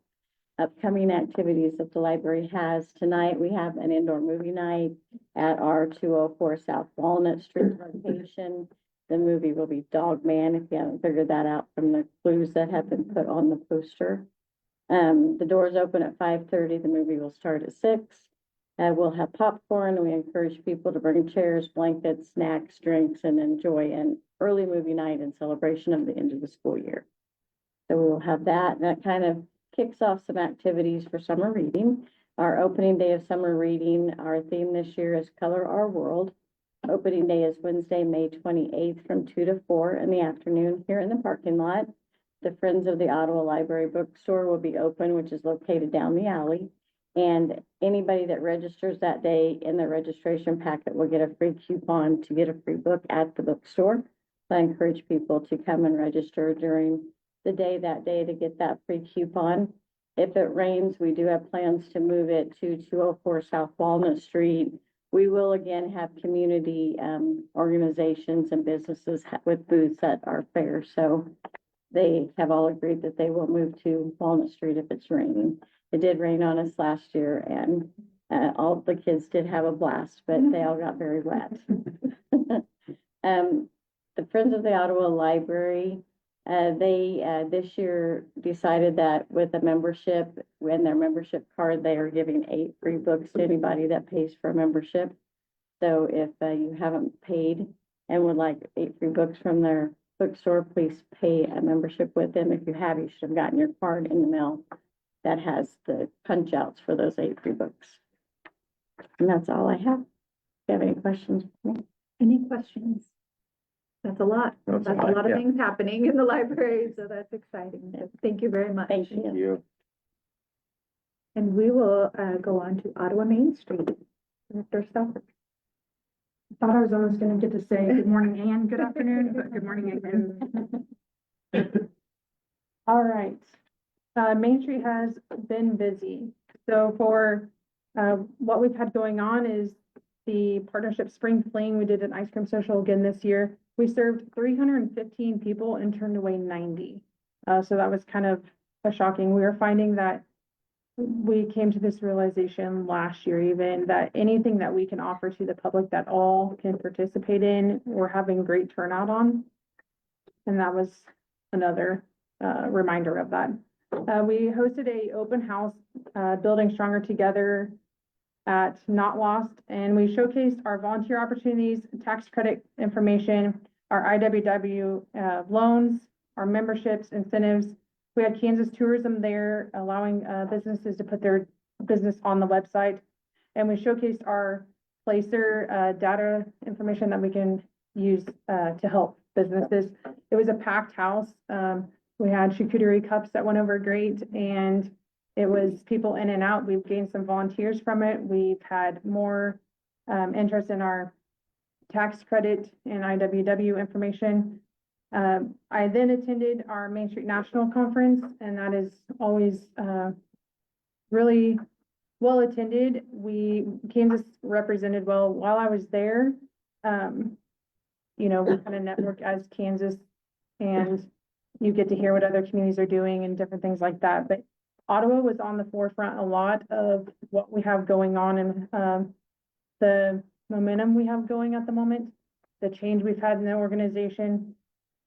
[SPEAKER 2] Upcoming activities that the library has tonight, we have an indoor movie night at our 204 South Walnut Street location. The movie will be Dog Man, if you haven't figured that out from the clues that have been put on the poster. The doors open at 5:30. The movie will start at 6. We'll have popcorn. We encourage people to bring chairs, blankets, snacks, drinks, and enjoy an early movie night in celebration of the end of the school year. So we will have that. And that kind of kicks off some activities for summer reading. Our opening day of summer reading, our theme this year is Color Our World. Opening day is Wednesday, May 28th from 2 to 4 in the afternoon here in the parking lot. The Friends of the Ottawa Library Bookstore will be open, which is located down the alley. And anybody that registers that day in the registration packet will get a free coupon to get a free book at the bookstore. So I encourage people to come and register during the day that day to get that free coupon. If it rains, we do have plans to move it to 204 South Walnut Street. We will again have community organizations and businesses with booths at our fair. So they have all agreed that they will move to Walnut Street if it's raining. It did rain on us last year, and all the kids did have a blast, but they all got very wet. The Friends of the Ottawa Library, they this year decided that with a membership, when their membership card, they are giving 8 free books to anybody that pays for a membership. So if you haven't paid and would like 8 free books from their bookstore, please pay a membership with them. If you have, you should have gotten your card in the mail that has the punch outs for those 8 free books. And that's all I have. Do you have any questions for me?
[SPEAKER 1] Any questions? That's a lot. That's a lot of things happening in the library, so that's exciting. So thank you very much.
[SPEAKER 2] Thank you.
[SPEAKER 1] And we will go on to Ottawa Main Street. Director Estoppel.
[SPEAKER 12] I thought I was almost gonna get to say good morning and good afternoon, but good morning again. All right. Main Street has been busy. So for what we've had going on is the partnership spring fling. We did an ice cream social again this year. We served 315 people and turned away 90. So that was kind of shocking. We were finding that we came to this realization last year even that anything that we can offer to the public that all can participate in, we're having great turnout on. And that was another reminder of that. We hosted a open house, Building Stronger Together at Not Lost, and we showcased our volunteer opportunities, tax credit information, our IWW loans, our memberships, incentives. We had Kansas Tourism there, allowing businesses to put their business on the website. And we showcased our Placer data information that we can use to help businesses. It was a packed house. We had charcuterie cups that went over great, and it was people in and out. We've gained some volunteers from it. We've had more interest in our tax credit and IWW information. I then attended our Main Street National Conference, and that is always really well attended. Kansas represented well while I was there. You know, we kind of network as Kansas, and you get to hear what other communities are doing and different things like that. But Ottawa was on the forefront a lot of what we have going on and the momentum we have going at the moment, the change we've had in the organization.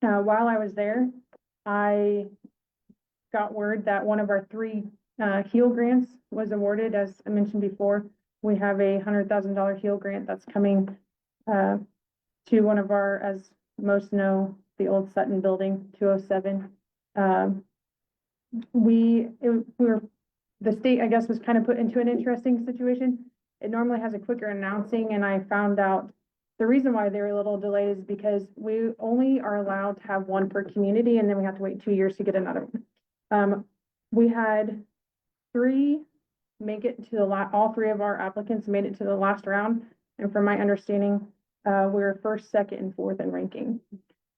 [SPEAKER 12] While I was there, I got word that one of our 3 HEAL grants was awarded. As I mentioned before, we have a $100,000 HEAL grant that's coming to one of our, as most know, the old Sutton building, 207. The state, I guess, was kind of put into an interesting situation. It normally has a quicker announcing, and I found out the reason why they were a little delayed is because we only are allowed to have 1 per community, and then we have to wait 2 years to get another one. We had 3 make it to all 3 of our applicants made it to the last round. And from my understanding, we're 1st, 2nd, and 4th in ranking.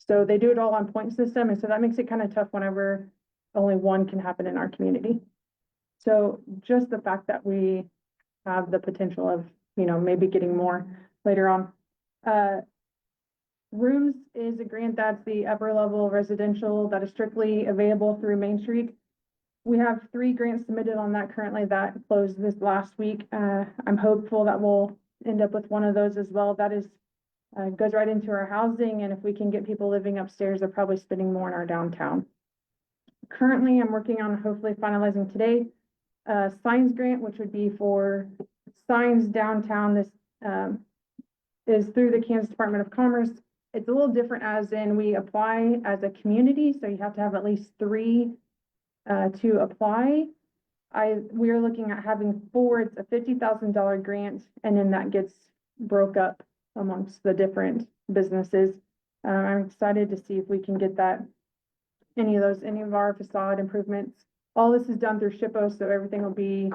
[SPEAKER 12] So they do it all on point system. And so that makes it kind of tough whenever only 1 can happen in our community. So just the fact that we have the potential of, you know, maybe getting more later on. Rooms is a grant that's the upper level residential that is strictly available through Main Street. We have 3 grants submitted on that currently that closed this last week. I'm hopeful that we'll end up with one of those as well. That is goes right into our housing, and if we can get people living upstairs, they're probably spending more in our downtown. Currently, I'm working on hopefully finalizing today signs grant, which would be for signs downtown. This is through the Kansas Department of Commerce. It's a little different as in we apply as a community, so you have to have at least 3 to apply. We are looking at having 4. It's a $50,000 grant, and then that gets broke up amongst the different businesses. I'm excited to see if we can get that, any of our facade improvements. All this is done through SHPO, so everything will be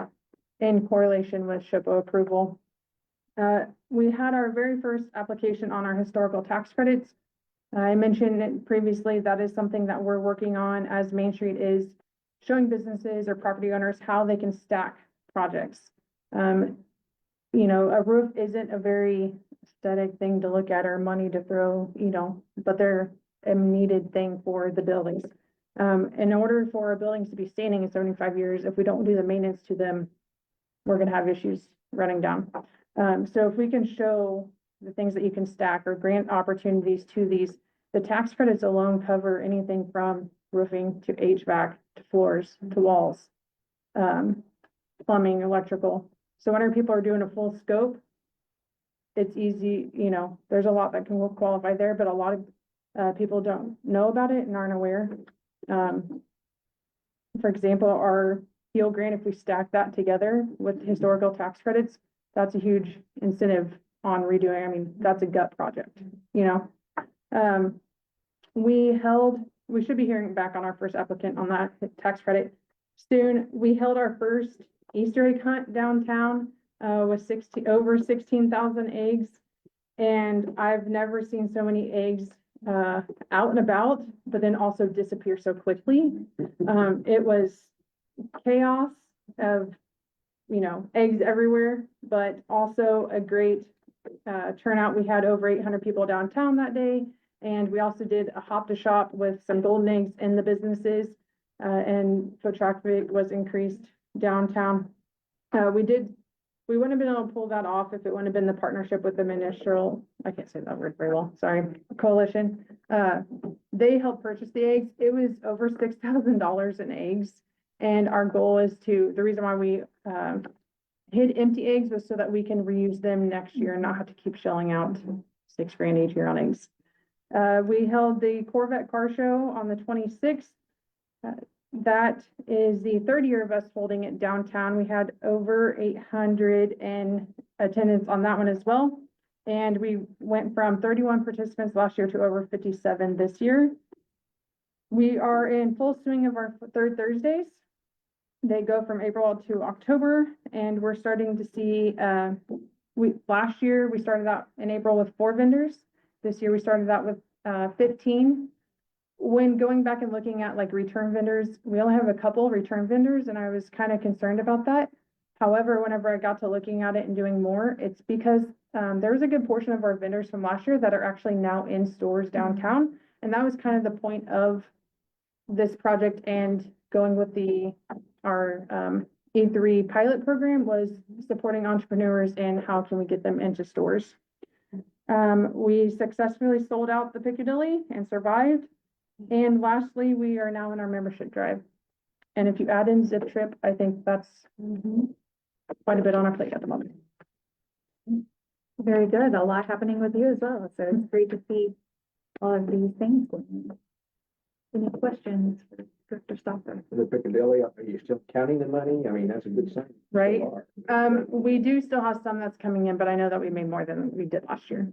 [SPEAKER 12] in correlation with SHPO approval. We had our very first application on our historical tax credits. I mentioned it previously, that is something that we're working on as Main Street is showing businesses or property owners how they can stack projects. You know, a roof isn't a very aesthetic thing to look at or money to throw, you know, but they're a needed thing for the buildings. In order for our buildings to be standing in 75 years, if we don't do the maintenance to them, we're gonna have issues running down. So if we can show the things that you can stack or grant opportunities to these, the tax credits alone cover anything from roofing to HVAC to floors to walls, plumbing, electrical. So whenever people are doing a full scope, it's easy, you know, there's a lot that can qualify there, but a lot of people don't know about it and aren't aware. For example, our HEAL grant, if we stack that together with historical tax credits, that's a huge incentive on redoing. I mean, that's a gut project, you know. We should be hearing back on our first applicant on that tax credit soon. We held our first Easter egg hunt downtown with over 16,000 eggs. And I've never seen so many eggs out and about, but then also disappear so quickly. It was chaos of, you know, eggs everywhere, but also a great turnout. We had over 800 people downtown that day. And we also did a hop to shop with some golden eggs in the businesses, and foot traffic was increased downtown. We wouldn't have been able to pull that off if it wouldn't have been the partnership with the Ministerial, I can't say that word very well, sorry, coalition. They helped purchase the eggs. It was over $6,000 in eggs. And our goal is the reason why we, hid empty eggs was so that we can reuse them next year and not have to keep shelling out $6,000 each year on eggs. We held the Corvette Car Show on the 26th. That is the third year of us holding it downtown. We had over 800 in attendance on that one as well. And we went from 31 participants last year to over 57 this year. We are in full swing of our third Thursdays. They go from April to October, and we're starting to see, last year, we started out in April with 4 vendors. This year, we started out with 15. When going back and looking at like return vendors, we only have a couple return vendors, and I was kind of concerned about that. However, whenever I got to looking at it and doing more, it's because there's a good portion of our vendors from last year that are actually now in stores downtown. And that was kind of the point of this project and going with our E3 pilot program was supporting entrepreneurs and how can we get them into stores. We successfully sold out the Piccadilly and survived. And lastly, we are now in our membership drive. And if you add in Zip Trip, I think that's quite a bit on our plate at the moment.
[SPEAKER 1] Very good. A lot happening with you as well. So it's great to see all of these things going on. Any questions for Director Stopper?
[SPEAKER 4] The Piccadilly, are you still counting the money? I mean, that's a good sign.
[SPEAKER 12] Right. We do still have some that's coming in, but I know that we made more than we did last year.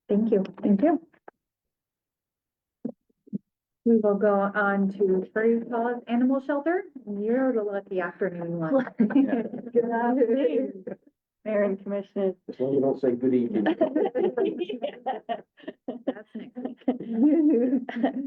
[SPEAKER 1] Thank you. Thank you. We will go on to Prairie Paws Animal Shelter. You're the lucky afternoon one.
[SPEAKER 2] Good afternoon, Mayor and Commissioners.
[SPEAKER 4] As long as you don't say good evening.
[SPEAKER 1] That's next week.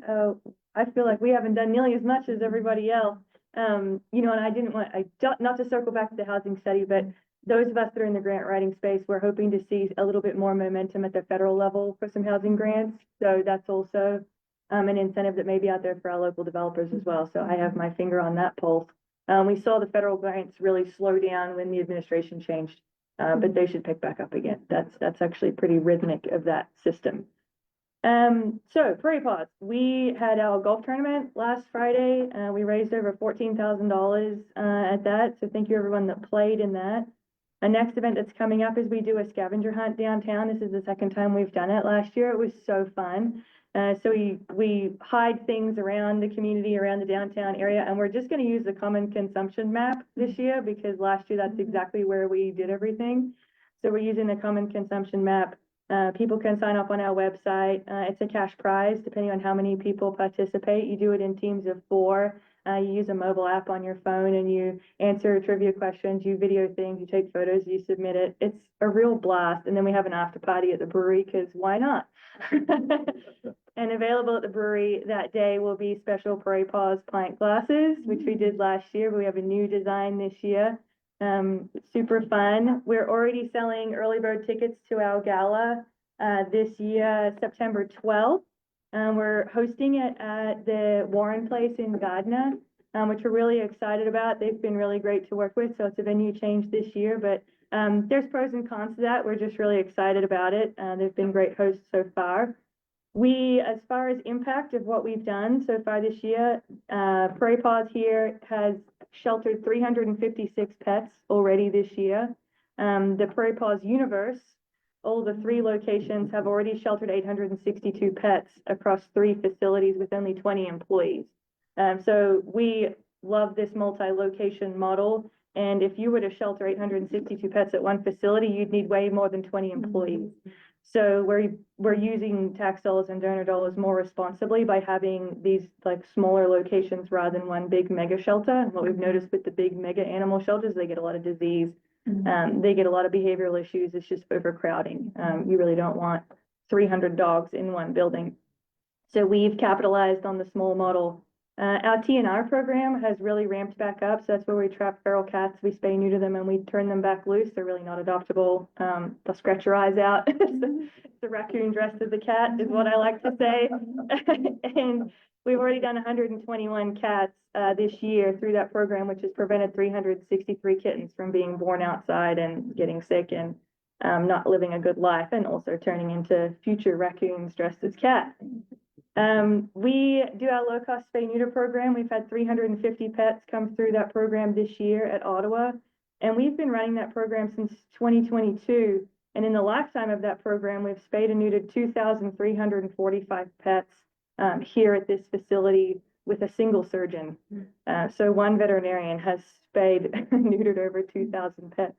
[SPEAKER 2] Oh, I feel like we haven't done nearly as much as everybody else. And not to circle back to the housing study, but those of us that are in the grant writing space, we're hoping to see a little bit more momentum at the federal level for some housing grants. So that's also an incentive that may be out there for our local developers as well. So I have my finger on that pulse. We saw the federal grants really slow down when the administration changed, but they should pick back up again. That's actually pretty rhythmic of that system. So Prairie Paws, we had our golf tournament last Friday. We raised over $14,000 at that. So thank you everyone that played in that. Our next event that's coming up is we do a scavenger hunt downtown. This is the second time we've done it. Last year it was so fun. So we hide things around the community, around the downtown area, and we're just going to use the common consumption map this year because last year that's exactly where we did everything. So we're using the common consumption map. People can sign up on our website. It's a cash prize depending on how many people participate. You do it in teams of 4. You use a mobile app on your phone and you answer trivia questions, you video things, you take photos, you submit it. It's a real blast. And then we have an after party at the brewery because why not? And available at the brewery that day will be special Prairie Paws pint glasses, which we did last year, but we have a new design this year. Super fun. We're already selling early bird tickets to our gala this year, September 12th. We're hosting it at the Warren Place in Gardner, which we're really excited about. They've been really great to work with, so it's a venue change this year, but there's pros and cons to that. We're just really excited about it. They've been great hosts so far. As far as impact of what we've done so far this year, Prairie Paws here has sheltered 356 pets already this year. The Prairie Paws universe, all the 3 locations have already sheltered 862 pets across 3 facilities with only 20 employees. So we love this multi-location model. And if you were to shelter 862 pets at one facility, you'd need way more than 20 employees. So we're using tax dollars and donor dollars more responsibly by having these like smaller locations rather than one big mega shelter. And what we've noticed with the big mega animal shelters, they get a lot of disease. They get a lot of behavioral issues. It's just overcrowding. You really don't want 300 dogs in one building. So we've capitalized on the small model. Our TNR program has really ramped back up. So that's where we trap feral cats. We spay neuter them and we turn them back loose. They're really not adoptable. They'll scratch your eyes out. The raccoon dressed as a cat is what I like to say. And we've already done 121 cats this year through that program, which has prevented 363 kittens from being born outside and getting sick and not living a good life, and also turning into future raccoons dressed as cats.
[SPEAKER 1] We do our low-cost spay-neuter program. We've had 350 pets come through that program this year at Ottawa. And we've been running that program since 2022. And in the lifetime of that program, we've spayed and neutered 2,345 pets here at this facility with a single surgeon. So one veterinarian has spayed and neutered over 2,000 pets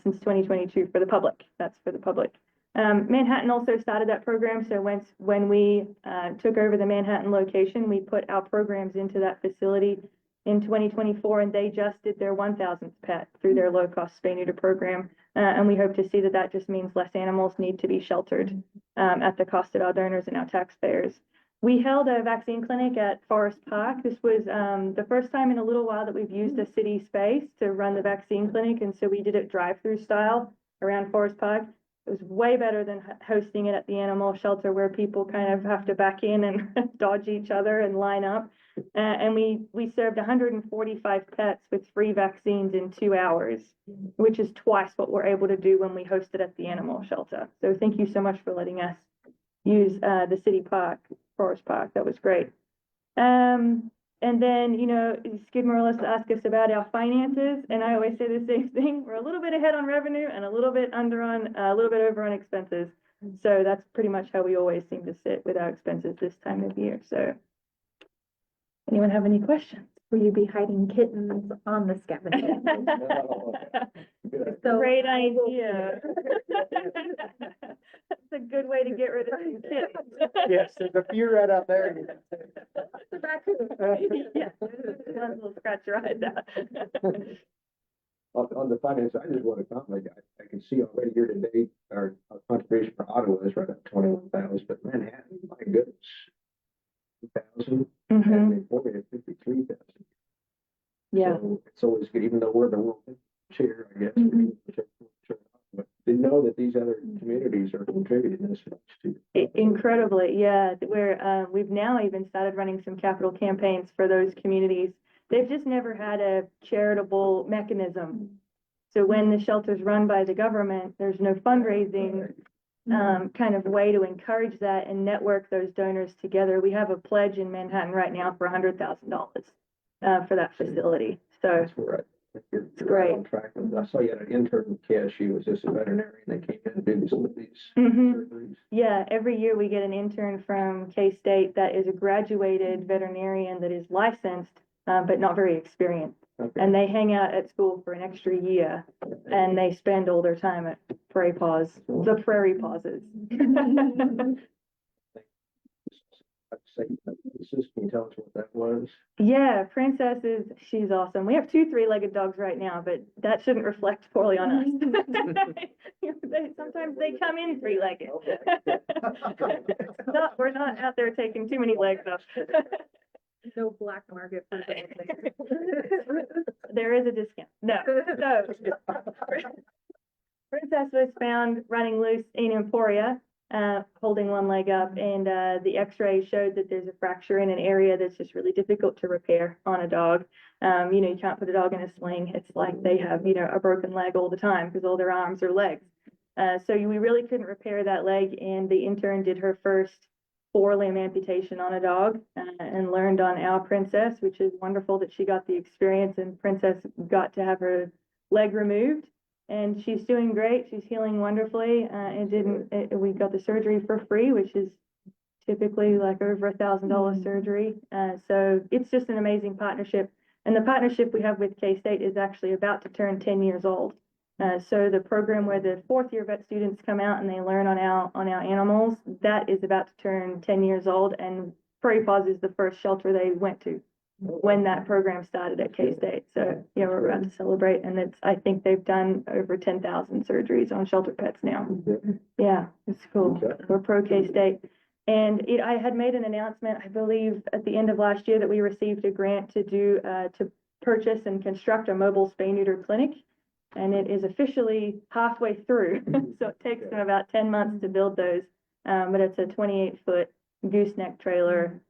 [SPEAKER 1] since 2022 for the public. That's for the public. Manhattan also started that program. So when we took over the Manhattan location, we put our programs into that facility in 2024, and they just did their 1,000th pet through their low-cost spay-neuter program. And we hope to see that just means less animals need to be sheltered at the cost of our donors and our taxpayers. We held a vaccine clinic at Forest Park. This was the first time in a little while that we've used a city space to run the vaccine clinic, and so we did it drive-through style around Forest Park. It was way better than hosting it at the animal shelter where people kind of have to back in and dodge each other and line up. And we served 145 pets with free vaccines in 2 hours, which is twice what we're able to do when we host it at the animal shelter. So thank you so much for letting us use the city park, Forest Park. That was great. And then, Skidmore likes to ask us about our finances, and I always say the same thing. We're a little bit ahead on revenue and a little bit over on expenses. So that's pretty much how we always seem to sit with our expenses this time of year. So anyone have any questions? Will you be hiding kittens on the scavenger? Great idea. That's a good way to get rid of some kittens.
[SPEAKER 6] Yes, there's a few right out there.
[SPEAKER 1] Yeah, one will scratch your eyes out.
[SPEAKER 4] On the finance, I just want to comment, I can see already here today, our contribution for Ottawa is right at 21,000, but Manhattan, my goodness. 2,000, and 53,000.
[SPEAKER 1] Yeah.
[SPEAKER 4] So it's always good, even though we're the world chair, I guess. But didn't know that these other communities are contributing this much too.
[SPEAKER 1] Incredibly, yeah. We've now even started running some capital campaigns for those communities. They've just never had a charitable mechanism. So when the shelter's run by the government, there's no fundraising kind of way to encourage that and network those donors together. We have a pledge in Manhattan right now for $100,000 for that facility. So
[SPEAKER 4] That's right.
[SPEAKER 1] It's great.
[SPEAKER 4] On track. I saw you had an intern in KDHE, was just a veterinarian that came in and did some of these surgeries.
[SPEAKER 1] Yeah, every year we get an intern from K-State that is a graduated veterinarian that is licensed, but not very experienced.
[SPEAKER 4] Okay.
[SPEAKER 1] And they hang out at school for an extra year, and they spend all their time at the prairie pauses.
[SPEAKER 4] Can you tell us what that was?
[SPEAKER 1] Yeah, she's awesome. We have 2 3-legged dogs right now, but that shouldn't reflect poorly on us. Sometimes they come in 3-legged. We're not out there taking too many legs off. No black market for There is a discount. No. Princess was found running loose in Emporia, holding one leg up, and the x-ray showed that there's a fracture in an area that's just really difficult to repair on a dog. You can't put a dog in a sling. It's like they have, a broken leg all the time because all their arms are legs. So we really couldn't repair that leg, and the intern did her first 4-limb amputation on a dog and learned on our Princess, which is wonderful that she got the experience, and Princess got to have her leg removed. And she's doing great. She's healing wonderfully. We got the surgery for free, which is typically like over $1,000 surgery. So it's just an amazing partnership. And the partnership we have with K-State is actually about to turn 10 years old. So the program where the 4th-year vet students come out and they learn on our animals, that is about to turn 10 years old. And Prairie Paws is the first shelter they went to when that program started at K-State. So yeah, we're about to celebrate, and I think they've done over 10,000 surgeries on shelter pets now. Yeah, it's cool. We're pro K-State. And I had made an announcement, I believe, at the end of last year that we received a grant to purchase and construct a mobile spay-neuter clinic. And it is officially halfway through. So it takes them about 10 months to build those. But it's a 28-foot gooseneck trailer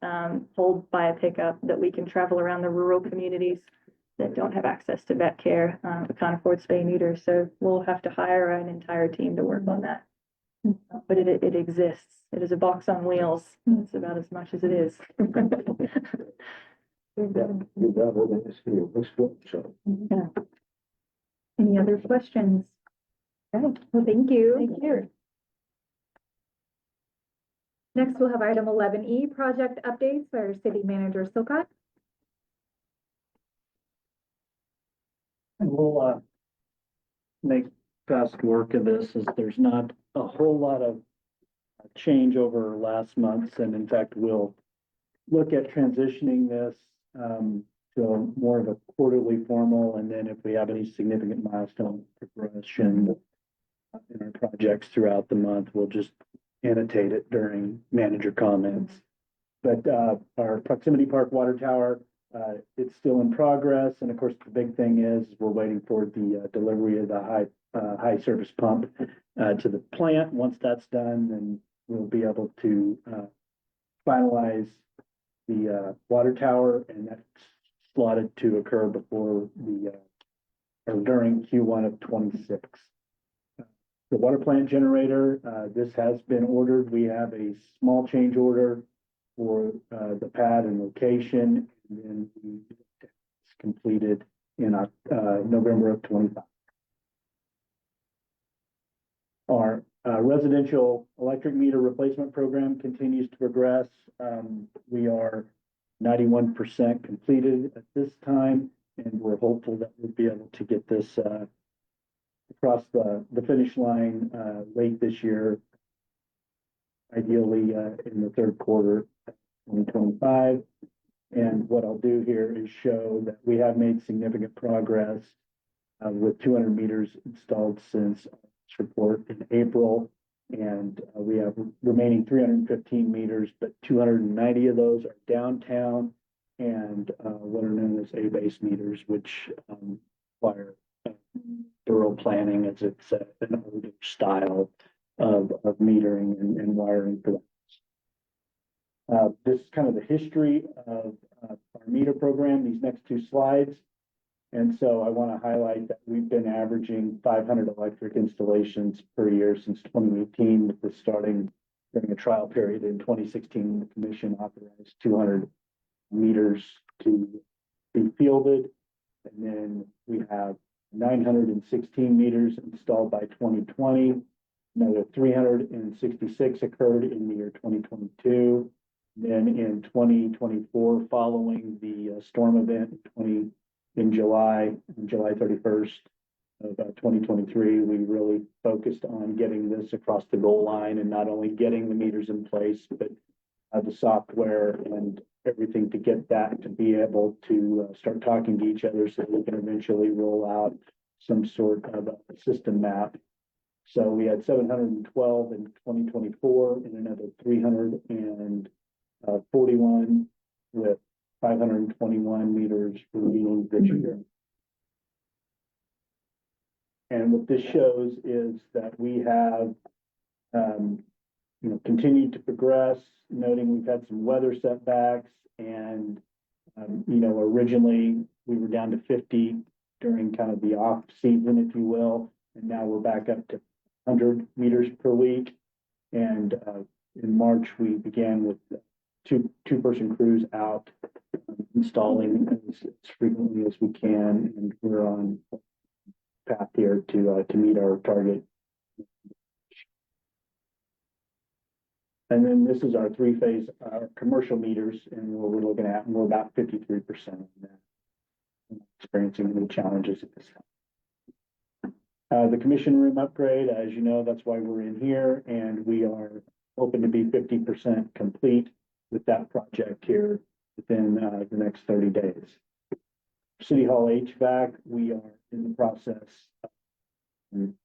[SPEAKER 1] pulled by a pickup that we can travel around the rural communities that don't have access to vet care, can't afford spay neuter. So we'll have to hire an entire team to work on that.
[SPEAKER 14] But it exists. It is a box on wheels. It's about as much as it is.
[SPEAKER 1] Yeah. Any other questions? Okay, well, thank you.
[SPEAKER 14] Thank you.
[SPEAKER 1] Next, we'll have item 11E, project updates by our city manager, Silcott.
[SPEAKER 16] And we'll, make fast work of this, as there's not a whole lot of change over last month's, and in fact, we'll look at transitioning this, to more of a quarterly formal, and then if we have any significant milestone progression in our projects throughout the month, we'll just annotate it during manager comments. But, our proximity park water tower, it's still in progress, and of course, the big thing is we're waiting for the delivery of the high service pump to the plant. Once that's done, then we'll be able to finalize the water tower, and that's slotted to occur before or during Q1 of 26. The water plant generator, this has been ordered. We have a small change order for the pad and location, and then it's completed in November of 25. Our residential electric meter replacement program continues to progress. We are 91% completed at this time, and we're hopeful that we'll be able to get this across the finish line late this year, ideally in the third quarter of 2025. And what I'll do here is show that we have made significant progress with 200 meters installed since this report in April. And we have remaining 315 meters, but 290 of those are downtown and what are known as A-base meters, which require thorough planning, as it's an older style of metering and wiring for that. This is kind of the history of our meter program, these next two slides. And so I want to highlight that we've been averaging 500 electric installations per year since 2018, with this starting during a trial period in 2016. The commission authorized 200 meters to be fielded. And then we have 916 meters installed by 2020. Another 366 occurred in the year 2022. Then in 2024, following the storm event in July 31st of 2023, we really focused on getting this across the goal line, and not only getting the meters in place, but the software and everything to get that to be able to start talking to each other, so that we can eventually roll out some sort of a system map. So we had 712 in 2024 and another 341 with 521 meters remaining this year. And what this shows is that we have, continued to progress, noting we've had some weather setbacks, and, originally we were down to 50 during kind of the off season, if you will, and now we're back up to 100 meters per week. And in March, we began with two-person crews out installing as frequently as we can, and we're on path here to meet our target. And then this is our three-phase commercial meters, and what we're looking at, and we're about 53% of that, experiencing any challenges at this time. The commission room upgrade, as you know, that's why we're in here, and we are hoping to be 50% complete with that project here within the next 30 days. City Hall HVAC, we are in the process of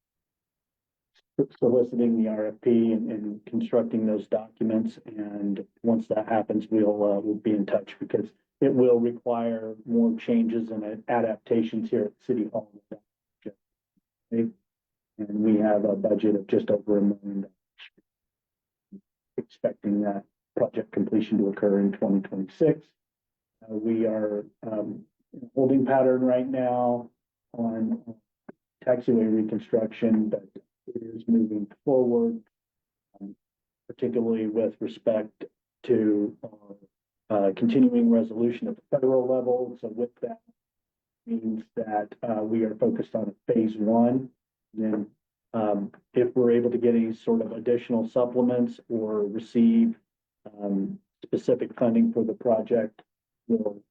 [SPEAKER 16] soliciting the RFP and constructing those documents. And once that happens, we'll be in touch, because it will require more changes and adaptations here at City Hall. And we have a budget of just over $1 million, expecting that project completion to occur in 2026. We are in a holding pattern right now on taxiway reconstruction, but it is moving forward. particularly with respect to continuing resolution at the federal level. So with that means that we are focused on phase one. Then if we're able to get any sort of additional supplements or receive specific funding for the project, we'll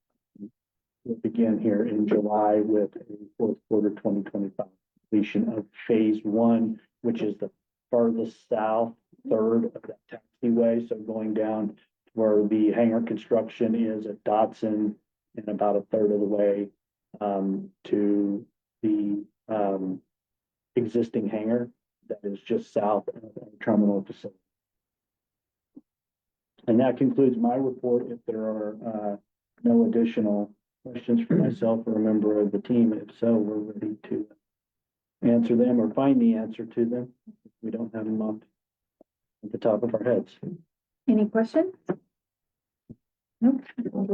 [SPEAKER 16] begin here in July with a fourth quarter 2025 completion of phase one, which is the farthest south third of that taxiway. So going down where the hangar construction is at Dotson and about a third of the way to the existing hangar that is just south of the terminal facility. And that concludes my report. If there are no additional questions for myself or a member of the team, if so, we're ready to answer them or find the answer to them. If we don't have them off at the top of our heads.
[SPEAKER 1] Any questions? Nope.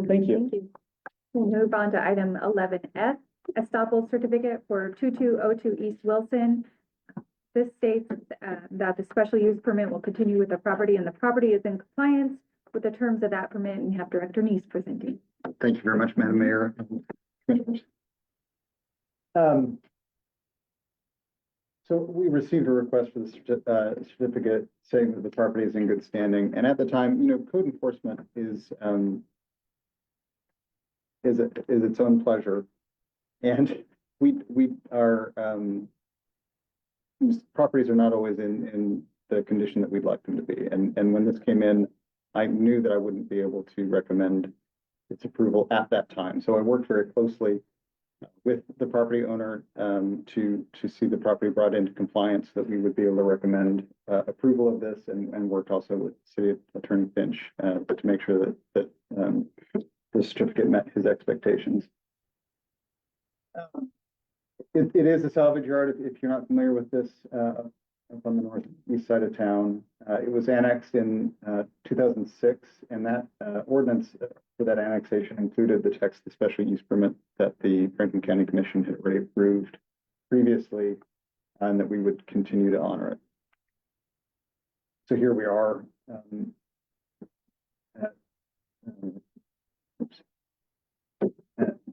[SPEAKER 16] Thank you.
[SPEAKER 1] We'll move on to item 11F, Estoppel certificate for 2202 East Wilson. This states that the special use permit will continue with the property and the property is in compliance with the terms of that permit, and you have Director Neese presenting.
[SPEAKER 11] Thank you very much, Madam Mayor. So we received a request for the certificate saying that the property is in good standing. And at the time, code enforcement is its own pleasure. And we are, properties are not always in the condition that we'd like them to be. And when this came in, I knew that I wouldn't be able to recommend its approval at that time. So I worked very closely with the property owner to see the property brought into compliance, so that we would be able to recommend approval of this, and worked also with City Attorney Finch to make sure that the certificate met his expectations. It is a salvage yard, if you're not familiar with this, up on the northeast side of town. It was annexed in 2006, and that ordinance for that annexation included the text of the special use permit that the Franklin County Commission had already approved previously, and that we would continue to honor it. So here we are.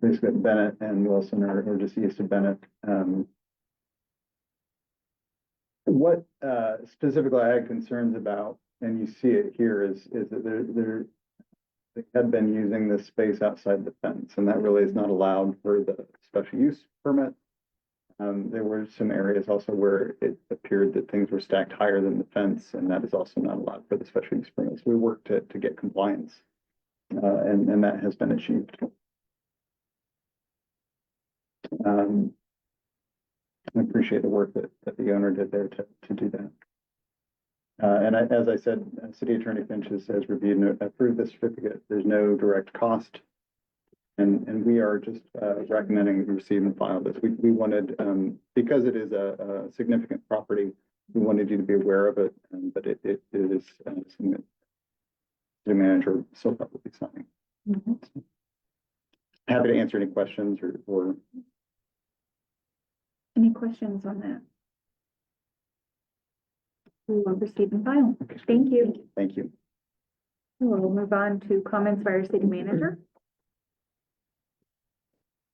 [SPEAKER 11] Basically, Bennett and Wilson are just east of Bennett. What specifically I had concerns about, and you see it here, is that they had been using this space outside the fence, and that really is not allowed for the special use permit. There were some areas also where it appeared that things were stacked higher than the fence, and that is also not allowed for the special use permit. So we worked to get compliance, and that has been achieved. I appreciate the work that the owner did there to do that. And as I said, City Attorney Finch has reviewed and approved this certificate. There's no direct cost. And we are just recommending we receive and file this. We wanted, because it is a significant property, we wanted you to be aware of it, but it is something that the manager will still probably signing. So, happy to answer any questions or
[SPEAKER 1] Any questions on that? We will proceed and file. Thank you.
[SPEAKER 11] Thank you.
[SPEAKER 1] We'll move on to comments by our city manager.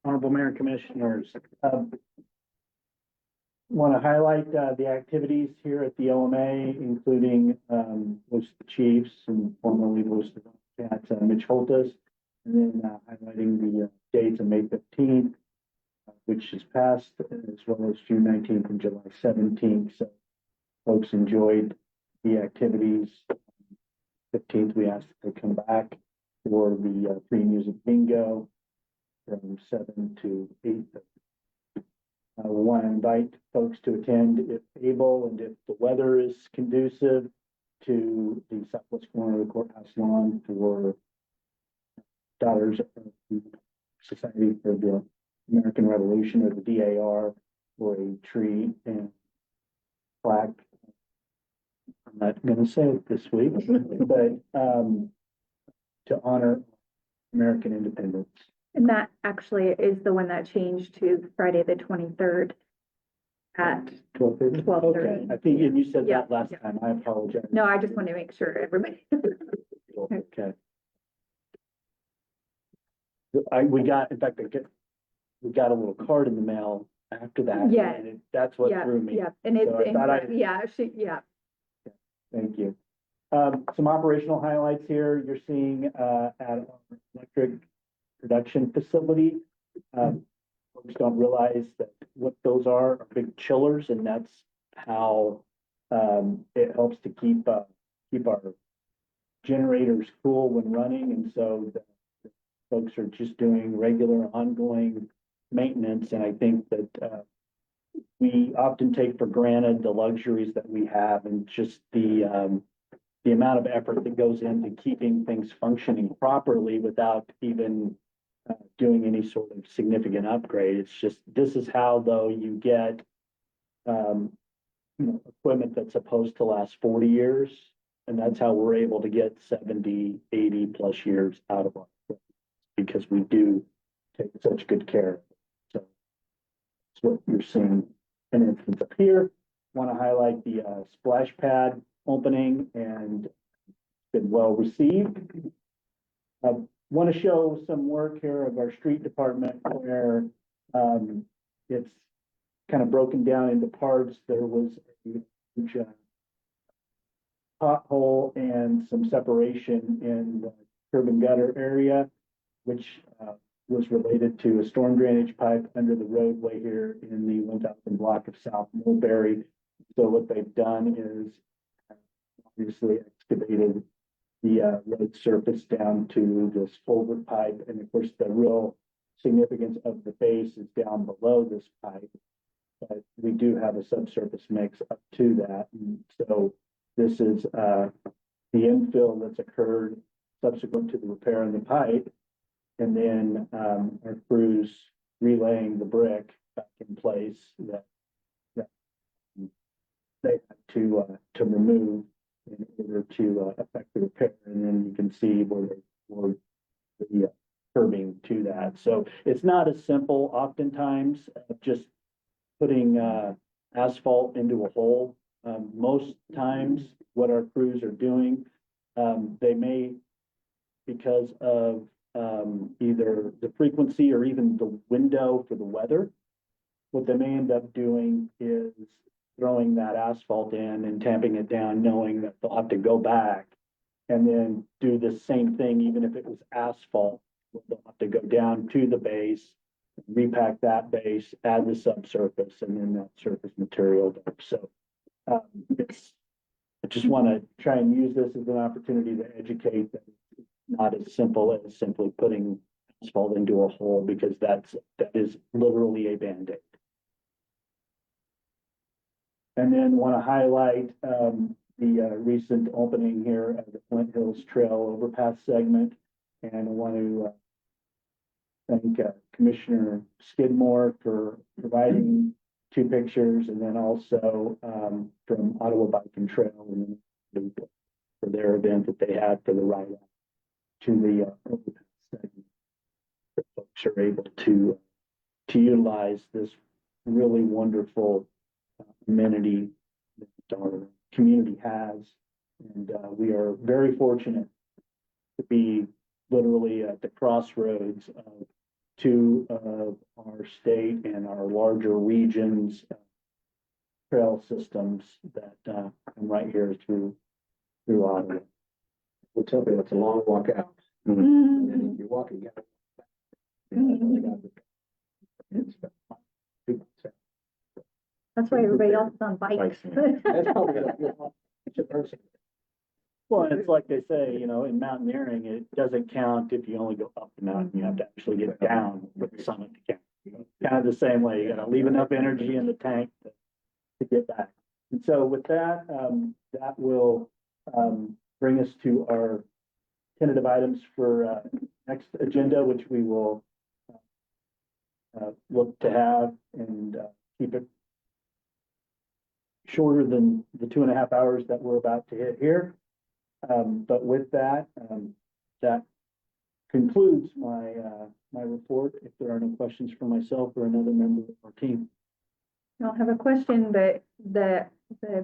[SPEAKER 16] Honorable Mayor and Commissioners, want to highlight the activities here at the OMA, including most of the chiefs and formerly most of at Mitch Holtis, and then highlighting the dates of May 15th, which is passed, as well as June 19th and July 17th. So folks enjoyed the activities. 15th, we asked that they come back for the free music bingo from 7 to 8. We want to invite folks to attend if able and if the weather is conducive to the southwest corner of the courthouse lawn for Daughters of the Society for the American Revolution, or the DAR, for a tree and plaque. I'm not going to say it this week, but to honor American independence.
[SPEAKER 1] And that actually is the one that changed to Friday the 23rd. at
[SPEAKER 16] 12:30?
[SPEAKER 1] 12:30.
[SPEAKER 16] Okay, I think, and you said
[SPEAKER 1] Yeah,
[SPEAKER 16] that last
[SPEAKER 1] yeah.
[SPEAKER 16] time, I apologize.
[SPEAKER 1] No, I just want to make sure everybody.
[SPEAKER 16] Okay. In fact, we got a little card in the mail after that.
[SPEAKER 1] Yeah.
[SPEAKER 16] And that's what
[SPEAKER 1] Yeah,
[SPEAKER 16] through me.
[SPEAKER 1] yeah, and it's,
[SPEAKER 16] So I thought
[SPEAKER 1] yeah,
[SPEAKER 16] Thank you. Some operational highlights here. You're seeing, at our electric production facility. Folks don't realize that what those are big chillers, and that's how, it helps to keep our generators cool when running, and so the folks are just doing regular ongoing maintenance, and I think that, we often take for granted the luxuries that we have and just the amount of effort that goes into keeping things functioning properly without even doing any sort of significant upgrade. It's just, this is how, though, you get equipment that's supposed to last 40 years. And that's how we're able to get 70, 80 plus years out of our equipment, because we do take such good care. So that's what you're seeing an instance up here. Want to highlight the splash pad opening, and it's been well received. I want to show some work here of our street department where it's kind of broken down into parts. There was a huge pothole and some separation in the curb and gutter area, which was related to a storm drainage pipe under the roadway here in the 1000 block of South Mulberry. So what they've done is obviously excavated the road surface down to this culvert pipe. And of course, the real significance of the base is down below this pipe. But we do have a subsurface mix up to that. And so this is the infill that's occurred subsequent to the repair in the pipe. And then our crews relaying the brick back in place that they had to remove in order to affect the repair. And then you can see where they were the curbing to that. So it's not as simple oftentimes just putting asphalt into a hole. Most times what our crews are doing, they may, because of either the frequency or even the window for the weather, what they may end up doing is throwing that asphalt in and tamping it down, knowing that they'll have to go back and then do the same thing, even if it was asphalt. They'll have to go down to the base, repack that base, add the subsurface, and then that surface material. So I just want to try and use this as an opportunity to educate that it's not as simple as simply putting asphalt into a hole, because that is literally a Band-Aid. And then want to highlight the recent opening here of the Flint Hills Trail overpass segment. And I want to thank Commissioner Skidmore for providing 2 pictures, and then also from Ottawa Bike and Trail and for their event that they had for the ride out to the overpass segment. The folks are able to utilize this really wonderful amenity that our community has. And we are very fortunate to be literally at the crossroads of 2 of our state and our larger regions trail systems that come right here through Ottawa.
[SPEAKER 4] We'll tell you, it's a long walk out.
[SPEAKER 1] Mm-hmm.
[SPEAKER 4] And then if you're walking out.
[SPEAKER 1] That's why everybody else is on bikes.
[SPEAKER 4] That's probably
[SPEAKER 16] Well, it's like they say, in mountaineering, it doesn't count if you only go up the mountain. You have to actually get down for the summit to count. Kind of the same way, you gotta leave enough energy in the tank to get back. And so with that, that will bring us to our tentative items for next agenda, which we will look to have and keep it shorter than the 2.5 hours that we're about to hit here. But with that, that concludes my report. If there are no questions for myself or another member of our team.
[SPEAKER 1] I don't have a question, but the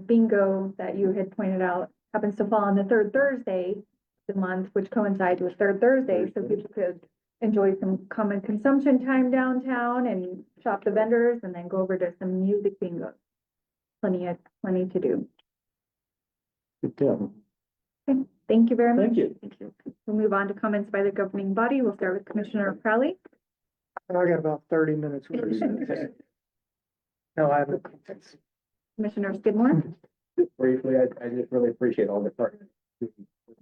[SPEAKER 1] bingo that you had pointed out happens to fall on the third Thursday of the month, which coincides with third Thursday, so people could enjoy some common consumption time downtown and shop the vendors and then go over to some music bingo. Plenty to do.
[SPEAKER 16] Good deal.
[SPEAKER 1] Okay, thank you very much.
[SPEAKER 16] Thank you.
[SPEAKER 1] Thank you. We'll move on to comments by the governing body. We'll start with Commissioner Crowley.
[SPEAKER 6] I got about 30 minutes. No, I haven't.
[SPEAKER 1] Commissioner Skidmore.
[SPEAKER 4] Briefly, I just really appreciate all the partners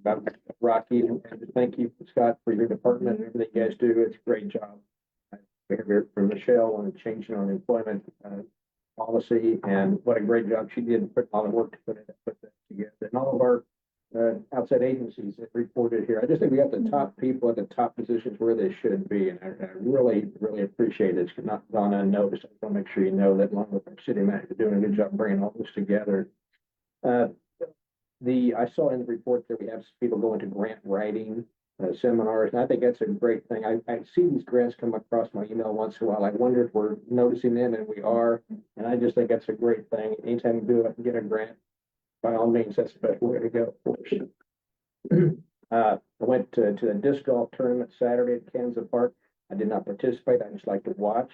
[SPEAKER 4] about Rocky, and just thank you, Scott, for your department, and everything you guys do. It's a great job. We heard from Michelle on changing on employment, policy, and what a great job she did, put all the work to put that together. And all of our, outside agencies that reported here. I just think we got the top people at the top positions where they should be, and I really, really appreciate it. It's not gone unnoticed. I just want to make sure you know that along with our city manager doing a good job bringing all this together. I saw in the report that we have people going to grant writing seminars, and I think that's a great thing. I see these grants come across my email once in a while. I wonder if we're noticing them, and we are, and I just think that's a great thing. Anytime you do it and get a grant, by all means, that's the best way to go. I went to the disc golf tournament Saturday at Kansas Park. I did not participate. I just like to watch.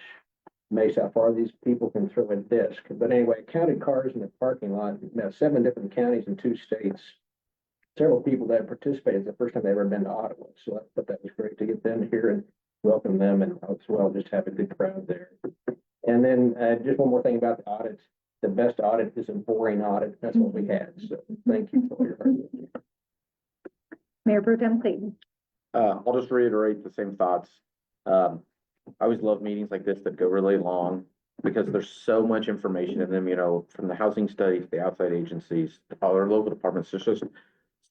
[SPEAKER 4] Amazed how far these people can throw a disc. But anyway, counted cars in the parking lot, 7 different counties in 2 states. Several people that participated. It's the first time they've ever been to Ottawa. So I thought that was great to get them here and welcome them, and as well just have a good crowd there. And then just one more thing about the audit. The best audit is a boring audit. That's what we had. So thank you for your hard work.
[SPEAKER 1] Mayor Pro Tem Clayton.
[SPEAKER 13] I'll just reiterate the same thoughts. I always love meetings like this that go really long because there's so much information in them, you know, from the housing study to the outside agencies, to our local departments. There's just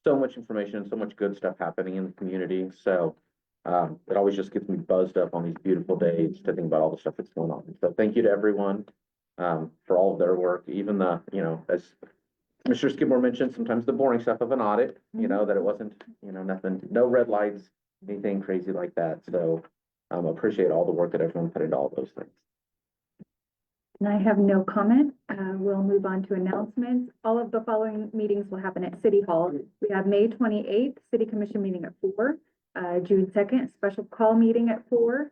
[SPEAKER 13] so much information and so much good stuff happening in the community. So it always just gets me buzzed up on these beautiful days to think about all the stuff that's going on. So thank you to everyone for all of their work, even the, you know, as Mr. Skidmore mentioned, sometimes the boring stuff of an audit, you know, that it wasn't, you know, nothing, no red lights, anything crazy like that. So appreciate all the work that everyone put into all those things.
[SPEAKER 1] And I have no comment. We'll move on to announcements. All of the following meetings will happen at City Hall. We have May 28th, City Commission meeting at 4, June 2nd, special call meeting at 4,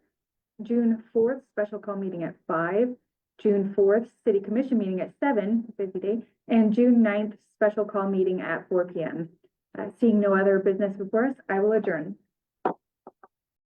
[SPEAKER 1] June 4th, special call meeting at 5, June 4th, City Commission meeting at 7, busy day, and June 9th, special call meeting at 4 p.m. Seeing no other business before us, I will adjourn.